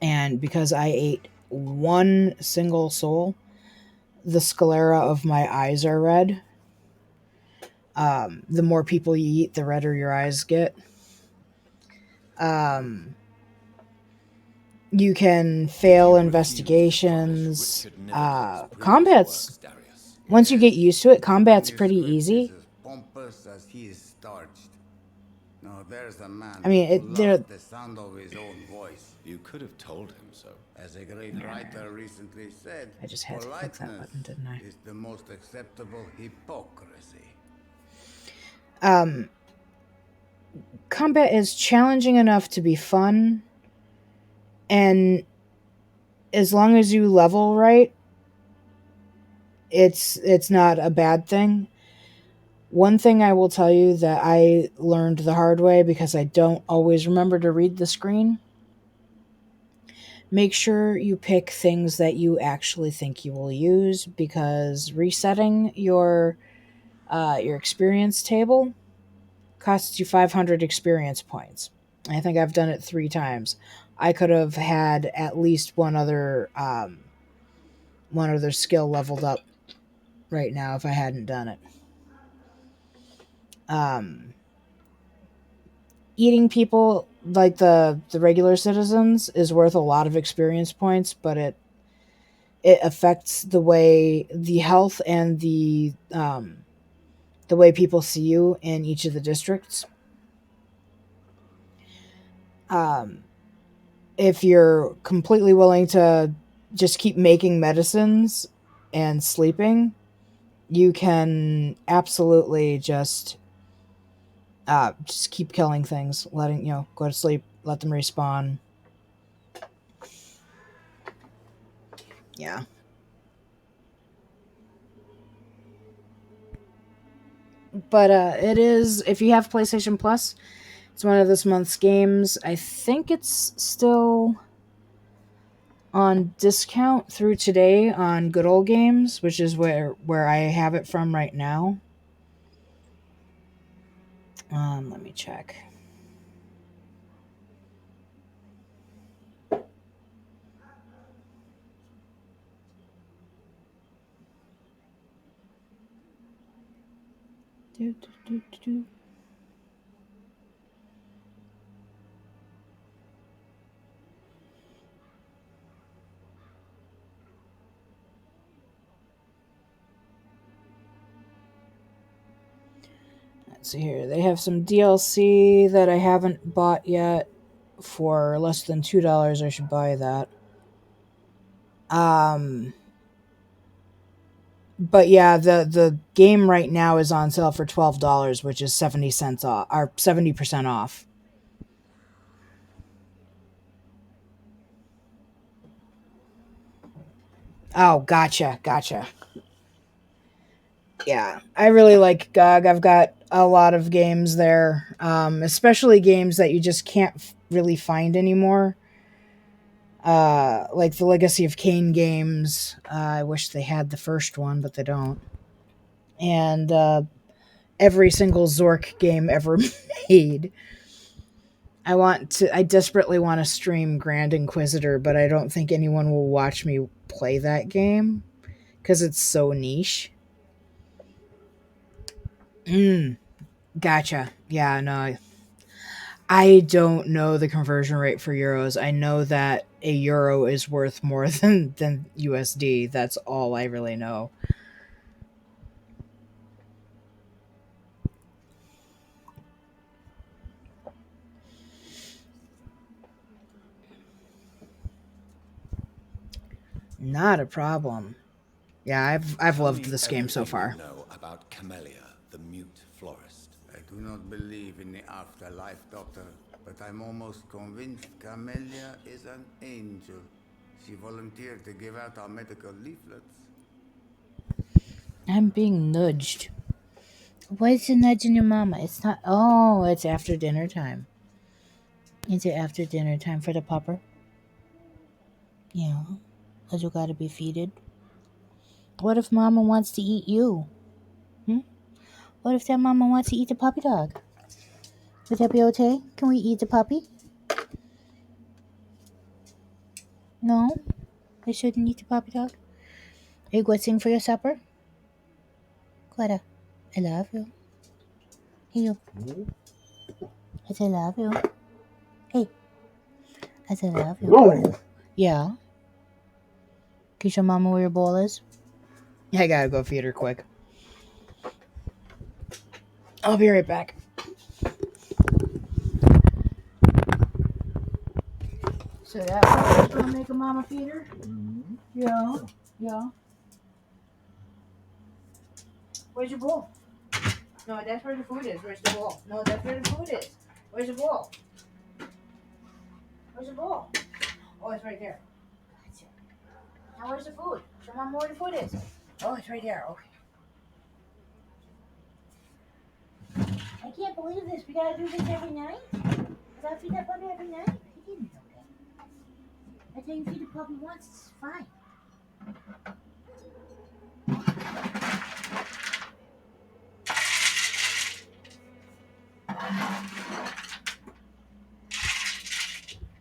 and because I ate one single soul, the sclera of my eyes are red. The more people you eat, the redder your eyes get. You can fail investigations. Combat's once you get used to it, combat's pretty easy. Is as pompous as he is starched. No, there's a man I mean, who loves they're the sound of his own voice. You could have told him so. As a great writer recently said, I just had to click that politeness button, didn't I? is the most acceptable hypocrisy. Combat is challenging enough to be fun, and as long as you level right, it's not a bad thing. One thing I will tell you that I learned the hard way because I don't always remember to read the screen. Make sure you pick things that you actually think you will use, because resetting your experience table costs you 500 experience points. I think I've done it 3 times. I could have had at least one other skill leveled up right now if I hadn't done it. Eating people like the regular citizens is worth a lot of experience points, but it affects the health and the way people see you in each of the districts. If you're completely willing to just keep making medicines and sleeping, you can absolutely just keep killing things, letting go to sleep, let them respawn. Yeah. But it is, if you have PlayStation Plus, it's one of this month's games. I think it's still on discount through today on Good Old Games, which is where I have it from right now. Let me check. Let's see here. They have some DLC that I haven't bought yet for less than $2. I should buy that. But yeah, the game right now is on sale for $12, which is 70 cents off, or 70% off. Oh, gotcha. Yeah, I really like GOG. I've got a lot of games there, especially games that you just can't really find anymore. Like the Legacy of Kain games. I wish they had the first one, but they don't. And every single Zork game ever made. I desperately want to stream Grand Inquisitor, but I don't think anyone will watch me play that game because it's so niche. Gotcha. Yeah, no. I don't know the conversion rate for euros. I know that a euro is worth more than USD. That's all I really know. Not a problem. Yeah, I've loved this game so far. You know about Camellia, the mute florist. I do not believe in the afterlife, Doctor, but I'm almost convinced Camellia is an angel. She volunteered to give out our medical leaflets. I'm being nudged. What's the nudging your mama? It's not. Oh, it's after dinner time. Is it after dinner time for the pupper? Yeah. Because you gotta be feeded. What if mama wants to eat you? Hmm? What if that mama wants to eat the puppy dog? Would that be okay? Can we eat the puppy? No? I shouldn't eat the puppy dog? Are you going to sing for your supper? Clara, I love you. Hey, you. I say love you. Hey. I say love you. Yeah. Can you show mama where your bowl is? I gotta go feed her quick. I'll be right back. So that pupper's gonna make a mama feeder? Yeah. Yeah. Where's your bowl? No, that's where the food is. Where's the bowl? No, that's where the food is. Where's the bowl? Where's the bowl? Oh, it's right there. Gotcha. Now where's the food? Show mama where the food is. Oh, it's right there. Okay. I can't believe this. We gotta do this every night? I gotta feed that puppy every night? I didn't know that. I tell you, feed the puppy once, it's fine.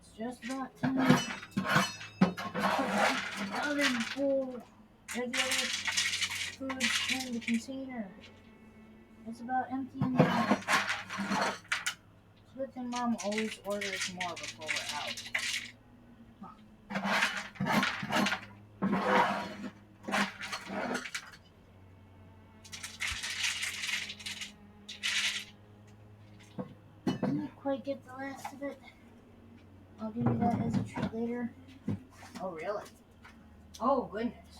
It's just about time. Other bowl and the other food in the container. It's about emptying the. Good thing mom always orders more before we're out. Didn't quite get the last of it. I'll give you that as a treat later. Oh, really? Oh, goodness.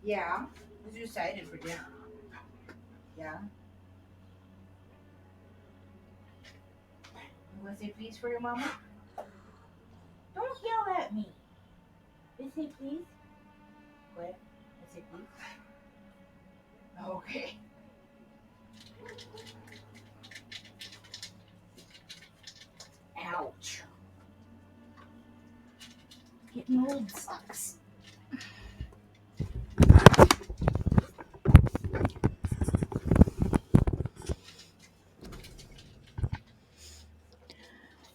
Yeah. I was excited for dinner. Yeah. You want to say please for your mama? Don't yell at me. Let's say please. What? Let's say please. Okay. Ouch. Getting old sucks.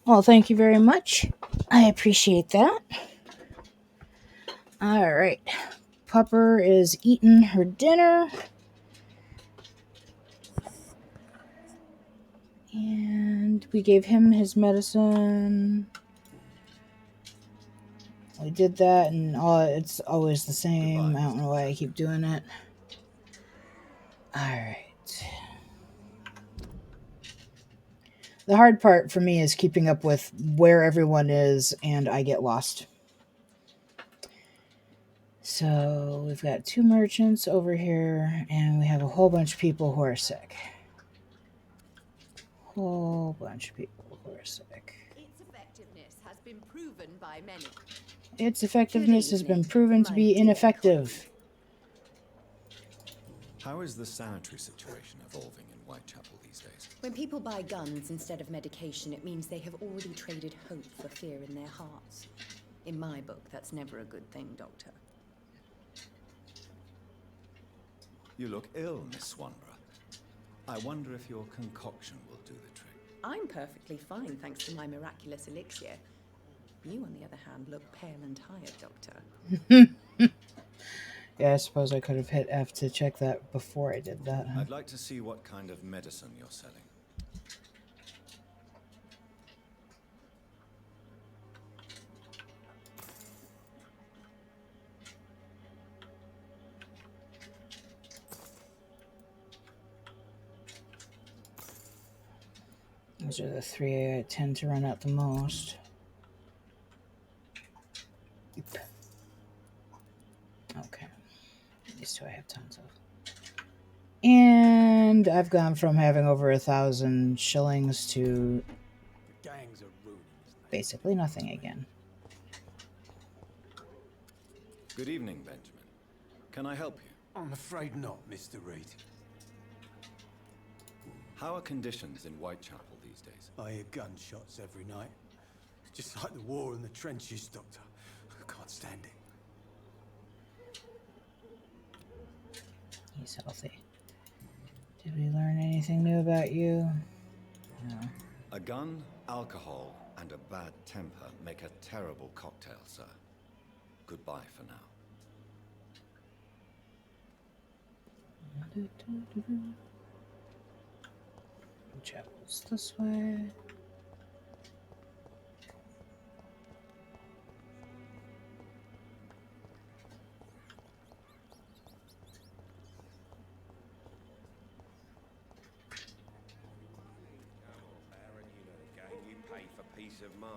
Well, thank you very much. I appreciate that. All right. Pupper is eating her dinner. And we gave him his medicine. We did that, and it's always the same. Goodbye. I don't know why I keep doing it. Alright. The hard part for me is keeping up with where everyone is, and I get lost. So we've got 2 merchants over here, and we have a whole bunch of people who are sick. Whole bunch of people who are sick. Its effectiveness has been proven by many. Its effectiveness has been proven to be ineffective. How is the sanitary situation evolving in Whitechapel these days? When people buy guns instead of medication, it means they have already traded hope for fear in their hearts. In my book, that's never a good thing, Doctor. You look ill, Miss Swanborough. I wonder if your concoction will do the trick. I'm perfectly fine, thanks to my miraculous elixir. You, on the other hand, look pale and tired, Doctor. Yeah, I suppose I could have hit F to check that before I did that. I'd like to see what kind of medicine you're selling. Those are the 3 I tend to run out the most. Okay. These 2 I have tons of. And I've gone from having over 1,000 shillings to basically nothing again. Good evening, Benjamin. Can I help you? I'm afraid not, Mr. Reed. How are conditions in Whitechapel these days? I hear gunshots every night. It's just like the war in the trenches, Doctor. I can't stand it. He's healthy. Did we learn anything new about you? No. A gun, alcohol, and a bad temper make a terrible cocktail, sir. Goodbye for now. Chapel's this way. You pay for peace of mind.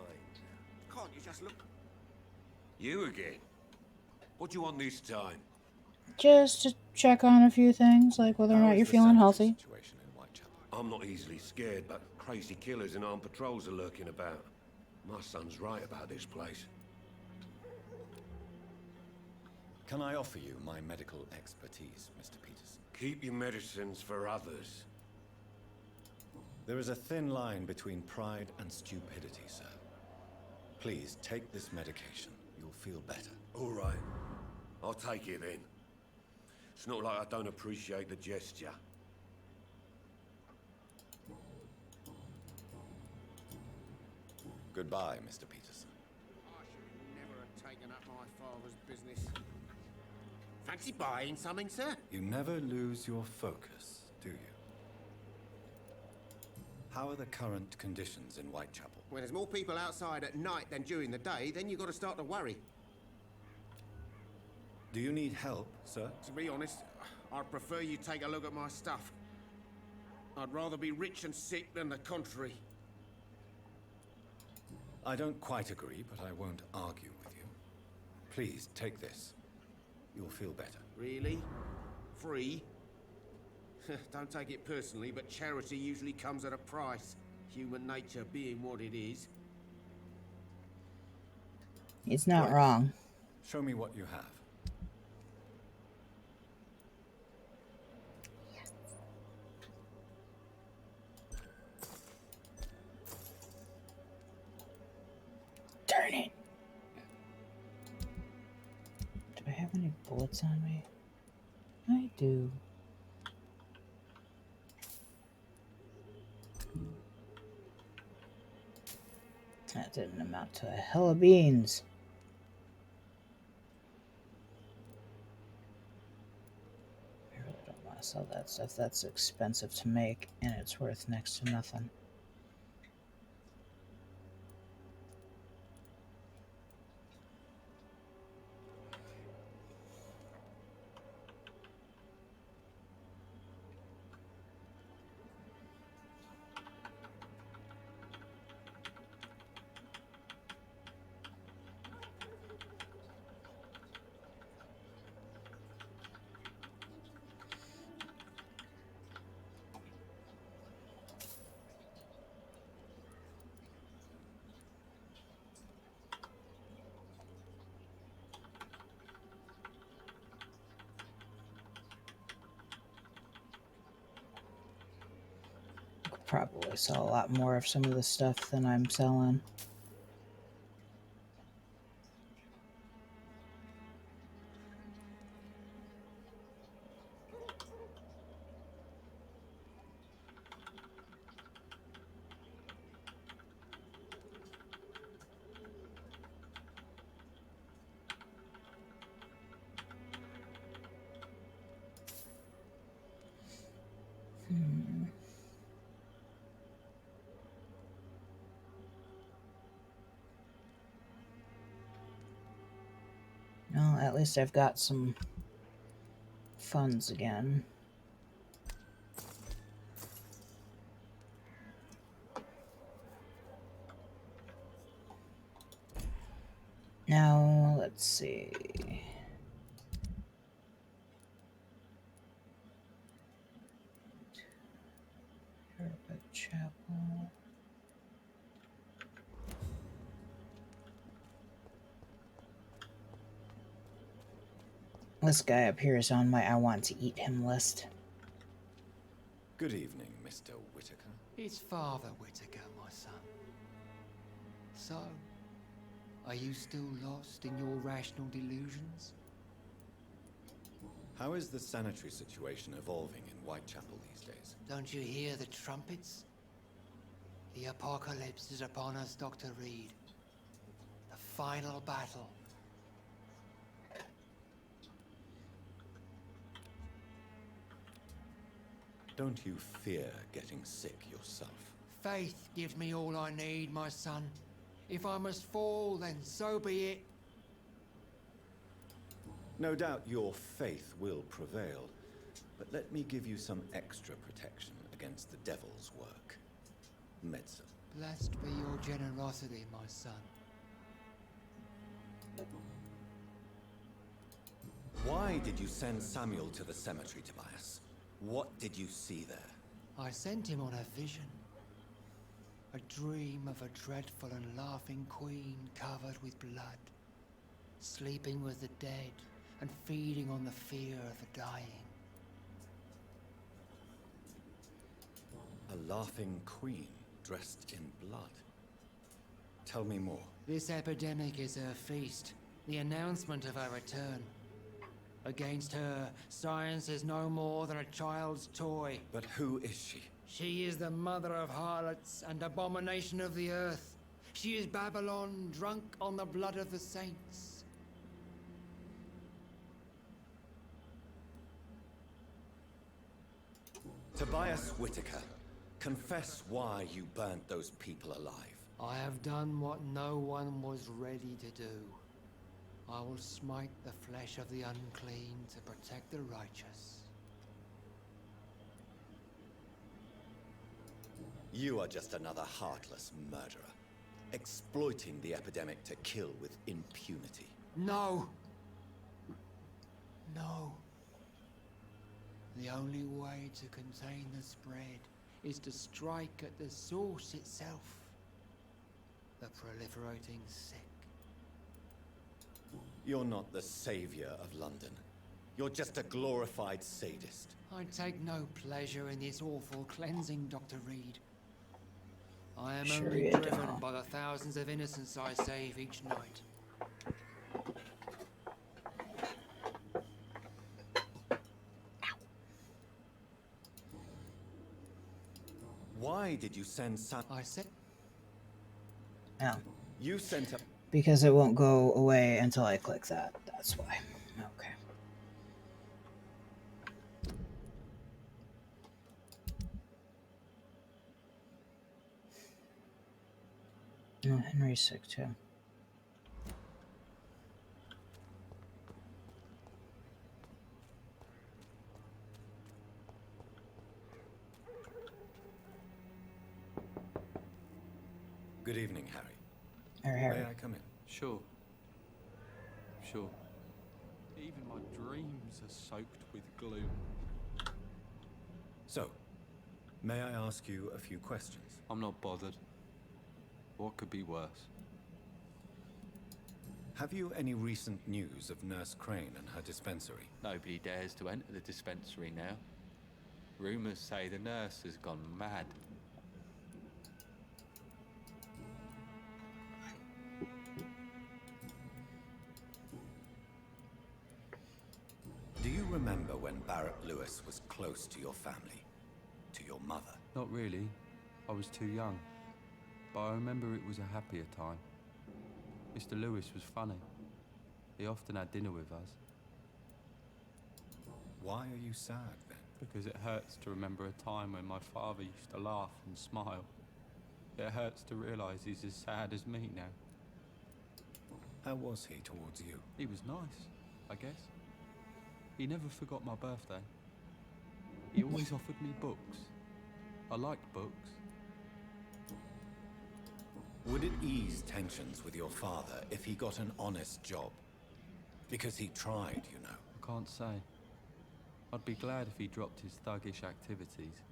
Can't you just look? You again? What do you want this time? Just to check on a few things, like whether or not you're feeling healthy. I'm not easily scared, but crazy killers and armed patrols are lurking about. My son's right about this place. Can I offer you my medical expertise, Mr. Peterson? Keep your medicines for others. There is a thin line between pride and stupidity, sir. Please take this medication. You'll feel better. All right. I'll take it then. It's not like I don't appreciate the gesture. Goodbye, Mr. Peterson. I should never have taken up my father's business. Fancy buying something, sir? You never lose your focus, do you? How are the current conditions in Whitechapel? When there's more people outside at night than during the day, then you've got to start to worry. Do you need help, sir? To be honest, I'd prefer you take a look at my stuff. I'd rather be rich and sick than the contrary. I don't quite agree, but I won't argue with you. Please, take this. You'll feel better. Really? Free? Don't take it personally, but charity usually comes at a price. Human nature being what it is. He's not wrong. Show me what you have. Darn it. Do I have any bullets on me? I do. That didn't amount to a hell of beans. I really don't want to sell that stuff. That's expensive to make, and it's worth next to nothing. Probably sell a lot more of some of the stuff than I'm selling. Well, at least I've got some funds again. Now, let's see. Chapel. This guy up here is on my I want to eat him list. Good evening, Mr. Whitaker. It's Father Whitaker, my son. So, are you still lost in your rational delusions? How is the sanitary situation evolving in Whitechapel these days? Don't you hear the trumpets? The apocalypse is upon us, Dr. Reed. The final battle. Don't you fear getting sick yourself? Faith gives me all I need, my son. If I must fall, then so be it. No doubt your faith will prevail, but let me give you some extra protection against the devil's work. Medicine. Blessed be your generosity, my son. Why did you send Samuel to the cemetery, Tobias? What did you see there? I sent him on a vision. A dream of a dreadful and laughing queen covered with blood, sleeping with the dead and feeding on the fear of the dying. A laughing queen dressed in blood. Tell me more. This epidemic is her feast, the announcement of her return. Against her, science is no more than a child's toy. But who is she? She is the mother of harlots and abomination of the earth. She is Babylon, drunk on the blood of the saints. Tobias Whitaker, confess why you burnt those people alive. I have done what no one was ready to do. I will smite the flesh of the unclean to protect the righteous. You are just another heartless murderer, exploiting the epidemic to kill with impunity. No! No. The only way to contain the spread is to strike at the source itself. The proliferating sick. You're not the savior of London. You're just a glorified sadist. I take no pleasure in this awful cleansing, Dr. Reed. I am only driven by the thousands of innocents I save each night. Why did you send Sam? I said... No. You sent a... Because it won't go away until I click that. That's why. Okay. Oh, Henry's sick too. Good evening, Harry. Harry. May I come in? Sure. Sure. Even my dreams are soaked with gloom. So, may I ask you a few questions? I'm not bothered. What could be worse? Have you any recent news of Nurse Crane and her dispensary? Nobody dares to enter the dispensary now. Rumors say the nurse has gone mad. Do you remember when Barrett Lewis was close to your family? To your mother? Not really. I was too young. But I remember it was a happier time. Mr. Lewis was funny. He often had dinner with us. Why are you sad then? Because it hurts to remember a time when my father used to laugh and smile. It hurts to realise he's as sad as me now. How was he towards you? He was nice, I guess. He never forgot my birthday. He always offered me books. I liked books. Would it ease tensions with your father if he got an honest job? Because he tried, you know. I can't say. I'd be glad if he dropped his thuggish activities.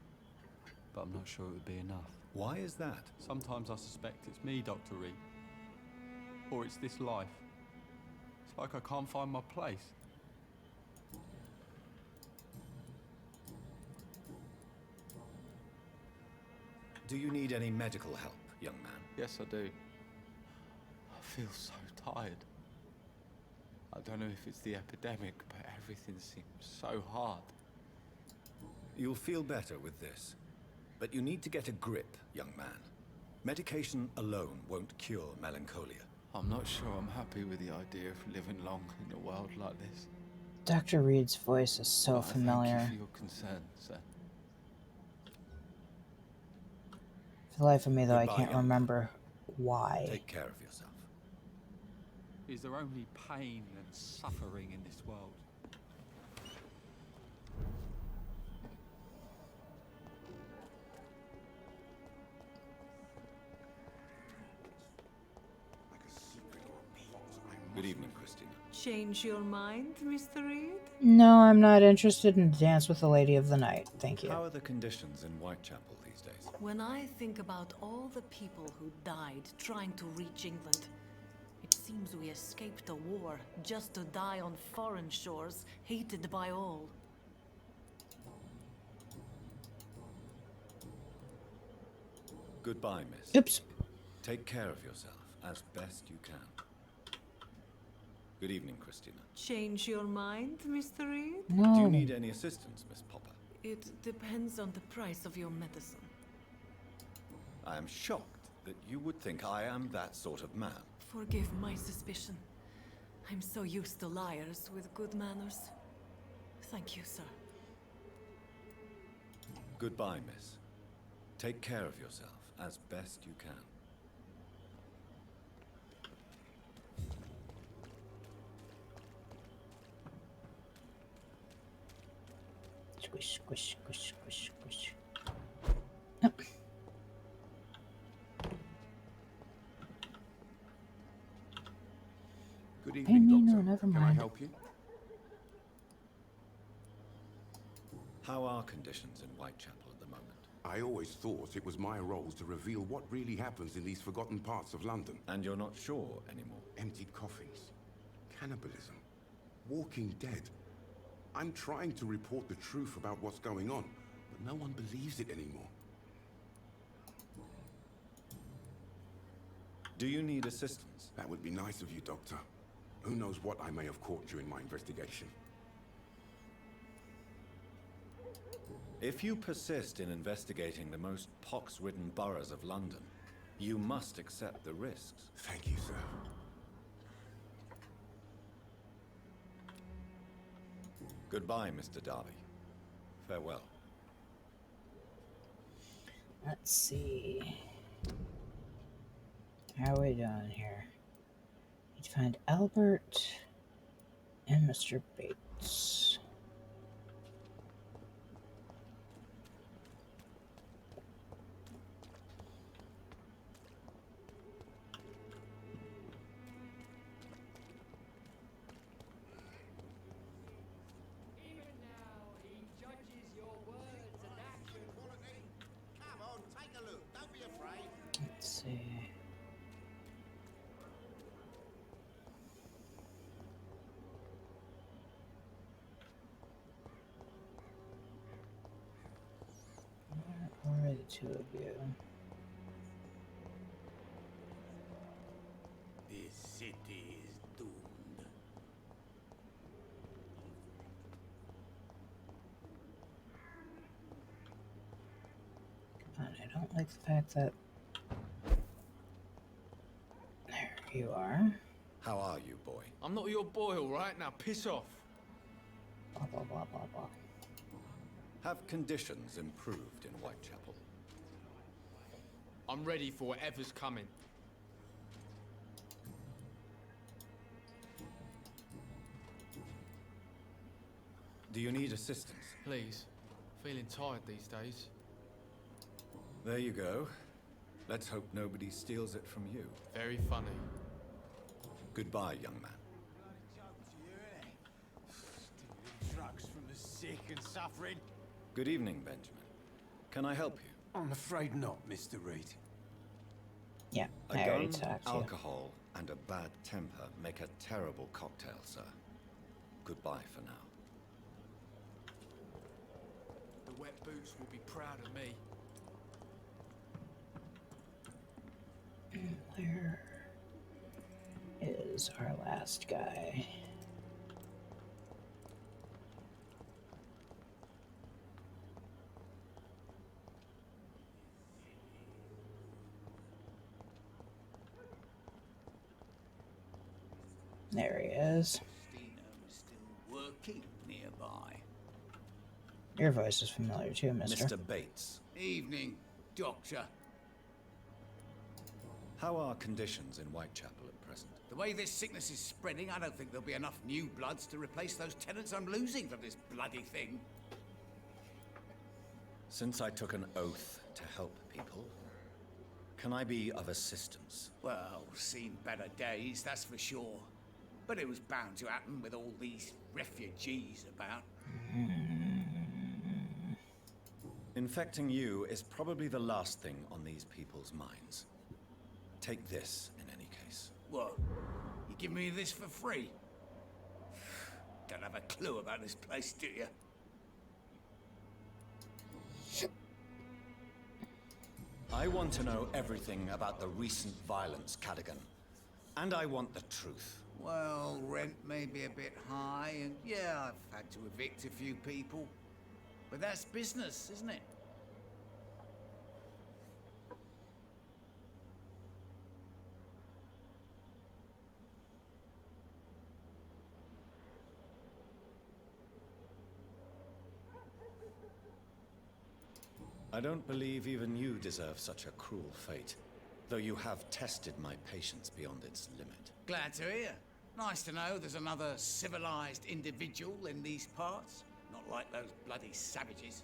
But I'm not sure it would be enough. Why is that? Sometimes I suspect it's me, Dr. Reed. Or it's this life. It's like I can't find my place. Do you need any medical help, young man? Yes, I do. I feel so tired. I don't know if it's the epidemic, but everything seems so hard. You'll feel better with this. But you need to get a grip, young man. Medication alone won't cure melancholia. I'm not sure I'm happy with the idea of living long in a world like this. Dr. Reed's voice is so familiar. Thank you for your concern, sir. For the life of me, though, Goodbye, I can't remember why. Take care of yourself. Is there only pain and suffering in this world? Good evening, Christina. Change your mind, Mr. Reed? No, I'm not interested in Dance with the Lady of the Night. Thank you. How are the conditions in Whitechapel these days? When I think about all the people who died trying to reach England, it seems we escaped a war just to die on foreign shores, hated by all. Goodbye, miss. Oops. Take care of yourself as best you can. Good evening, Christina. Change your mind, Mr. Reed? No. Do you need any assistance, Miss Popper? It depends on the price of your medicine. I am shocked that you would think I am that sort of man. Forgive my suspicion. I'm so used to liars with good manners. Thank you, sir. Goodbye, miss. Take care of yourself as best you can. Squish, squish, squish, squish, squish. Good evening, no, Doctor. never Can I mind. help you? How are conditions in Whitechapel at the moment? I always thought it was my role to reveal what really happens in these forgotten parts of London. And you're not sure anymore? Emptied coffins, cannibalism, walking dead. I'm trying to report the truth about what's going on, but no one believes it anymore. Do you need assistance? That would be nice of you, Doctor. Who knows what I may have caught during my investigation. If you persist in investigating the most pox-ridden boroughs of London, you must accept the risks. Thank you, sir. Goodbye, Mr. Darby. Farewell. Let's see. How are we doing here? Need to find Albert and Mr. Bates. Let's see. Where are the two of you? This city is doomed. Come on, I don't like the fact that... There you are. How are you, boy? I'm not your boy, all right? Now piss off. Blah, blah, blah, blah, blah. Have conditions improved in Whitechapel? I'm ready for whatever's coming. Do you need assistance? Please. Feeling tired these days. There you go. Let's hope nobody steals it from you. Very funny. Goodbye, young man. Drugs from the sick and suffering. Good evening, Benjamin. Can I help you? I'm afraid not, Mr. Reed. Yeah, A I already gun, talked to you. alcohol, and a bad temper make a terrible cocktail, sir. Goodbye for now. The wet boots will be proud of me. Where is our last guy? There he is. Still working nearby. Your voice is familiar too, mister. Mr. Bates. Evening, Doctor. How are conditions in Whitechapel at present? The way this sickness is spreading, I don't think there'll be enough new bloods to replace those tenants I'm losing from this bloody thing. Since I took an oath to help people, can I be of assistance? Well, seen better days, that's for sure. But it was bound to happen with all these refugees about. Infecting you is probably the last thing on these people's minds. Take this, in any case. What? You give me this for free? Don't have a clue about this place, do you? I want to know everything about the recent violence, Cadogan. And I want the truth. Well, rent may be a bit high, and yeah, I've had to evict a few people. But that's business, isn't it? I don't believe even you deserve such a cruel fate, though you have tested my patience beyond its limit. Glad to hear. Nice to know there's another civilized individual in these parts. Not like those bloody savages.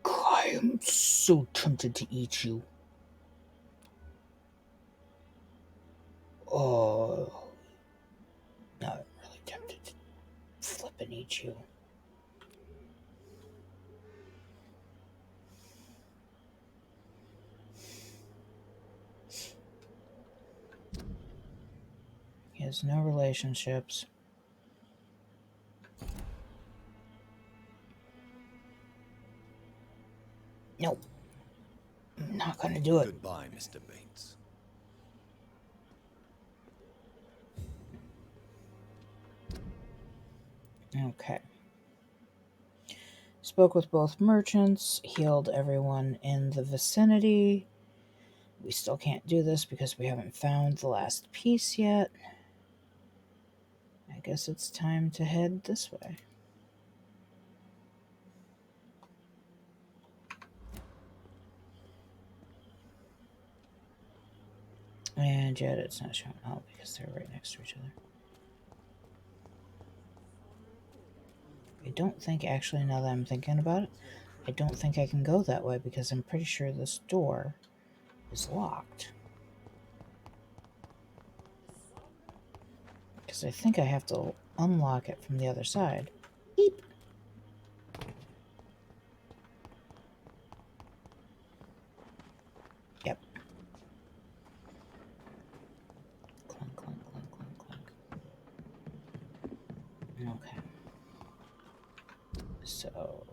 I am so tempted to eat you. Oh, no, I'm really tempted to flip and eat you. He has no relationships. Nope. I'm not gonna do it. Goodbye, Mr. Bates. Okay. Spoke with both merchants, healed everyone in the vicinity. We still can't do this because we haven't found the last piece yet. I guess it's time to head this way. And yet it's not showing out because they're right next to each other. I don't think, actually, now that I'm thinking about it, I don't think I can go that way because I'm pretty sure this door is locked. Because I think I have to unlock it from the other side. Beep. Yep. Clunk, clunk, clunk, clunk, clunk. Okay. So,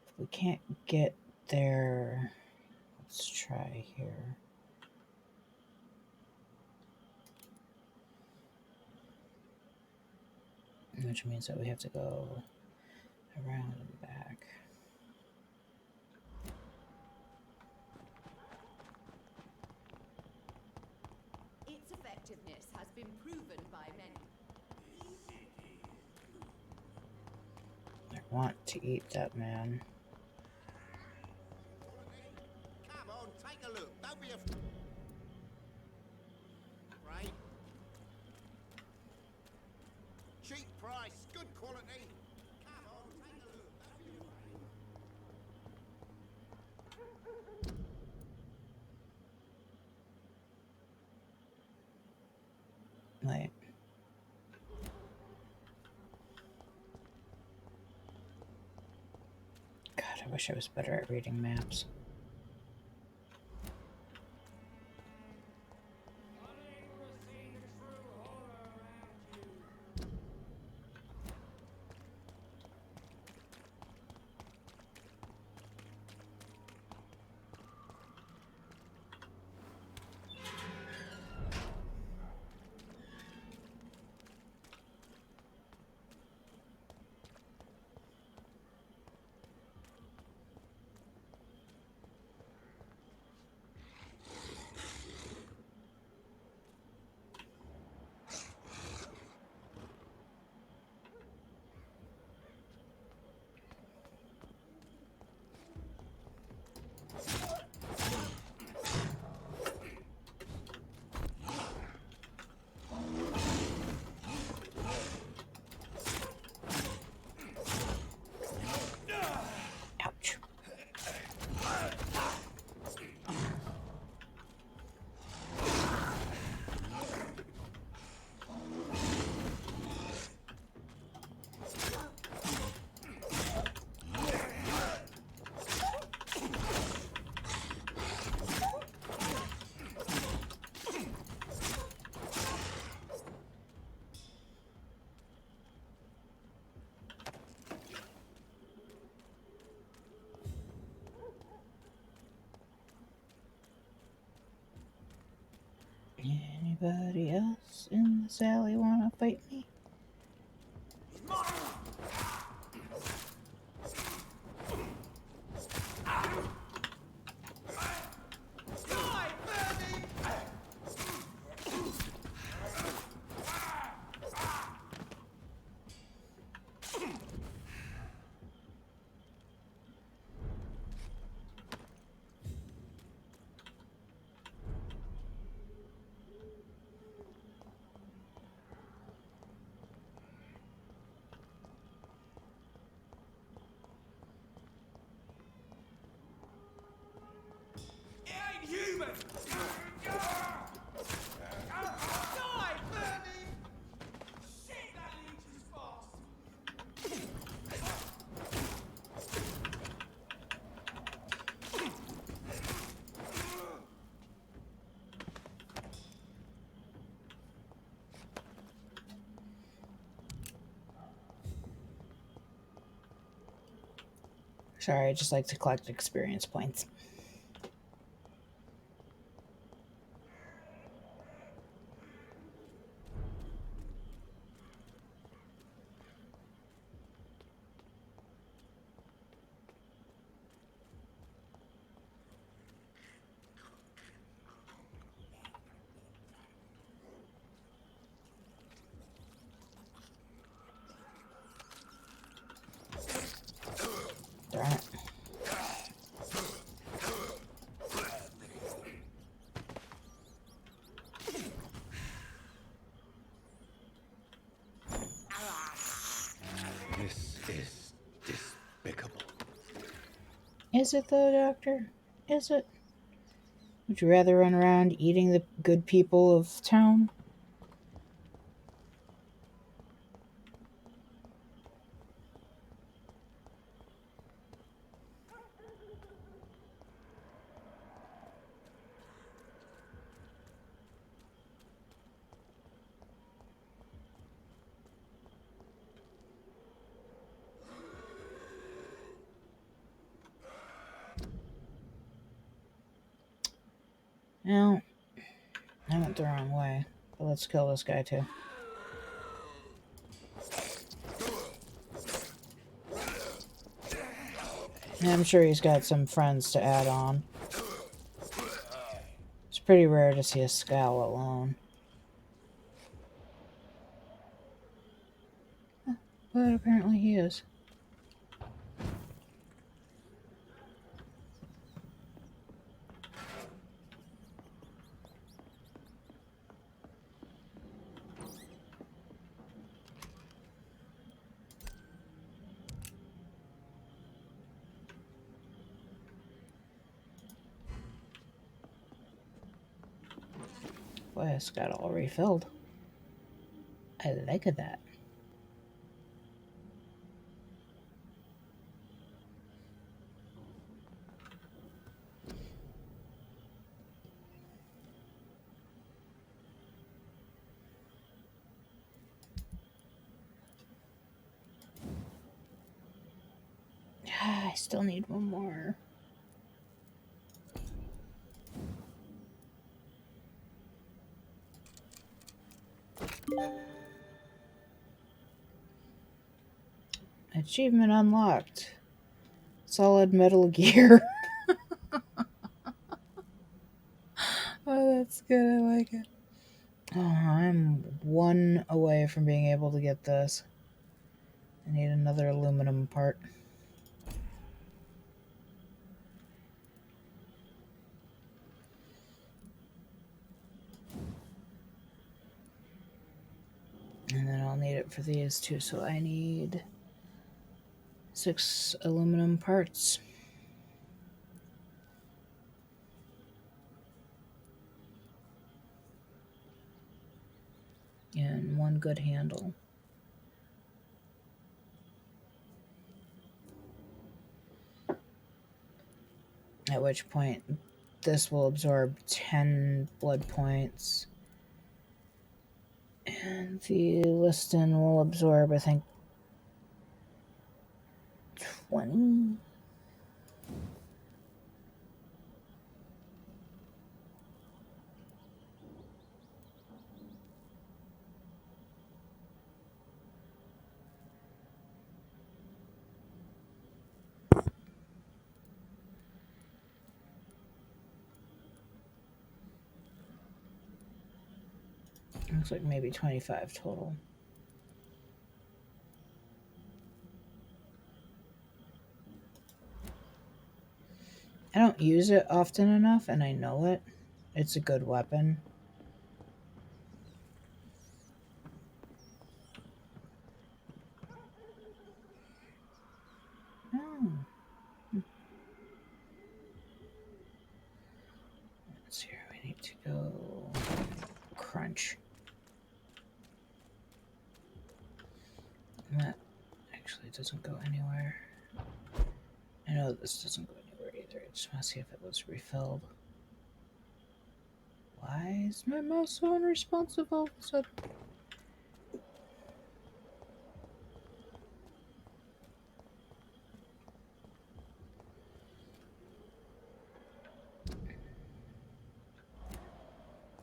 if we can't get there, let's try here. Which means that we have to go around and back. Its effectiveness has been proven by many. I want to eat that man. Come on, take a look. Don't be a... Right. Cheap price, good quality. Come on, take a look. Don't be Wait. God, I wish I was better at reading maps. Anybody else in this alley want to fight me? Human! Die, Bernie! Shit, that leech is fast! Sorry, I just like to collect experience points. Darn it. This is despicable. Is it though, Doctor? Is it? Would you rather run around eating the good people of town? No, I went the wrong way. But let's kill this guy too. And I'm sure he's got some friends to add on. It's pretty rare to see a scowl alone. But apparently he is. Boy, it's got all refilled. I like that. I still need one more. Achievement unlocked. Solid Metal Gear. Oh, that's good. I like it. Oh, I'm one away from being able to get this. I need another aluminum part. And then I'll need it for these too, so I need 6 aluminum parts. And 1 good handle. At which point, this will absorb 10 blood points. And the Liston will absorb, I think, 20. Looks like maybe 25 total. I don't use it often enough, and I know it. It's a good weapon. Oh. Let's see here. We need to go crunch. And that actually doesn't go anywhere. I know this doesn't go anywhere either. I just want to see if it was refilled. Why is my mouse so unresponsive all of a sudden?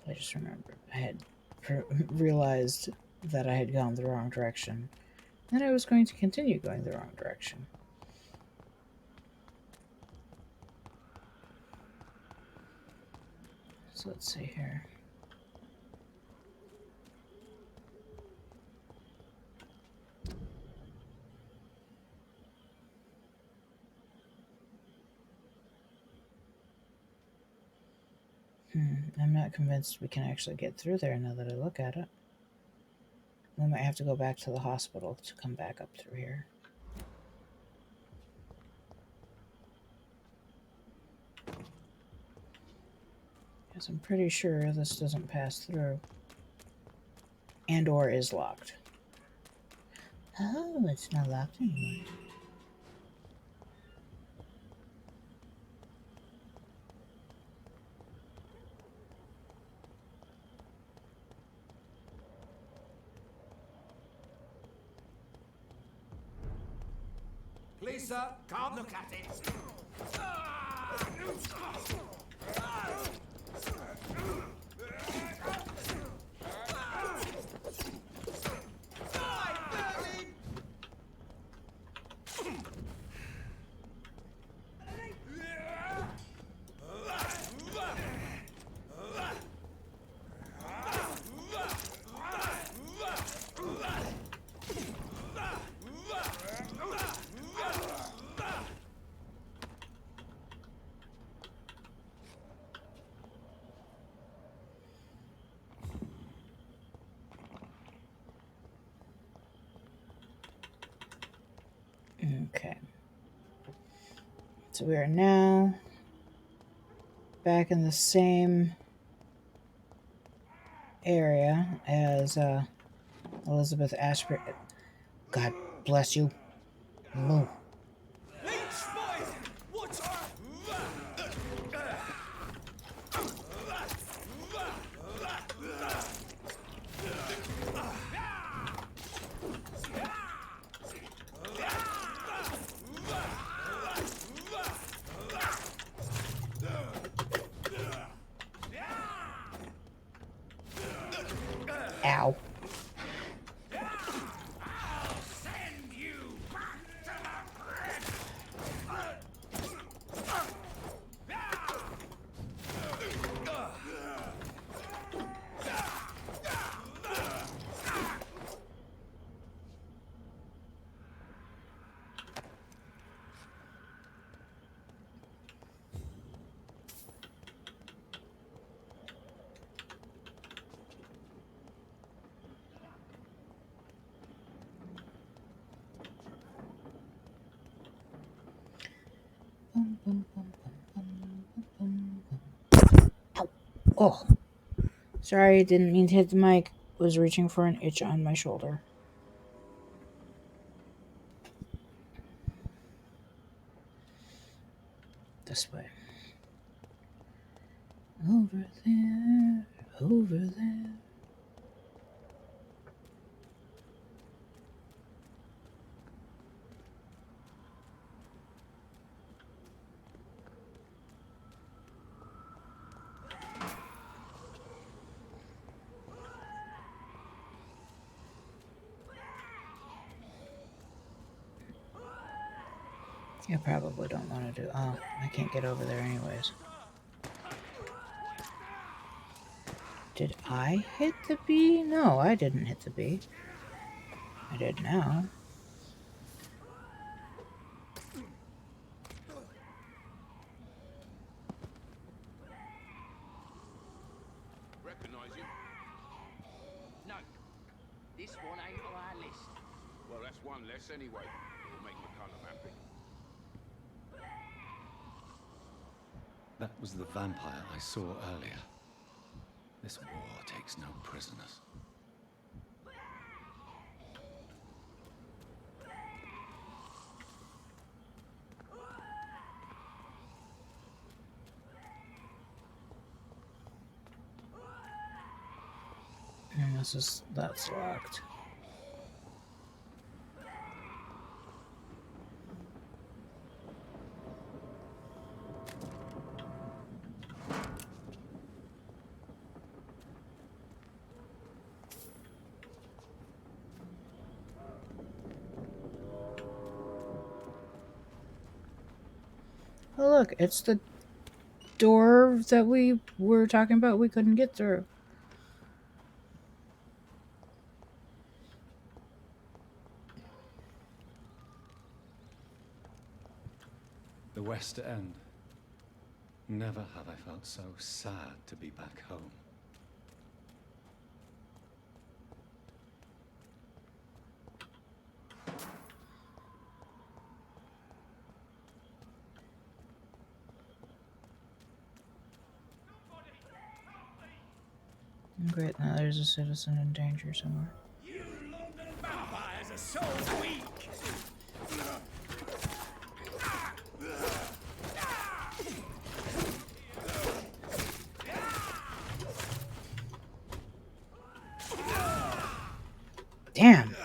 I just remembered I had realized that I had gone the wrong direction, and I was going to continue going the wrong direction. So let's see here. I'm not convinced we can actually get through there now that I look at it. We might have to go back to the hospital to come back up through here. Because I'm pretty sure this doesn't pass through. And or is locked. Oh, it's not locked anymore. Please, sir, can't look at it. Okay. So we are now back in the same area as Elizabeth Ashford. God bless you. Move. Ow. Ow. Oh. Sorry, didn't mean to hit the mic. Was reaching for an itch on my shoulder. This way. Over there, over there. I probably don't want to do... Oh, I can't get over there anyways. Did I hit the bee? No, I didn't hit the bee. I did now. Recognize him? No. This one ain't on our list. Well, that's one less anyway. It'll make McCullum happy. That was the vampire I saw earlier. This war takes no prisoners. And that's locked. Oh, look, it's the door that we were talking about we couldn't get through. The West End. Never have I felt so sad to be back home. Great, now there's a citizen in danger somewhere. You London vampires are so weak! Damn!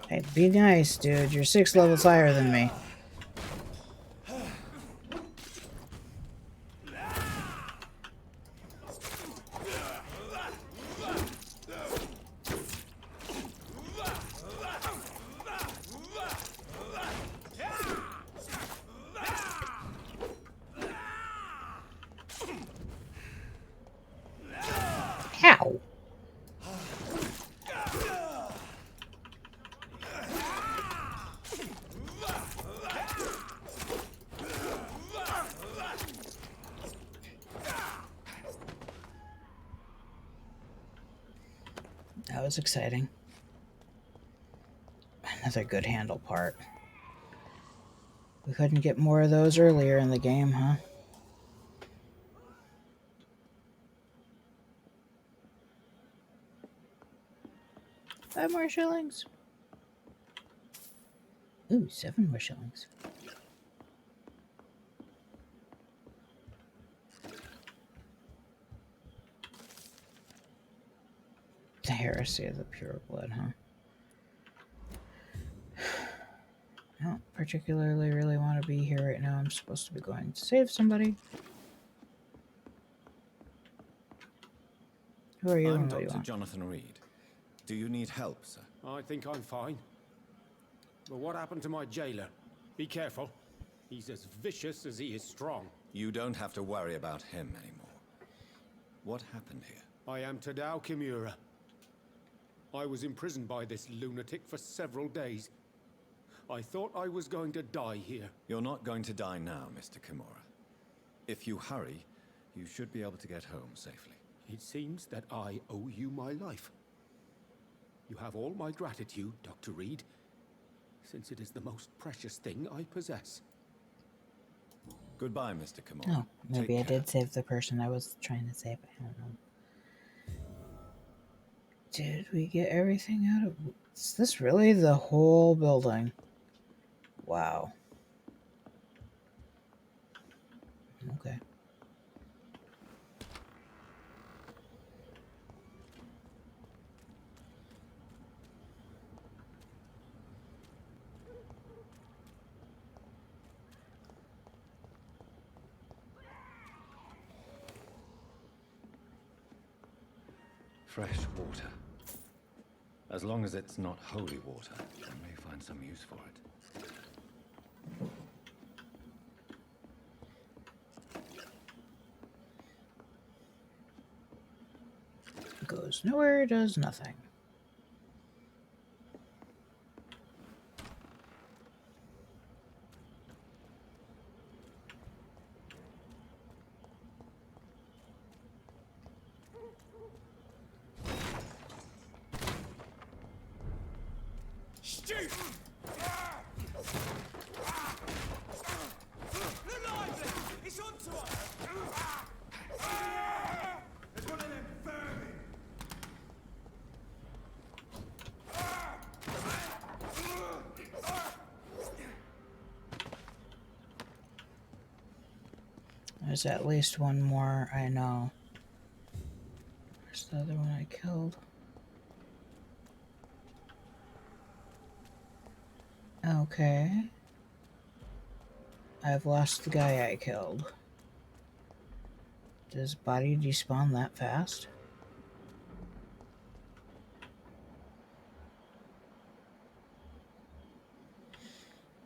Hey, be nice, dude. You're 6 levels higher than me. Ow! That was exciting. Another good handle part. We couldn't get more of those earlier in the game, huh? Five more shillings. Ooh, 7 more shillings. The heresy of the pure blood, huh? I don't particularly really want to be here right now. I'm supposed to be going to save somebody. Who are you I'm and what do you Dr. want? Jonathan Reed. Do you need help, sir? I think I'm fine. But what happened to my jailer? Be careful. He's as vicious as he is strong. You don't have to worry about him anymore. What happened here? I am Tadao Kimura. I was imprisoned by this lunatic for several days. I thought I was going to die here. You're not going to die now, Mr. Kimura. If you hurry, you should be able to get home safely. It seems that I owe you my life. You have all my gratitude, Dr. Reed, since it is the most precious thing I possess. Goodbye, Mr. Kimura. Oh, maybe I did save the person I was trying to save. I don't know. Did we get everything out of... Is this really the whole building? Wow. Okay. fresh water. As long as it's not holy water, I may find some use for it. Goes nowhere, does nothing. Shoot! It's onto us! There's one of them vermin! There's at least one more, I know. Where's the other one I killed? Okay. I've lost the guy I killed. Does body despawn that fast?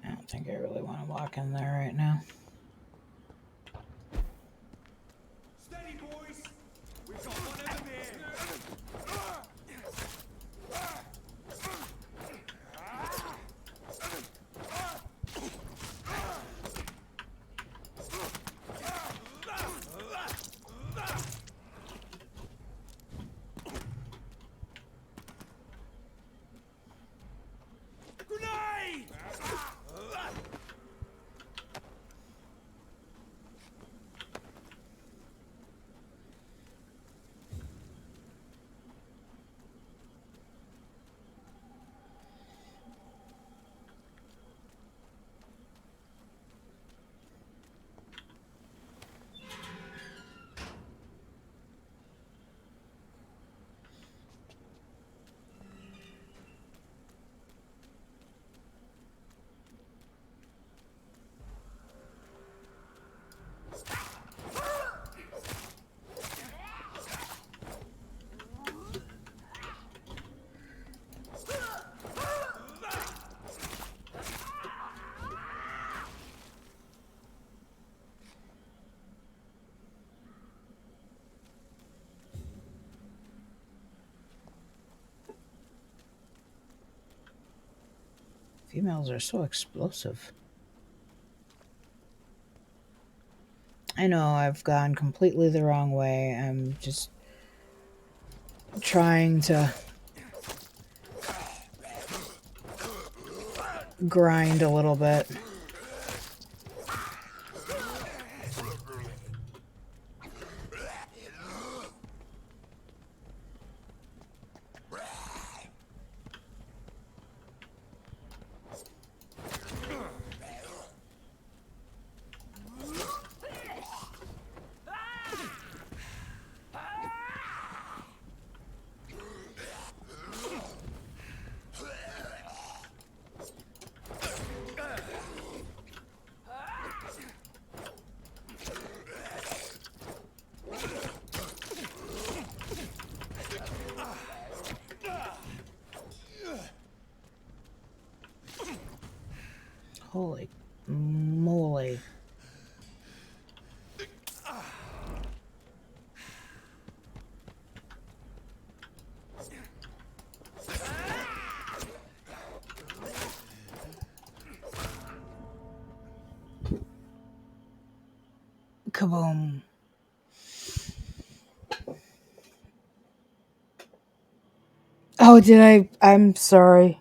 I don't think I really want to walk in there right now. Steady, boys! We've got one of them here! Grenade! Females are so explosive. I know I've gone completely the wrong way. I'm just trying to grind a little bit. Holy moly. Kaboom. Oh, did I? I'm sorry.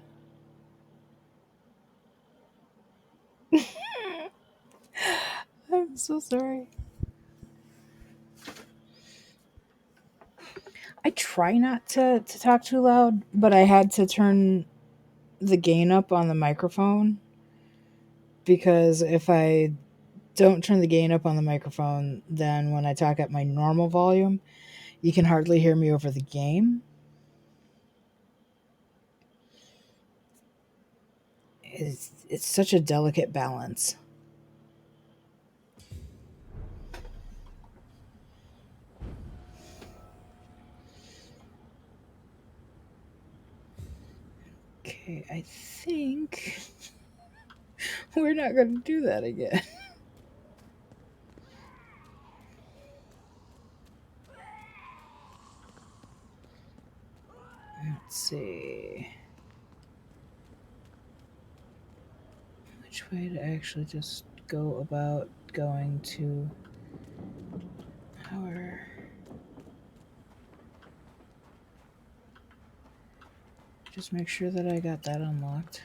I'm so sorry. I try not to talk too loud, but I had to turn the gain up on the microphone because if I don't turn the gain up on the microphone, then when I talk at my normal volume, you can hardly hear me over the game. It's such a delicate balance. Okay, I think we're not going to do that again. Let's see. Which way to actually just go about going to our... Just make sure that I got that unlocked.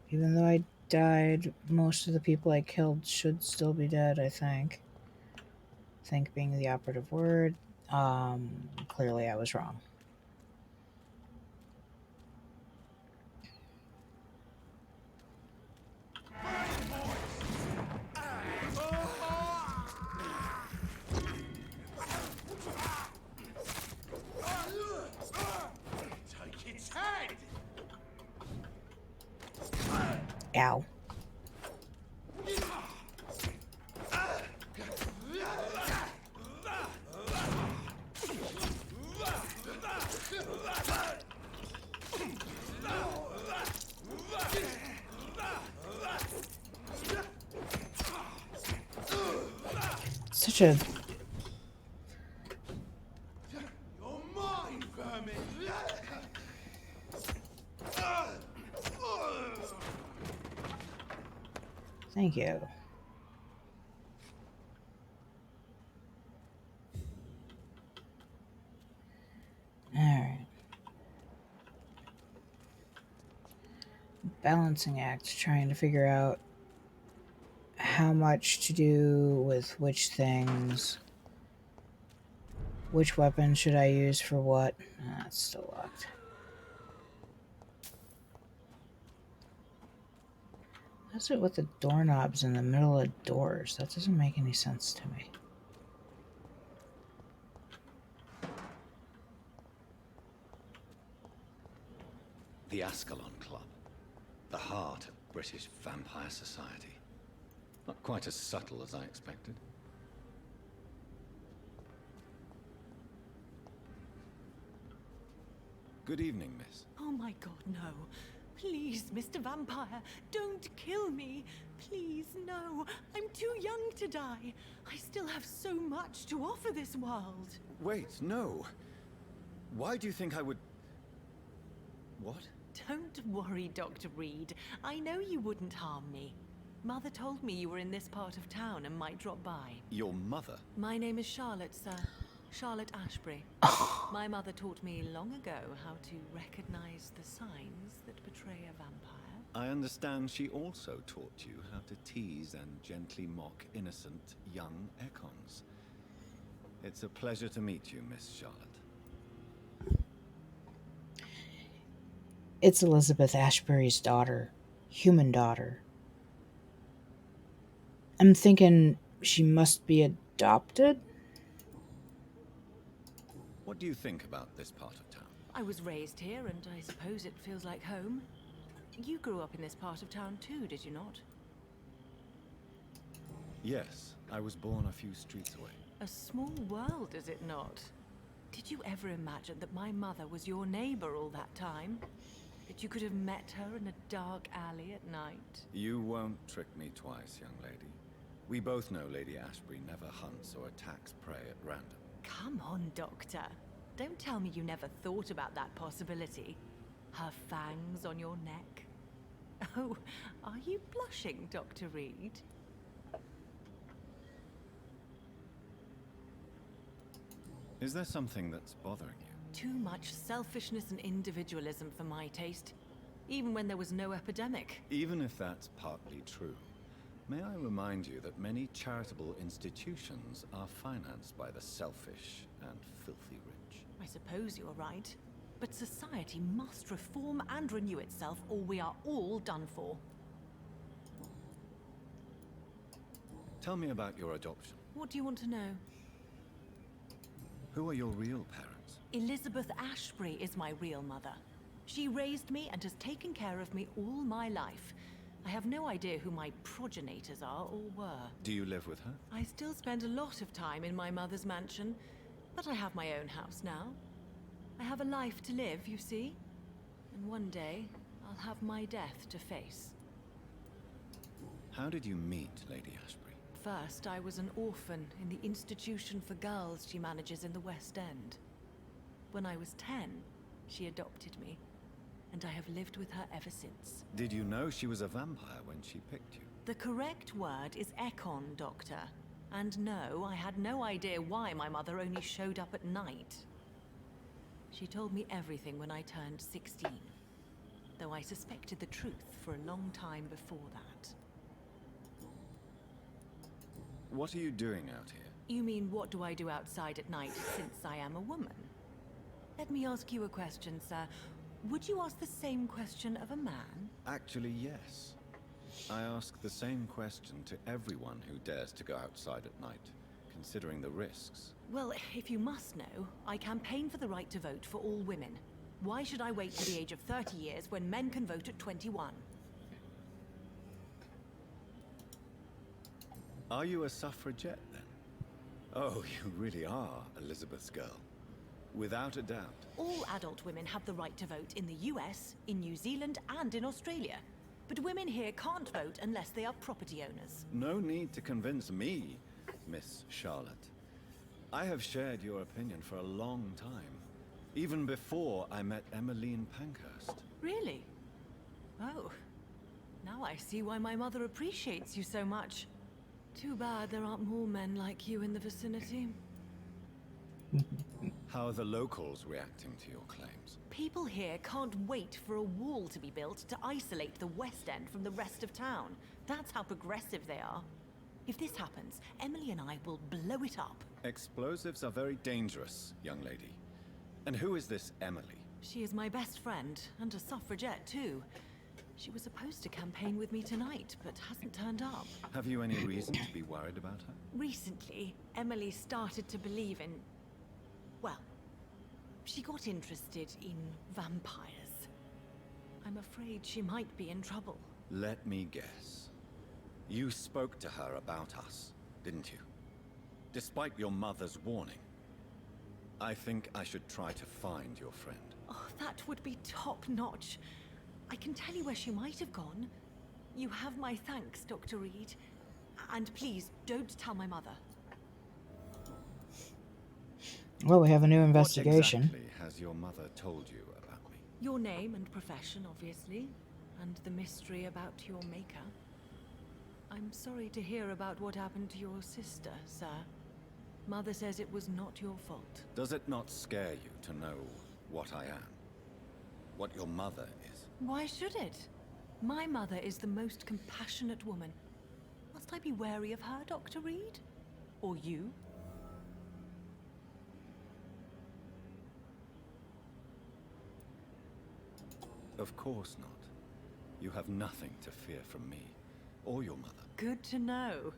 Even though I died, most of the people I killed should still be dead, I think. Think being the operative word. Clearly I was wrong. Take its head! Ow. Such a... You're mine, vermin! Thank you. Alright. Balancing act, trying to figure out how much to do with which things. Which weapon should I use for what? Ah, it's still locked. What's it with the doorknobs in the middle of doors? That doesn't make any sense to me. The Ascalon Club. The heart of British vampire society. Not quite as subtle as I expected. Good evening, miss. Oh my god, no. Please, Mr. Vampire, don't kill me. Please, no. I'm too young to die. I still have so much to offer this world. Wait, no. Why do you think I would... What? Don't worry, Dr. Reed. I know you wouldn't harm me. Mother told me you were in this part of town and might drop by. Your mother? My name is Charlotte, sir. Charlotte Ashbury. My mother taught me long ago how to recognize the signs that betray a vampire. I understand she also taught you how to tease and gently mock innocent young Ekons. It's a pleasure to meet you, Miss Charlotte. It's Elizabeth Ashbury's daughter. Human daughter. I'm thinking she must be adopted? What do you think about this part of town? I was raised here, and I suppose it feels like home. You grew up in this part of town too, did you not? Yes, I was born a few streets away. A small world, is it not? Did you ever imagine that my mother was your neighbor all that time? That you could have met her in a dark alley at night? You won't trick me twice, young lady. We both know Lady Ashbury never hunts or attacks prey at random. Come on, Doctor. Don't tell me you never thought about that possibility. Her fangs on your neck. Oh, are you blushing, Dr. Reed? Is there something that's bothering you? Too much selfishness and individualism for my taste. Even when there was no epidemic. Even if that's partly true, may I remind you that many charitable institutions are financed by the selfish and filthy rich. I suppose you're right. But society must reform and renew itself, or we are all done for. Tell me about your adoption. What do you want to know? Who are your real parents? Elizabeth Ashbury is my real mother. She raised me and has taken care of me all my life. I have no idea who my progenitors are or were. Do you live with her? I still spend a lot of time in my mother's mansion, but I have my own house now. I have a life to live, you see. And one day, I'll have my death to face. How did you meet Lady Ashbury? First, I was an orphan in the institution for girls she manages in the West End. When I was 10, she adopted me, and I have lived with her ever since. Did you know she was a vampire when she picked you? The correct word is Ekon, Doctor. And no, I had no idea why my mother only showed up at night. She told me everything when I turned 16, though I suspected the truth for a long time before that. What are you doing out here? You mean, what do I do outside at night since I am a woman? Let me ask you a question, sir. Would you ask the same question of a man? Actually, yes. I ask the same question to everyone who dares to go outside at night, considering the risks. Well, if you must know, I campaign for the right to vote for all women. Why should I wait to the age of 30 years when men can vote at 21? Are you a suffragette, then? Oh, you really are Elizabeth's girl. Without a doubt. All adult women have the right to vote in the US, in New Zealand, and in Australia. But women here can't vote unless they are property owners. No need to convince me, Miss Charlotte. I have shared your opinion for a long time. Even before I met Emmeline Pankhurst. Really? Oh. Now I see why my mother appreciates you so much. Too bad there aren't more men like you in the vicinity. How are the locals reacting to your claims? People here can't wait for a wall to be built to isolate the West End from the rest of town. That's how progressive they are. If this happens, Emily and I will blow it up. Explosives are very dangerous, young lady. And who is this Emily? She is my best friend, and a suffragette too. She was supposed to campaign with me tonight, but hasn't turned up. Have you any reason to be worried about her? Recently, Emily started to believe in... well, she got interested in vampires. I'm afraid she might be in trouble. Let me guess. You spoke to her about us, didn't you? Despite your mother's warning. I think I should try to find your friend. Oh, that would be top-notch. I can tell you where she might have gone. You have my thanks, Dr. Reed. And please, don't tell my mother. Well, we have a new investigation. What exactly has your mother told you about me? Your name and profession, obviously. And the mystery about your maker. I'm sorry to hear about what happened to your sister, sir. Mother says it was not your fault. Does it not scare you to know what I am? What your mother is? Why should it? My mother is the most compassionate woman. Must I be wary of her, Dr. Reed? Or you? Of course not. You have nothing to fear from me, or your mother. Good to know.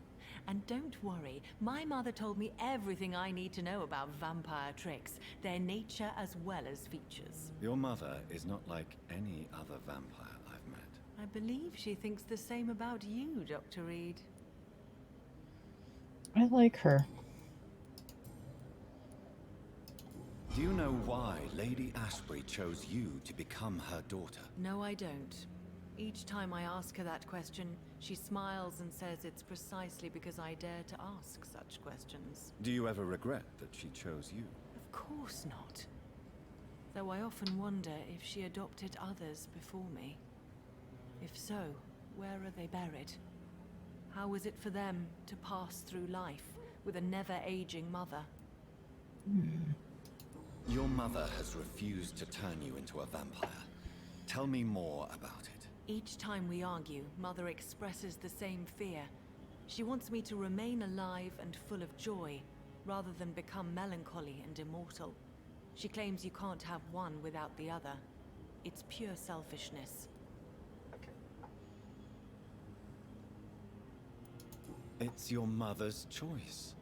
And don't worry, my mother told me everything I need to know about vampire tricks, their nature as well as features. Your mother is not like any other vampire I've met. I believe she thinks the same about you, Dr. Reed. I like her. Do you know why Lady Ashbury chose you to become her daughter? No, I don't. Each time I ask her that question, she smiles and says it's precisely because I dare to ask such questions. Do you ever regret that she chose you? Of course not. Though I often wonder if she adopted others before me. If so, where are they buried? How was it for them to pass through life with a never-aging mother? Your mother has refused to turn you into a vampire. Tell me more about it. Each time we argue, Mother expresses the same fear. She wants me to remain alive and full of joy, rather than become melancholy and immortal. She claims you can't have one without the other. It's pure selfishness. It's your mother's choice.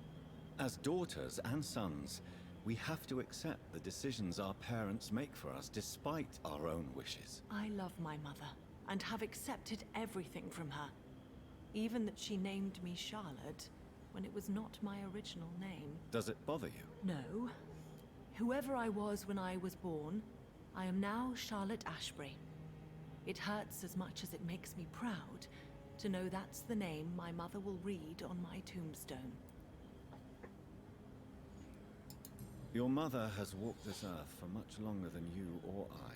As daughters and sons, we have to accept the decisions our parents make for us despite our own wishes. I love my mother. and have accepted everything from her. Even that she named me Charlotte when it was not my original name. Does it bother you? No. Whoever I was when I was born, I am now Charlotte Ashbury. It hurts as much as it makes me proud to know that's the name my mother will read on my tombstone. Your mother has walked this earth for much longer than you or I.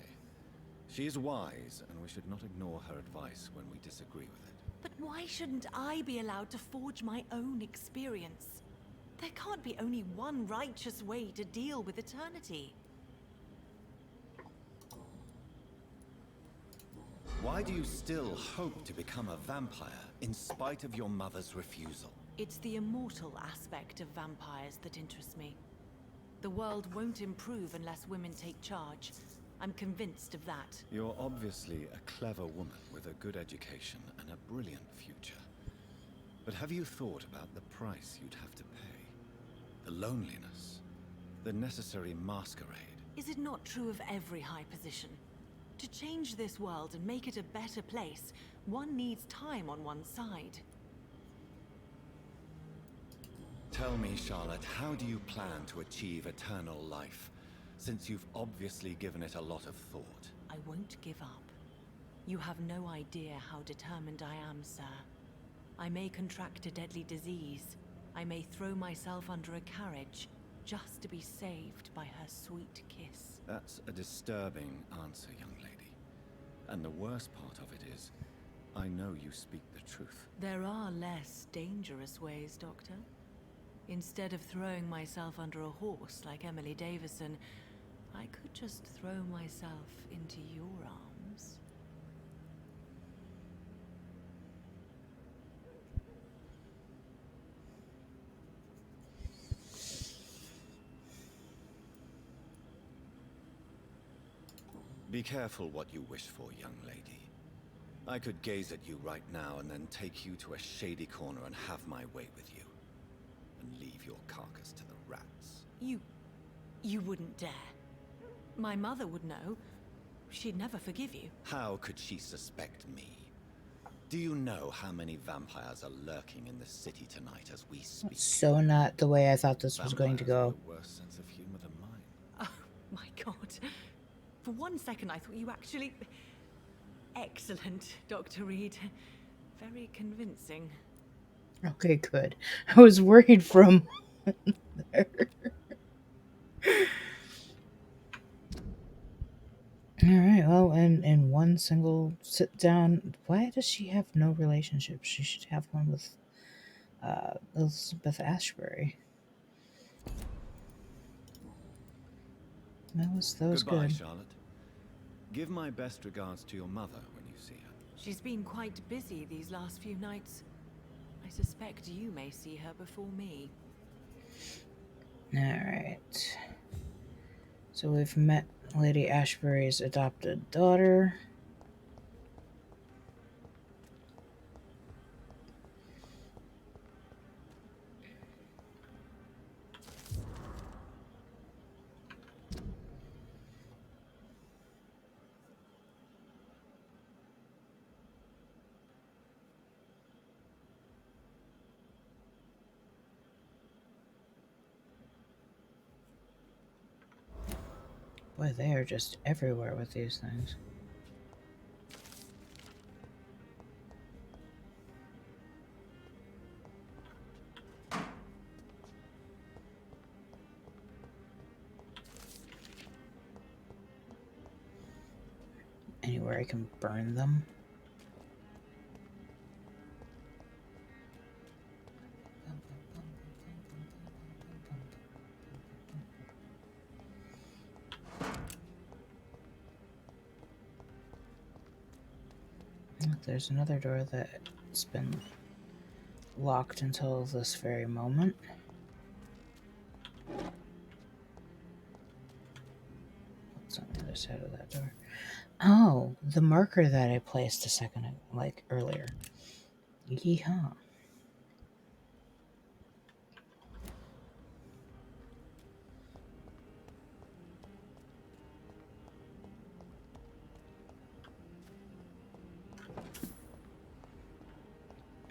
She is wise, and we should not ignore her advice when we disagree with it. But why shouldn't I be allowed to forge my own experience? There can't be only one righteous way to deal with eternity. Why do you still hope to become a vampire, in spite of your mother's refusal? It's the immortal aspect of vampires that interests me. The world won't improve unless women take charge. I'm convinced of that. You're obviously a clever woman with a good education and a brilliant future. But have you thought about the price you'd have to pay? The loneliness, the necessary masquerade. Is it not true of every high position? To change this world and make it a better place, one needs time on one's side. Tell me, Charlotte, how do you plan to achieve eternal life? Since you've obviously given it a lot of thought. I won't give up. You have no idea how determined I am, sir. I may contract a deadly disease. I may throw myself under a carriage, just to be saved by her sweet kiss. That's a disturbing answer, young lady. And the worst part of it is, I know you speak the truth. There are less dangerous ways, Doctor. Instead of throwing myself under a horse like Emily Davison, I could just throw myself into your arms. Be careful what you wish for, young lady. I could gaze at you right now and then take you to a shady corner and have my way with you. And leave your carcass to the rats. You wouldn't dare. My mother would know. She'd never forgive you. How could she suspect me? Do you know how many vampires are lurking in the city tonight as we speak? So not the way I thought this was going to go. Vampires have a worse sense of humor than mine. Oh, my God. For one second, I thought you actually... Excellent, Dr. Reed. Very convincing. Okay, good. I was worried for a moment there. Alright, well, in one single sit down, why does she have no relationship? She should have one with Elizabeth Ashbury. That was Goodbye, good. Charlotte. Give my best regards to your mother when you see her. She's been quite busy these last few nights. I suspect you may see her before me. Alright. So we've met Lady Ashbury's adopted daughter. Boy, they are just everywhere with these things. Anywhere I can burn them. There's another door that's been locked until this very moment. What's on the other side of that door? Oh, the marker that I placed a second, earlier. Yeehaw.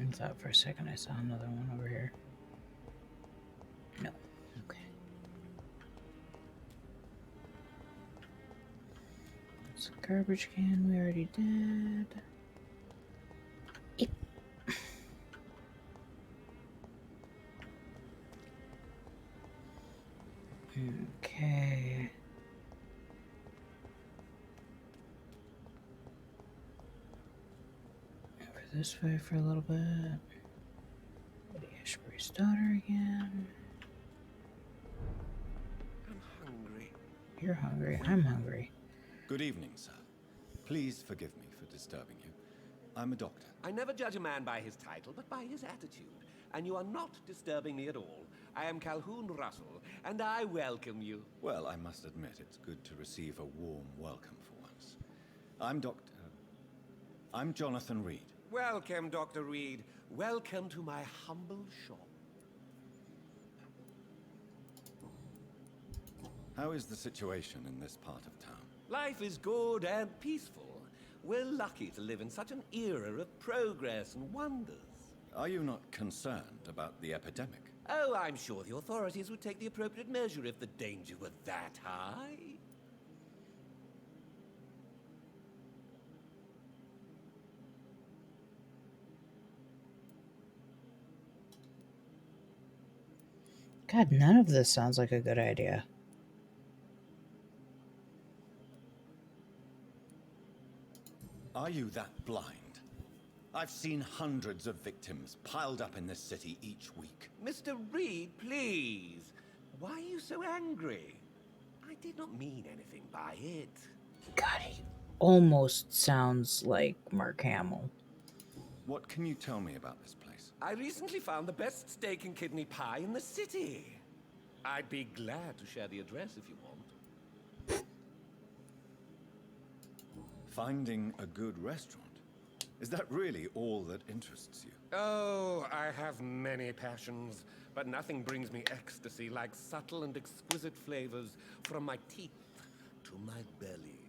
I thought for a second I saw another one over here. No. Okay. It's a garbage can we already did. Yep. Okay. Over this way for a little bit. Lady Ashbury's daughter again. I'm hungry. You're hungry. I'm hungry. Good evening, sir. Please forgive me for disturbing you. I'm a doctor. I never judge a man by his title, but by his attitude. And you are not disturbing me at all. I am Calhoun Russell, and I welcome you. Well, I must admit it's good to receive a warm welcome for once. I'm Jonathan Reed. Welcome, Dr. Reed. Welcome to my humble shop. How is the situation in this part of town? Life is good and peaceful. We're lucky to live in such an era of progress and wonders. Are you not concerned about the epidemic? Oh, I'm sure the authorities would take the appropriate measure if the danger were that high. God, none of this sounds like a good idea. Are you that blind? I've seen hundreds of victims piled up in this city each week. Mr. Reed, please. Why are you so angry? I did not mean anything by it. God, he almost sounds like Mark Hamill. What can you tell me about this place? I recently found the best steak and kidney pie in the city. I'd be glad to share the address if you want. Finding a good restaurant? Is that really all that interests you? Oh, I have many passions, but nothing brings me ecstasy like subtle and exquisite flavors from my teeth to my belly.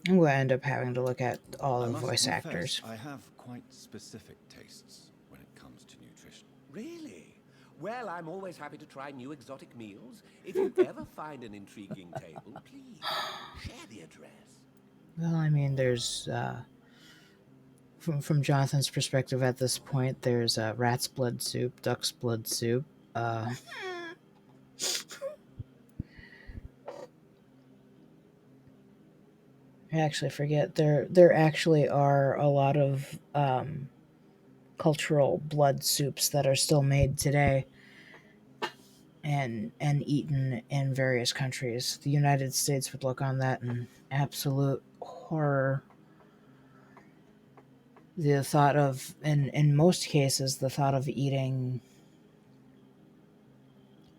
I'm going to end up having to look at all the voice confess, actors. I have quite specific tastes when it comes to nutrition. Really? Well, I'm always happy to try new exotic meals. If you ever find an intriguing table, please share the address. Well, I mean, there's, from Jonathan's perspective at this point, there's rat's blood soup, duck's blood soup, I actually forget, there actually are a lot of, cultural blood soups that are still made today and eaten in various countries. The United States would look on that in absolute horror. The thought of, in most cases, the thought of eating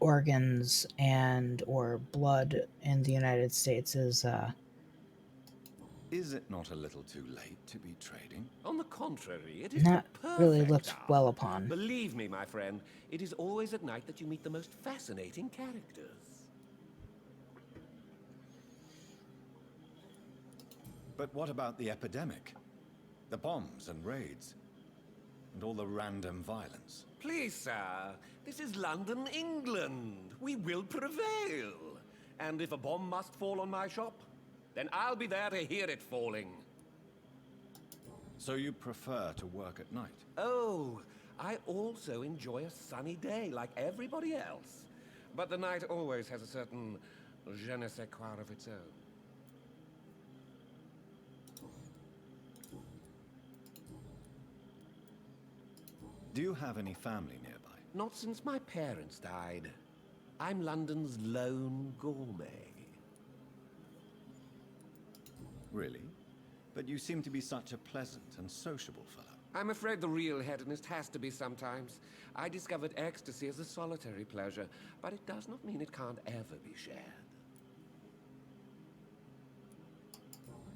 organs and or blood in the United States is it not a little too late to be trading? On the contrary, it is not the perfect really looked hour. well upon. Believe me, my friend, it is always at night that you meet the most fascinating characters. But what about the epidemic? The bombs and raids? And all the random violence? Please, sir, this is London, England. We will prevail. And if a bomb must fall on my shop, then I'll be there to hear it falling. So you prefer to work at night? Oh, I also enjoy a sunny day like everybody else. But the night always has a certain je ne sais quoi of its own. Do you have any family nearby? Not since my parents died. I'm London's lone gourmet. Really? But you seem to be such a pleasant and sociable fellow. I'm afraid the real hedonist has to be sometimes. I discovered ecstasy as a solitary pleasure, but it does not mean it can't ever be shared.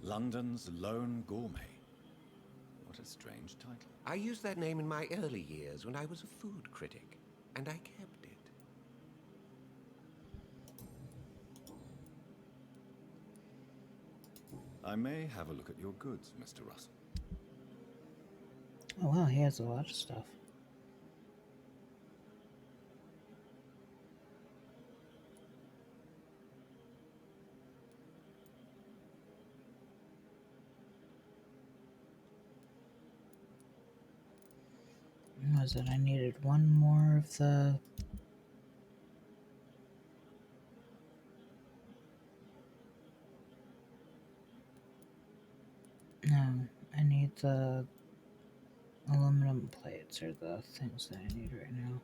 London's lone gourmet. What a strange title. I used that name in my early years when I was a food critic, and I kept it. I may have a look at your goods, Mr. Russell. Oh wow, he has a lot of stuff. What was it? I needed one more of the... No, I need the aluminum plates are the things that I need right now.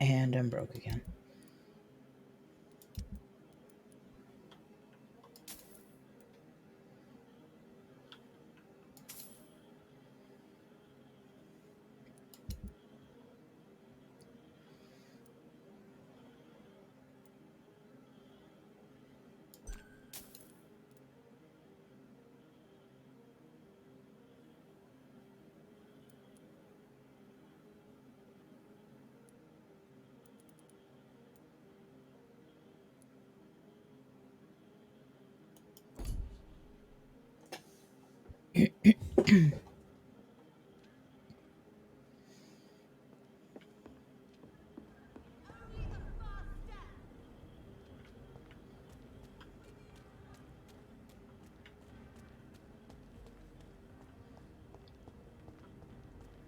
And I'm broke again.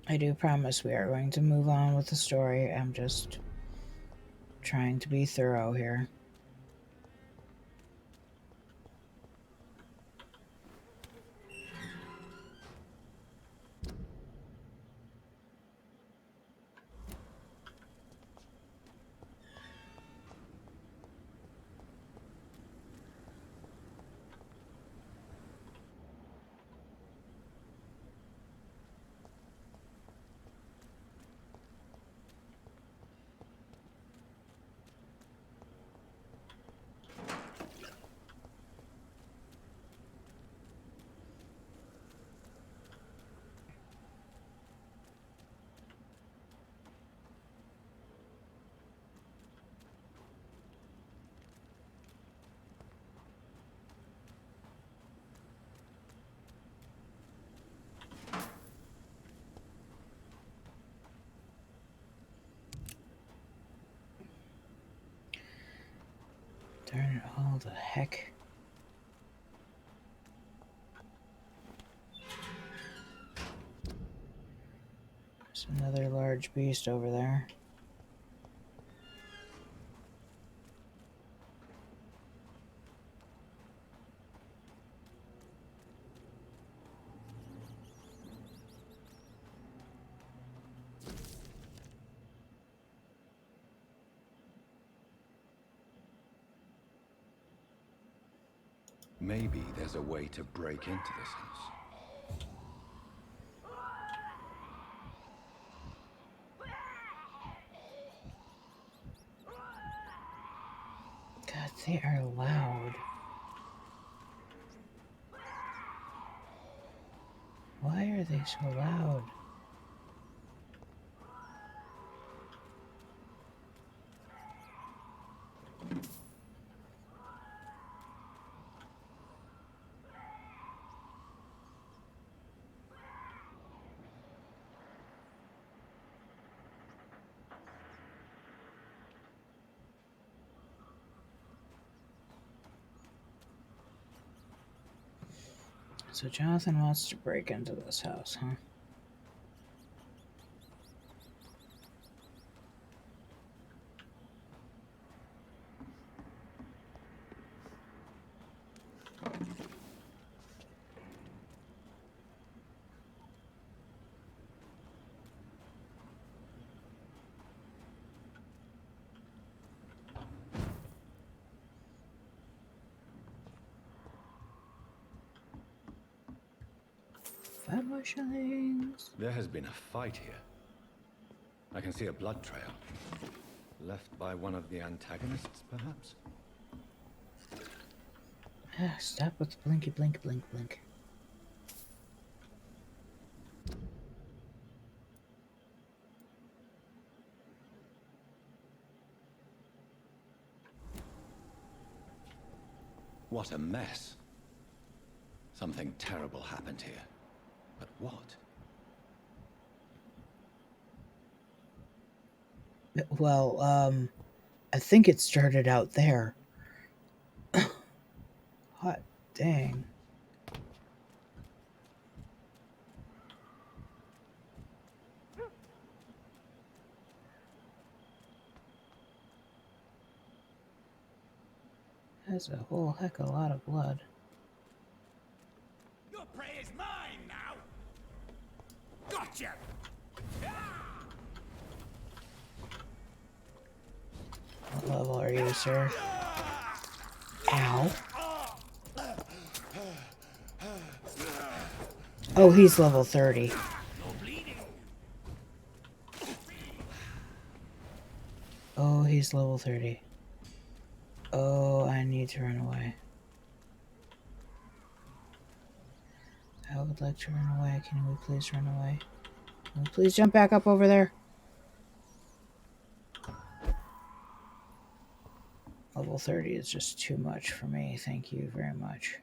I do promise we are going to move on with the story. I'm just trying to be thorough here. Darn it all, the heck. There's another large beast over there. Maybe there's a way to break into this house. God, they are loud. Why are they so loud? So Jonathan wants to break into this house, huh? Five more shillings. There has been a fight here. I can see a blood trail. Left by one of the antagonists, perhaps? Stop with the blinky blink blink blink. What a mess. Something terrible happened here. But what? Well, I think it started out there. Hot dang. That's a whole heck of a lot of blood. Your prey is mine now! Gotcha! What level are you, sir? Ow. Oh, he's level 30. Oh, he's level 30. Oh, I need to run away. I would like to run away. Can we please run away? Can we please jump back up over there? Level 30 is just too much for me. Thank you very much.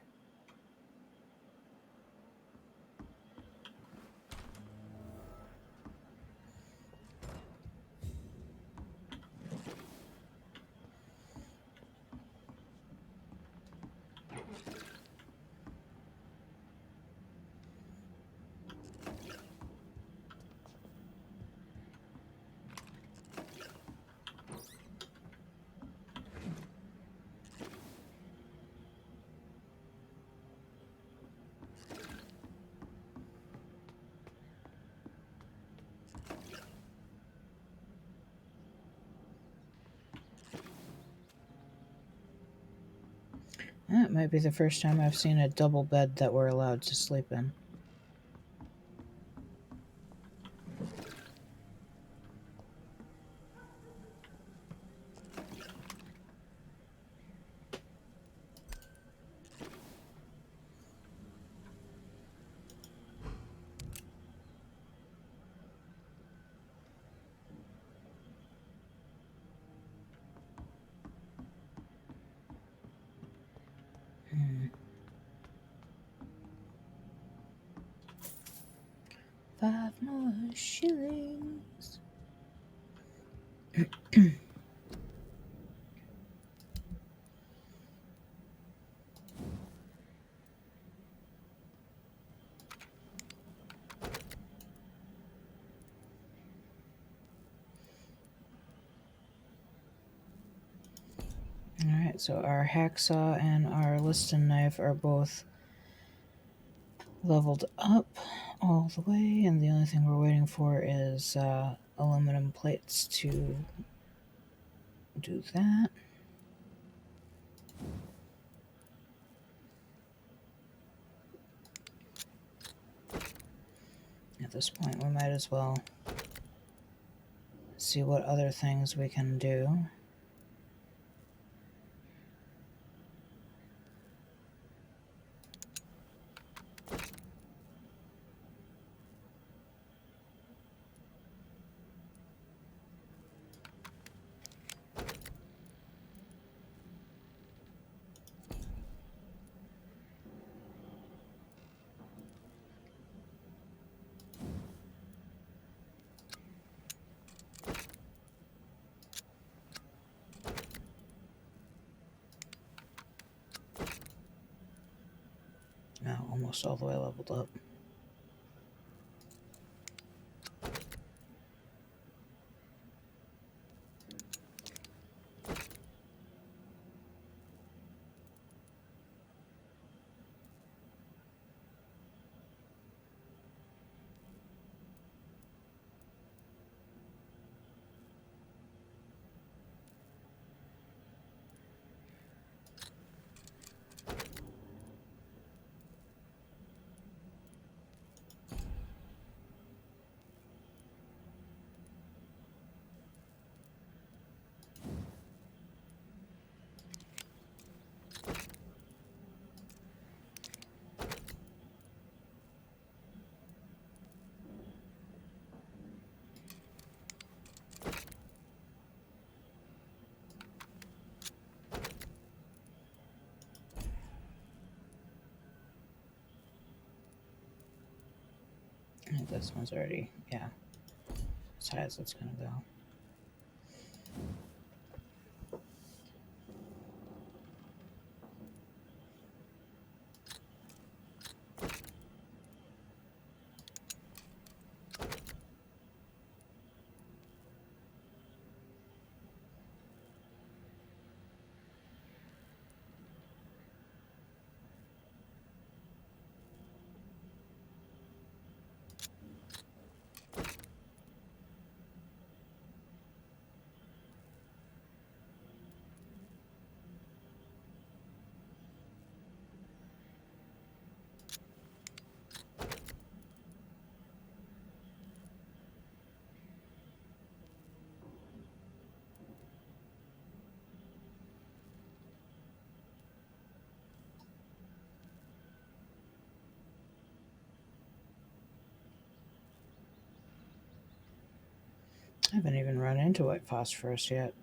That might be the first time I've seen a double bed that we're allowed to sleep in. Five more shillings. Alright, so our hacksaw and our liston knife are both leveled up all the way, and the only thing we're waiting for is aluminum plates to do that. At this point, we might as well see what other things we can do. Now, almost all the way leveled up. this one's already, yeah, as high as it's gonna go. I haven't even run into white phosphorus yet.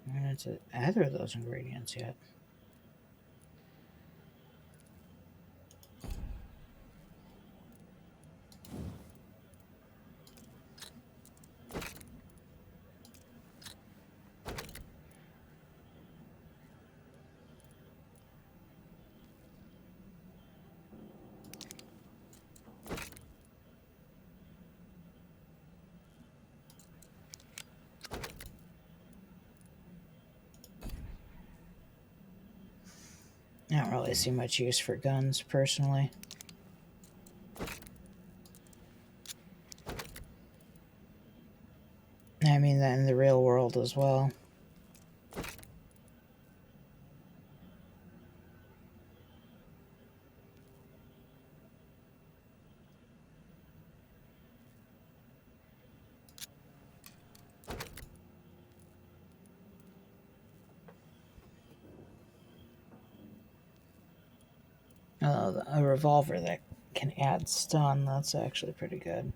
I haven't run into either of those ingredients yet. I don't really see much use for guns, personally. I mean that in the real world as well. Oh, a revolver that can add stun, that's actually pretty good.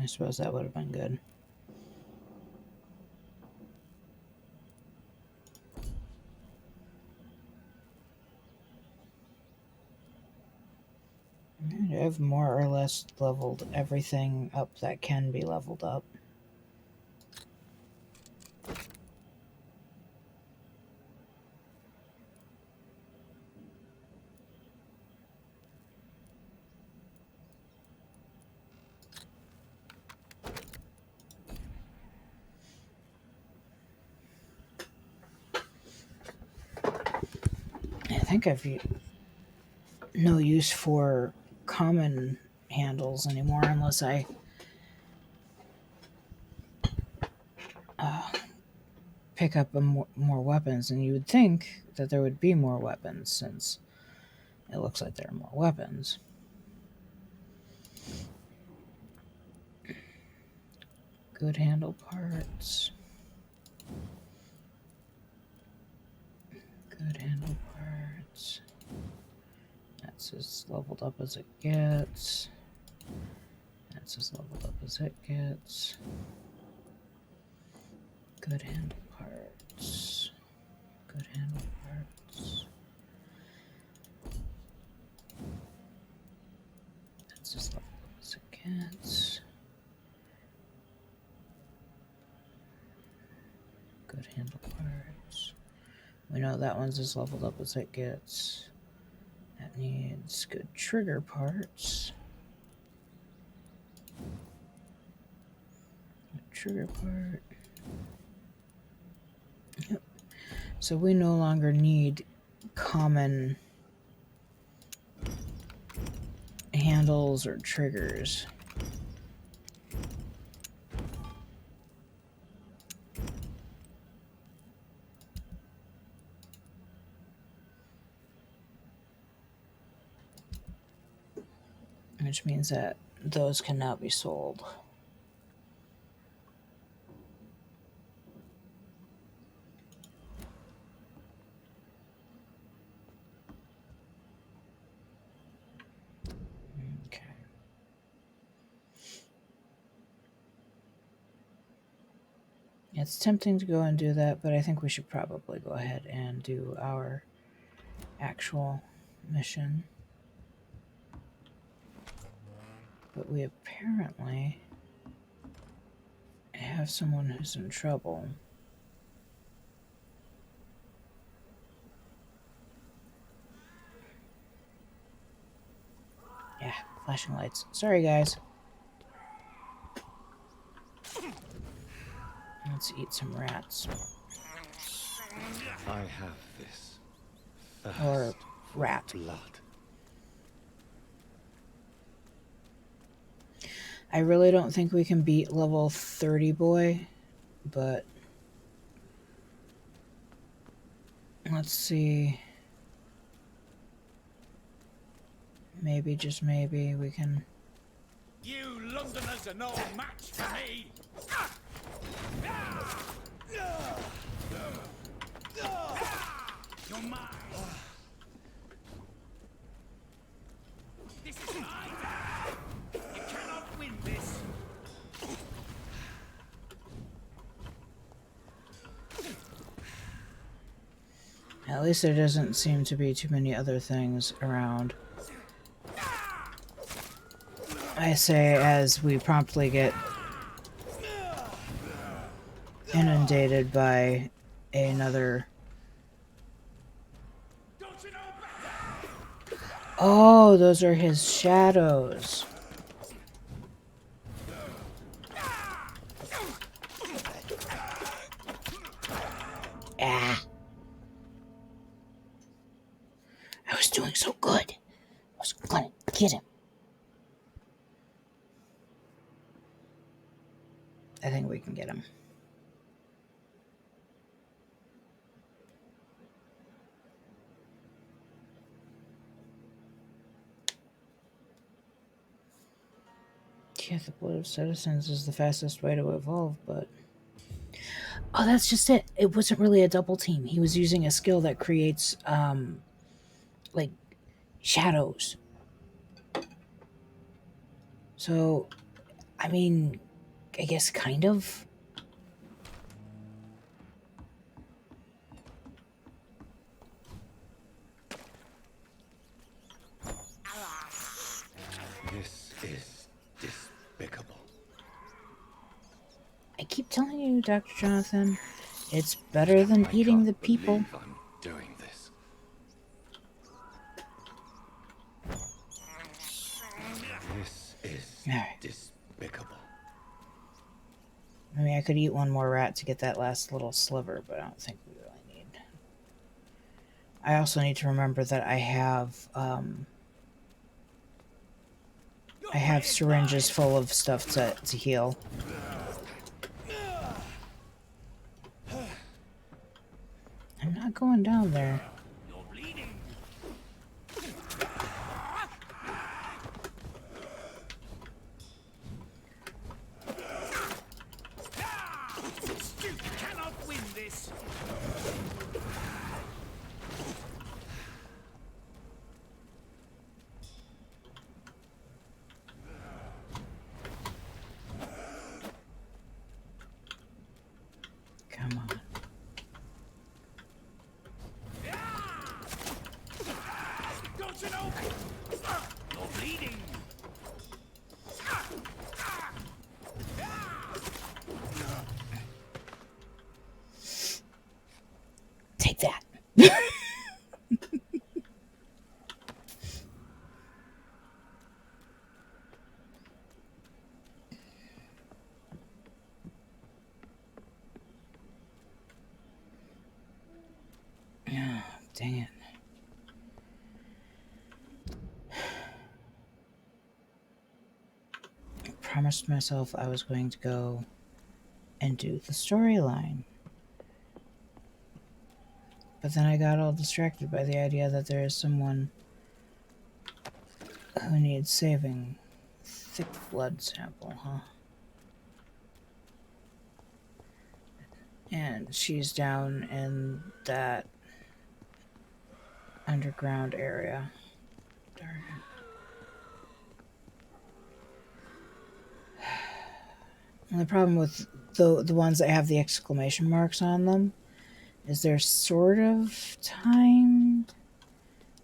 I suppose that would have been good. I've more or less leveled everything up that can be leveled up. I think I've no use for common handles anymore unless I pick up more weapons, and you would think that there would be more weapons since it looks like there are more weapons. Good handle parts. Good handle parts. That's as leveled up as it gets. That's as leveled up as it gets. Good handle parts. Good handle parts. That's as leveled up as it gets. Good handle parts. We know that one's as leveled up as it gets. That needs good trigger parts. Good trigger part. Yep. So we no longer need common handles or triggers. which means that those can now be sold. Okay. It's tempting to go and do that, but I think we should probably go ahead and do our actual mission. But we apparently have someone who's in trouble. Yeah, flashing lights. Sorry, guys. Let's eat some rats. I have this thirst Or for rat. blood. I really don't think we can beat level 30 boy, but let's see. Maybe, just maybe, we can... You Londoners are no match for me! You're mine! This is mine! You cannot win this! At least there doesn't seem to be too many other things around. I say as we promptly get inundated by another... Oh, those are his shadows. Ah. I was doing so good. I was gonna get him. I think we can get him. Yeah, the blood of citizens is the fastest way to evolve, but... Oh, that's just it. It wasn't really a double team. He was using a skill that creates, like, shadows. So, I mean, I guess kind of. This is despicable. I keep telling you, Dr. Jonathan, it's better than eating the people. I'm doing this. This is despicable. I mean, I could eat one more rat to get that last little sliver, but I don't think we really need. I also need to remember that I have syringes full of stuff to heal. I'm not going down there. You cannot win this! Come on. Don't you know? You're bleeding! Take that. Oh, dang it. I promised myself I was going to go and do the storyline. But then I got all distracted by the idea that there is someone who needs saving. Thick blood sample, huh? And she's down in that underground area. Darn it. And the problem with the ones that have the exclamation marks on them is they're sort of timed.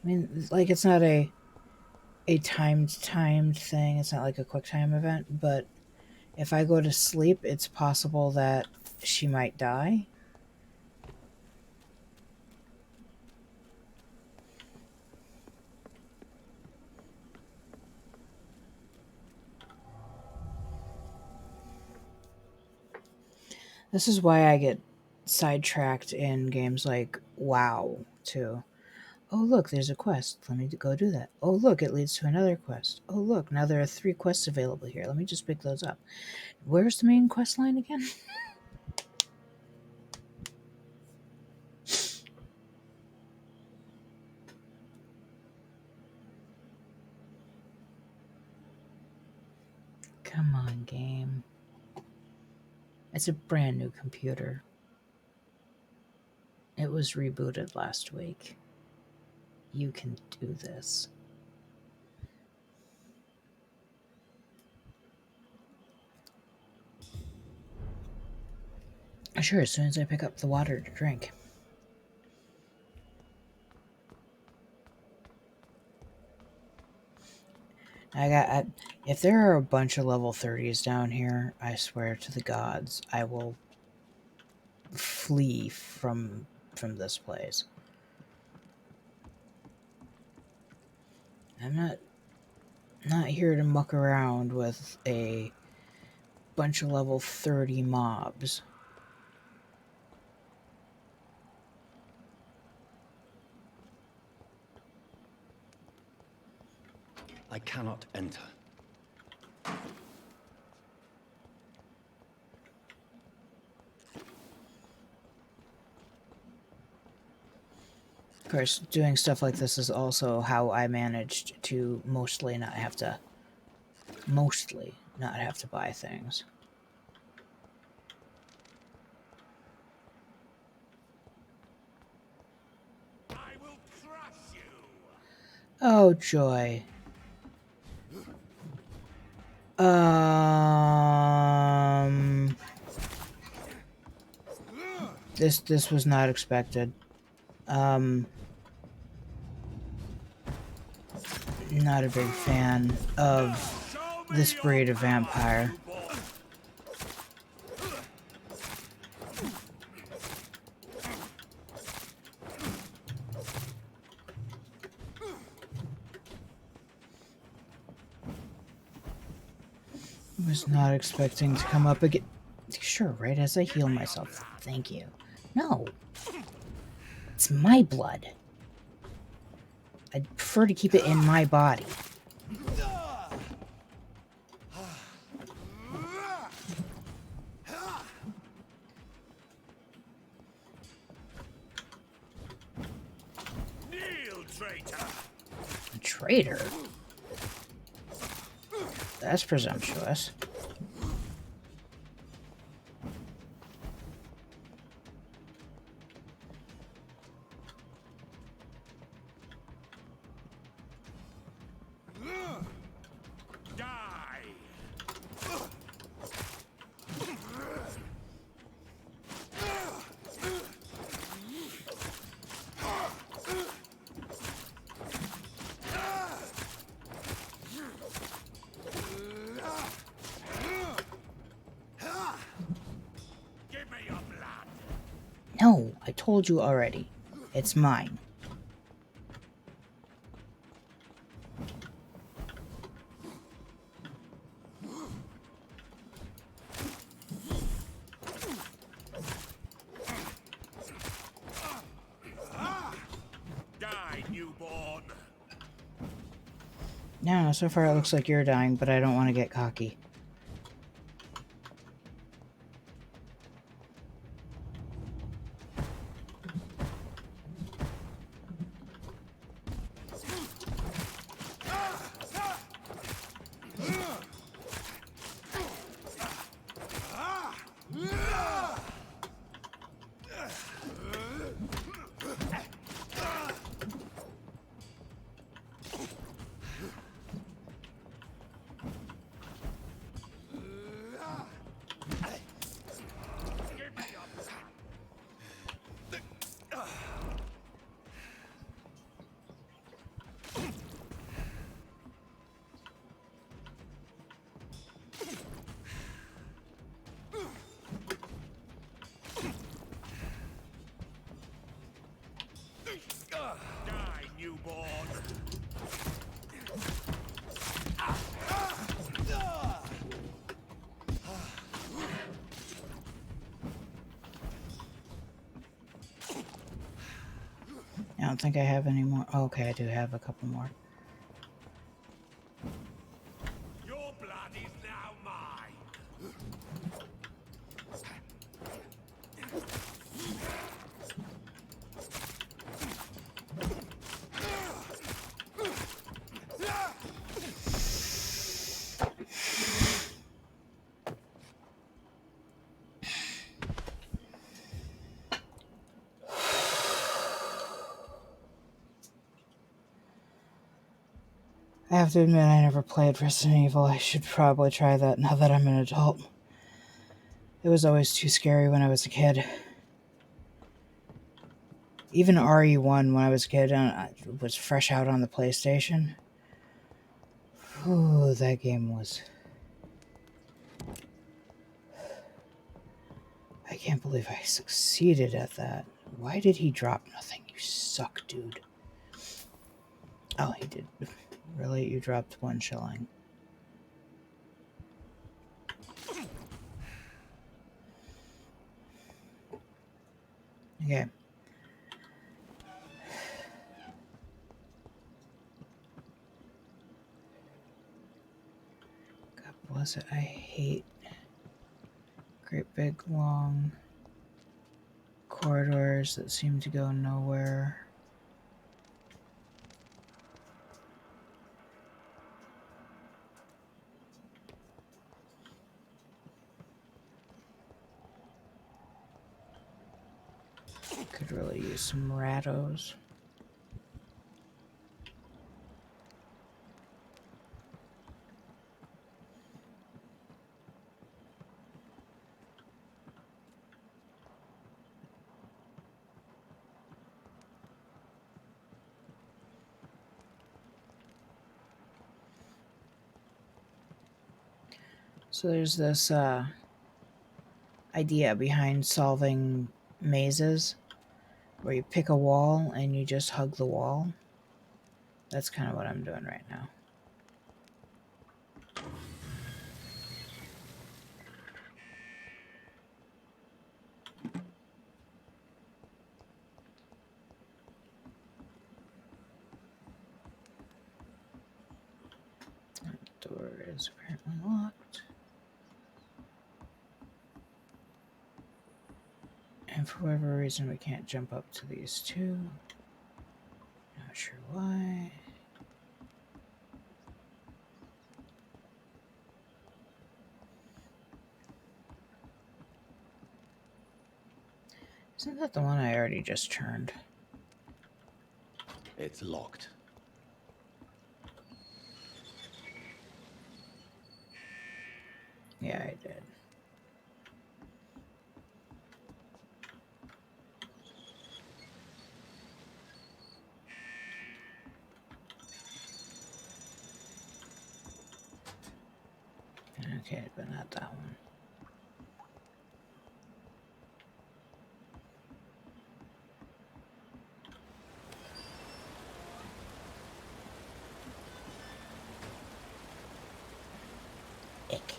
I mean, like, it's not a timed thing. It's not like a quick time event, but if I go to sleep, it's possible that she might die. This is why I get sidetracked in games like WoW, too. Oh, look, there's a quest. Let me go do that. Oh, look, it leads to another quest. Oh, look, now there are 3 quests available here. Let me just pick those up. Where's the main quest line again? Come on, game. It's a brand new computer. It was rebooted last week. You can do this. Sure, as soon as I pick up the water to drink. If there are a bunch of level 30s down here, I swear to the gods, I will flee from this place. I'm not here to muck around with a bunch of level 30 mobs. I cannot enter. Of course, doing stuff like this is also how I managed to mostly not have to buy things. Oh, joy. This was not expected. Not a big fan of this breed of vampire. Was not expecting to come up again. Sure, right as I heal myself. Thank you. No. It's my blood. I'd prefer to keep it in my body. Kneel, traitor! A traitor? That's presumptuous. No, I told you already. It's mine. Die, newborn! No, so far it looks like you're dying, but I don't want to get cocky. newborn. I don't think I have any more. Oh, okay, I do have a couple more. Your blood is now mine. I have to admit, I never played Resident Evil. I should probably try that now that I'm an adult. It was always too scary when I was a kid. Even RE1 when I was a kid was fresh out on the PlayStation. Ooh, that game was... I can't believe I succeeded at that. Why did he drop nothing? You suck, dude. Oh, he did. Really? You dropped 1 shilling. Okay. God bless it. I hate great big long corridors that seem to go nowhere. Could really use some rattos. So there's this idea behind solving mazes where you pick a wall and you just hug the wall. That's kind of what I'm doing right now. That door is apparently locked. And for whatever reason, we can't jump up to these two. Not sure why. Isn't that the one I already just turned? It's locked. Yeah, I did. Okay, but not that one. Ick.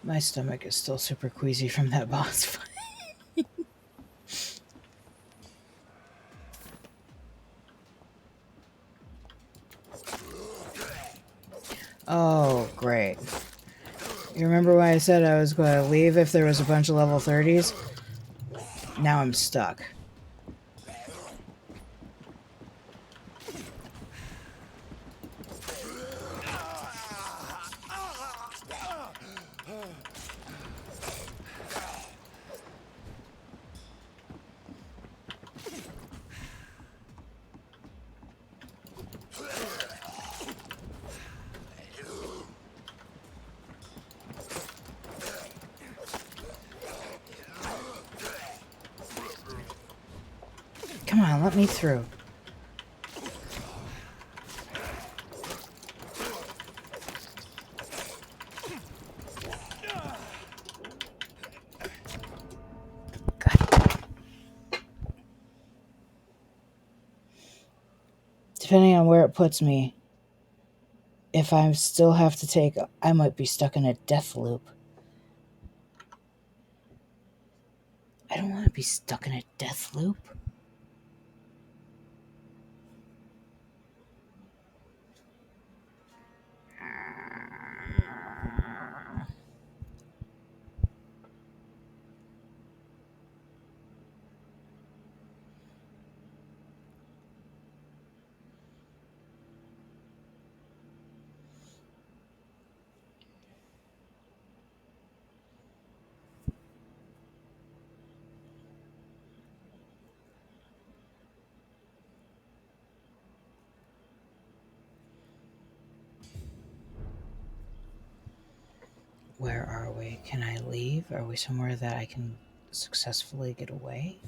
My stomach is still super queasy from that boss fight. Oh, great. You remember when I said I was going to leave if there was a bunch of level 30s? Now I'm stuck. Come on, let me through. depending on where it puts me, if I still have to take, I might be stuck in a death loop. I don't want to be stuck in a death loop. Where are we? Can I leave? Are we somewhere that I can successfully get away?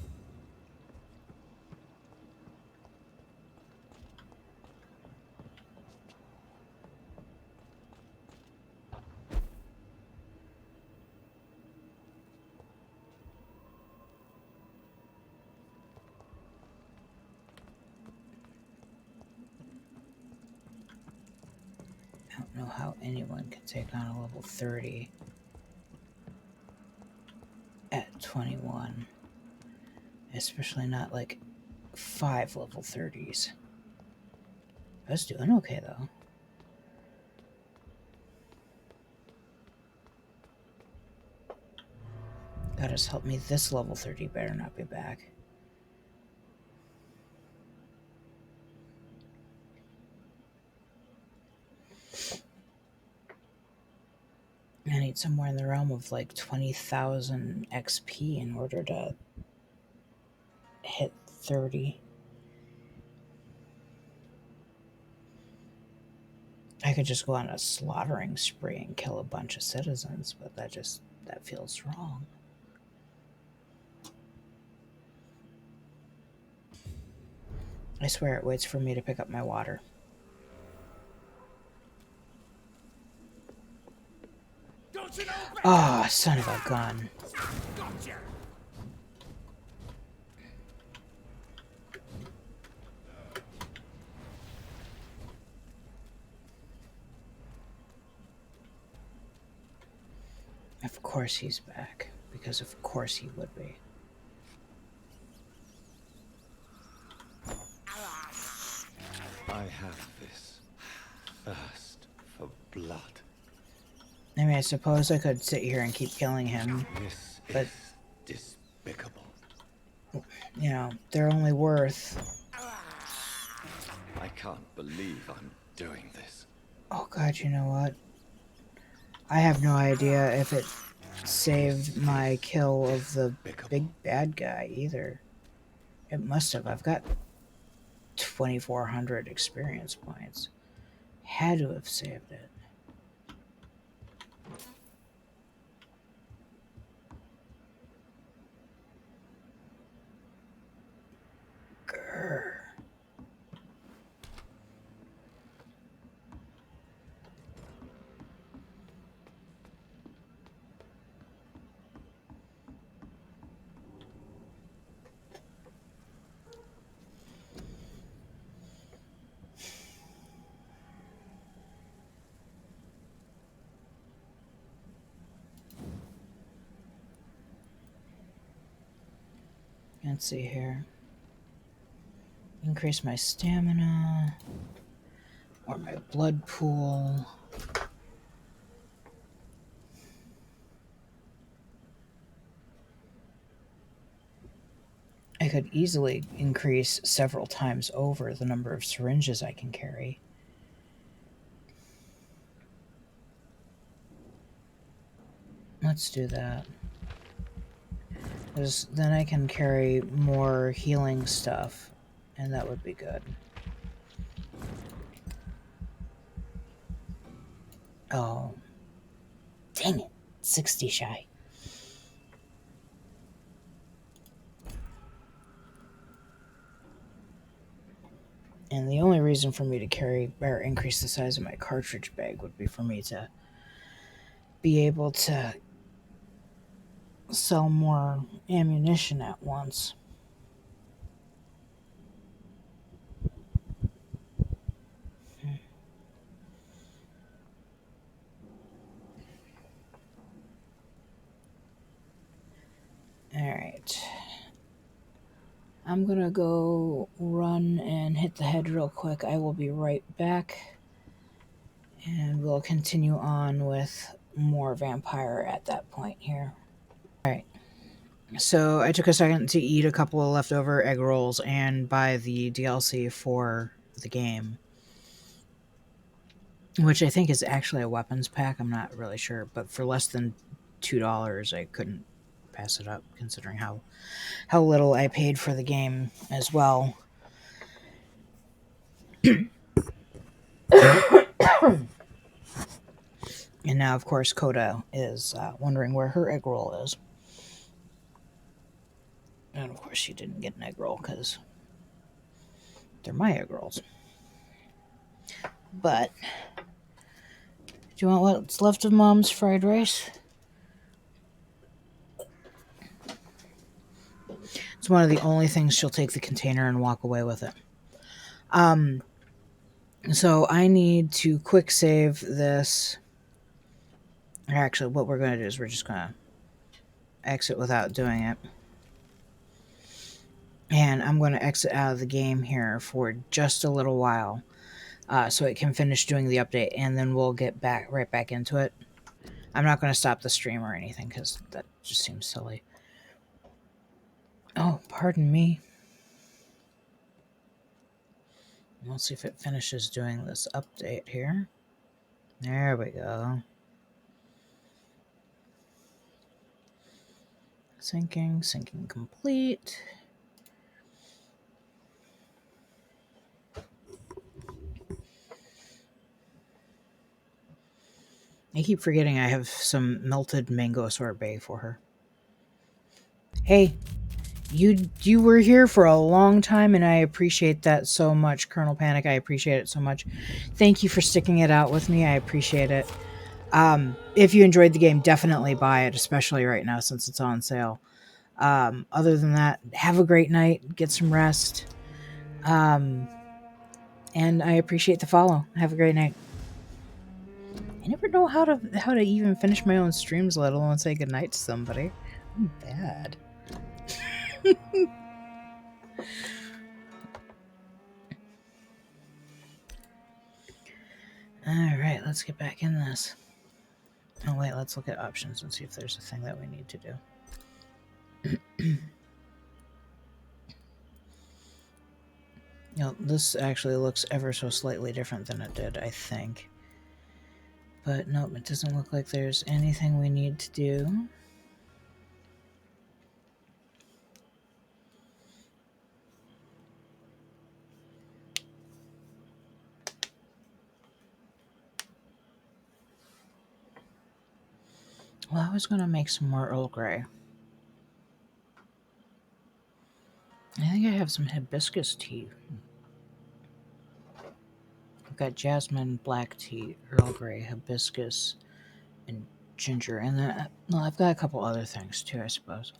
I don't know how anyone can take on a level 30 at 21. Especially not like 5 level 30s. I was doing okay though. God has helped me, this level 30 better not be back. I need somewhere in the realm of like 20,000 XP in order to hit 30. I could just go on a slaughtering spree and kill a bunch of citizens, but that feels wrong. I swear it waits for me to pick up my water. Ah, oh, son of a gun. Gotcha. Of course he's back, because of course he would be. I have this thirst for blood. I mean, I suppose I could sit here and keep killing him, This but is despicable. You know, they're only worth... I can't believe I'm doing this. Oh god, you know what? I have no idea if it saved my kill of the big bad guy either. It must have. I've got 2,400 experience points. Had to have saved it. Grr. Let's see here. Increase my stamina. Or my blood pool. I could easily increase several times over the number of syringes I can carry. Let's do that. Because then I can carry more healing stuff, and that would be good. Oh. Dang it. 60 shy. And the only reason for me to carry or increase the size of my cartridge bag would be for me to be able to sell more ammunition at once. I'm gonna go run and hit the head real quick. I will be right back. And we'll continue on with more Vampyr at that point here. Alright. So I took a second to eat a couple of leftover egg rolls and buy the DLC for the game, which I think is actually a weapons pack. I'm not really sure, but for less than $2, I couldn't pass it up, considering how little I paid for the game as well. And now, of course, Coda is wondering where her egg roll is. And of course, she didn't get an egg roll because they're my egg rolls. But do you want what's left of Mom's fried rice? It's one of the only things she'll take the container and walk away with it. So I need to quick save this. Actually, what we're going to do is we're just going to exit without doing it. And I'm going to exit out of the game here for just a little while so it can finish doing the update, and then we'll get right back into it. I'm not going to stop the stream or anything because that just seems silly. Oh, pardon me. We'll see if it finishes doing this update here. There we go. Syncing complete. I keep forgetting I have some melted mango sorbet for her. Hey, you were here for a long time, and I appreciate that so much, Colonel Panic. I appreciate it so much. Thank you for sticking it out with me. I appreciate it. If you enjoyed the game, definitely buy it, especially right now since it's on sale. Other than that, have a great night. Get some rest. And I appreciate the follow. Have a great night. I never know how to even finish my own streams, let alone say goodnight to somebody. I'm bad. Alright, let's get back in this. Oh wait, let's look at options and see if there's a thing that we need to do. This actually looks ever so slightly different than it did, I think. But nope, it doesn't look like there's anything we need to do. Well, I was going to make some more Earl Grey. I think I have some hibiscus tea. I've got jasmine, black tea, Earl Grey, hibiscus, and ginger. And then, well, I've got a couple other things too, I suppose.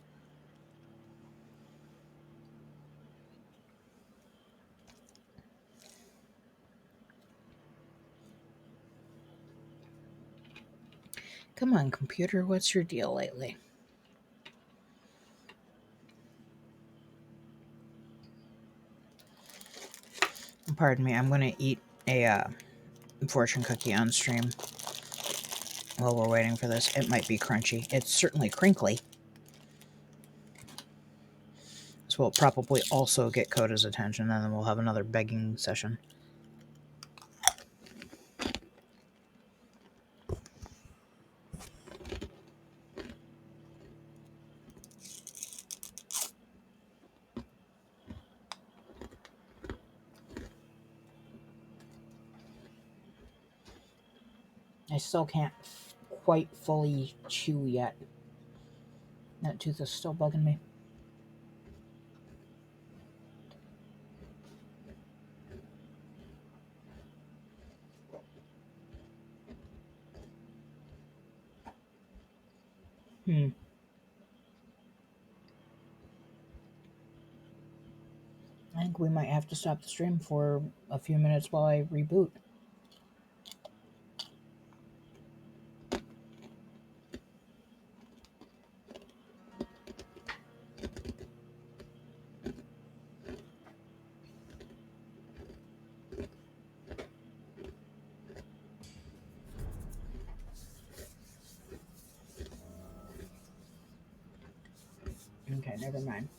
Come on, computer, what's your deal lately? Pardon me, I'm going to eat a fortune cookie on stream while we're waiting for this. It might be crunchy. It's certainly crinkly. This will probably also get Coda's attention, and then we'll have another begging session. I still can't quite fully chew yet. That tooth is still bugging me. I think we might have to stop the stream for a few minutes while I reboot. Okay, never mind.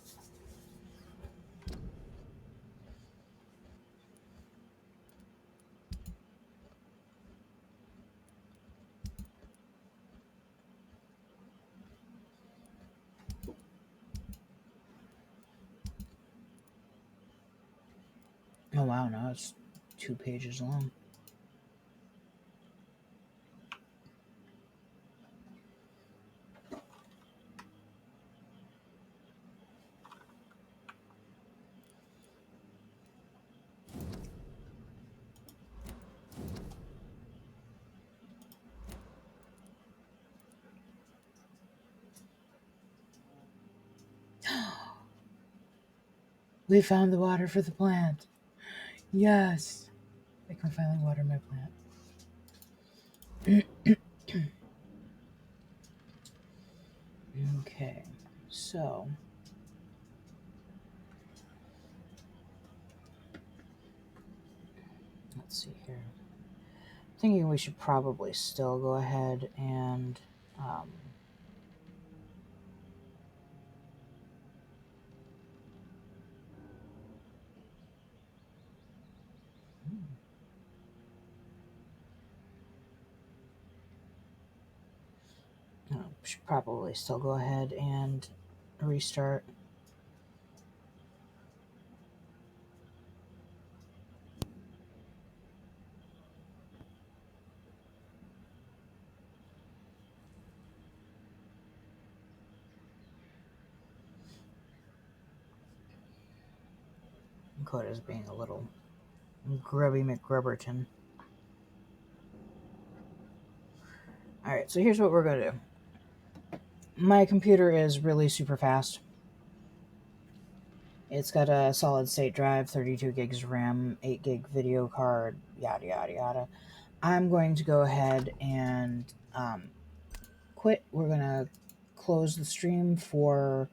Oh wow, now it's 2 pages long. We found the water for the plant. Yes. I can finally water my plant. Okay, so let's see here. I'm thinking we should probably still go ahead and should probably still go ahead and restart. Coda's being a little grubby McGrubberton. Alright, so here's what we're going to do. My computer is really super fast. It's got a solid state drive, 32 gigs of RAM, 8 gig video card, yada yada yada. I'm going to go ahead and quit. We're going to close the stream for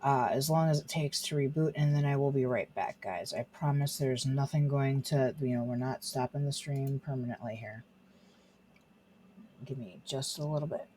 as long as it takes to reboot, and then I will be right back, guys. I promise there's nothing going to, we're not stopping the stream permanently here. Give me just a little bit.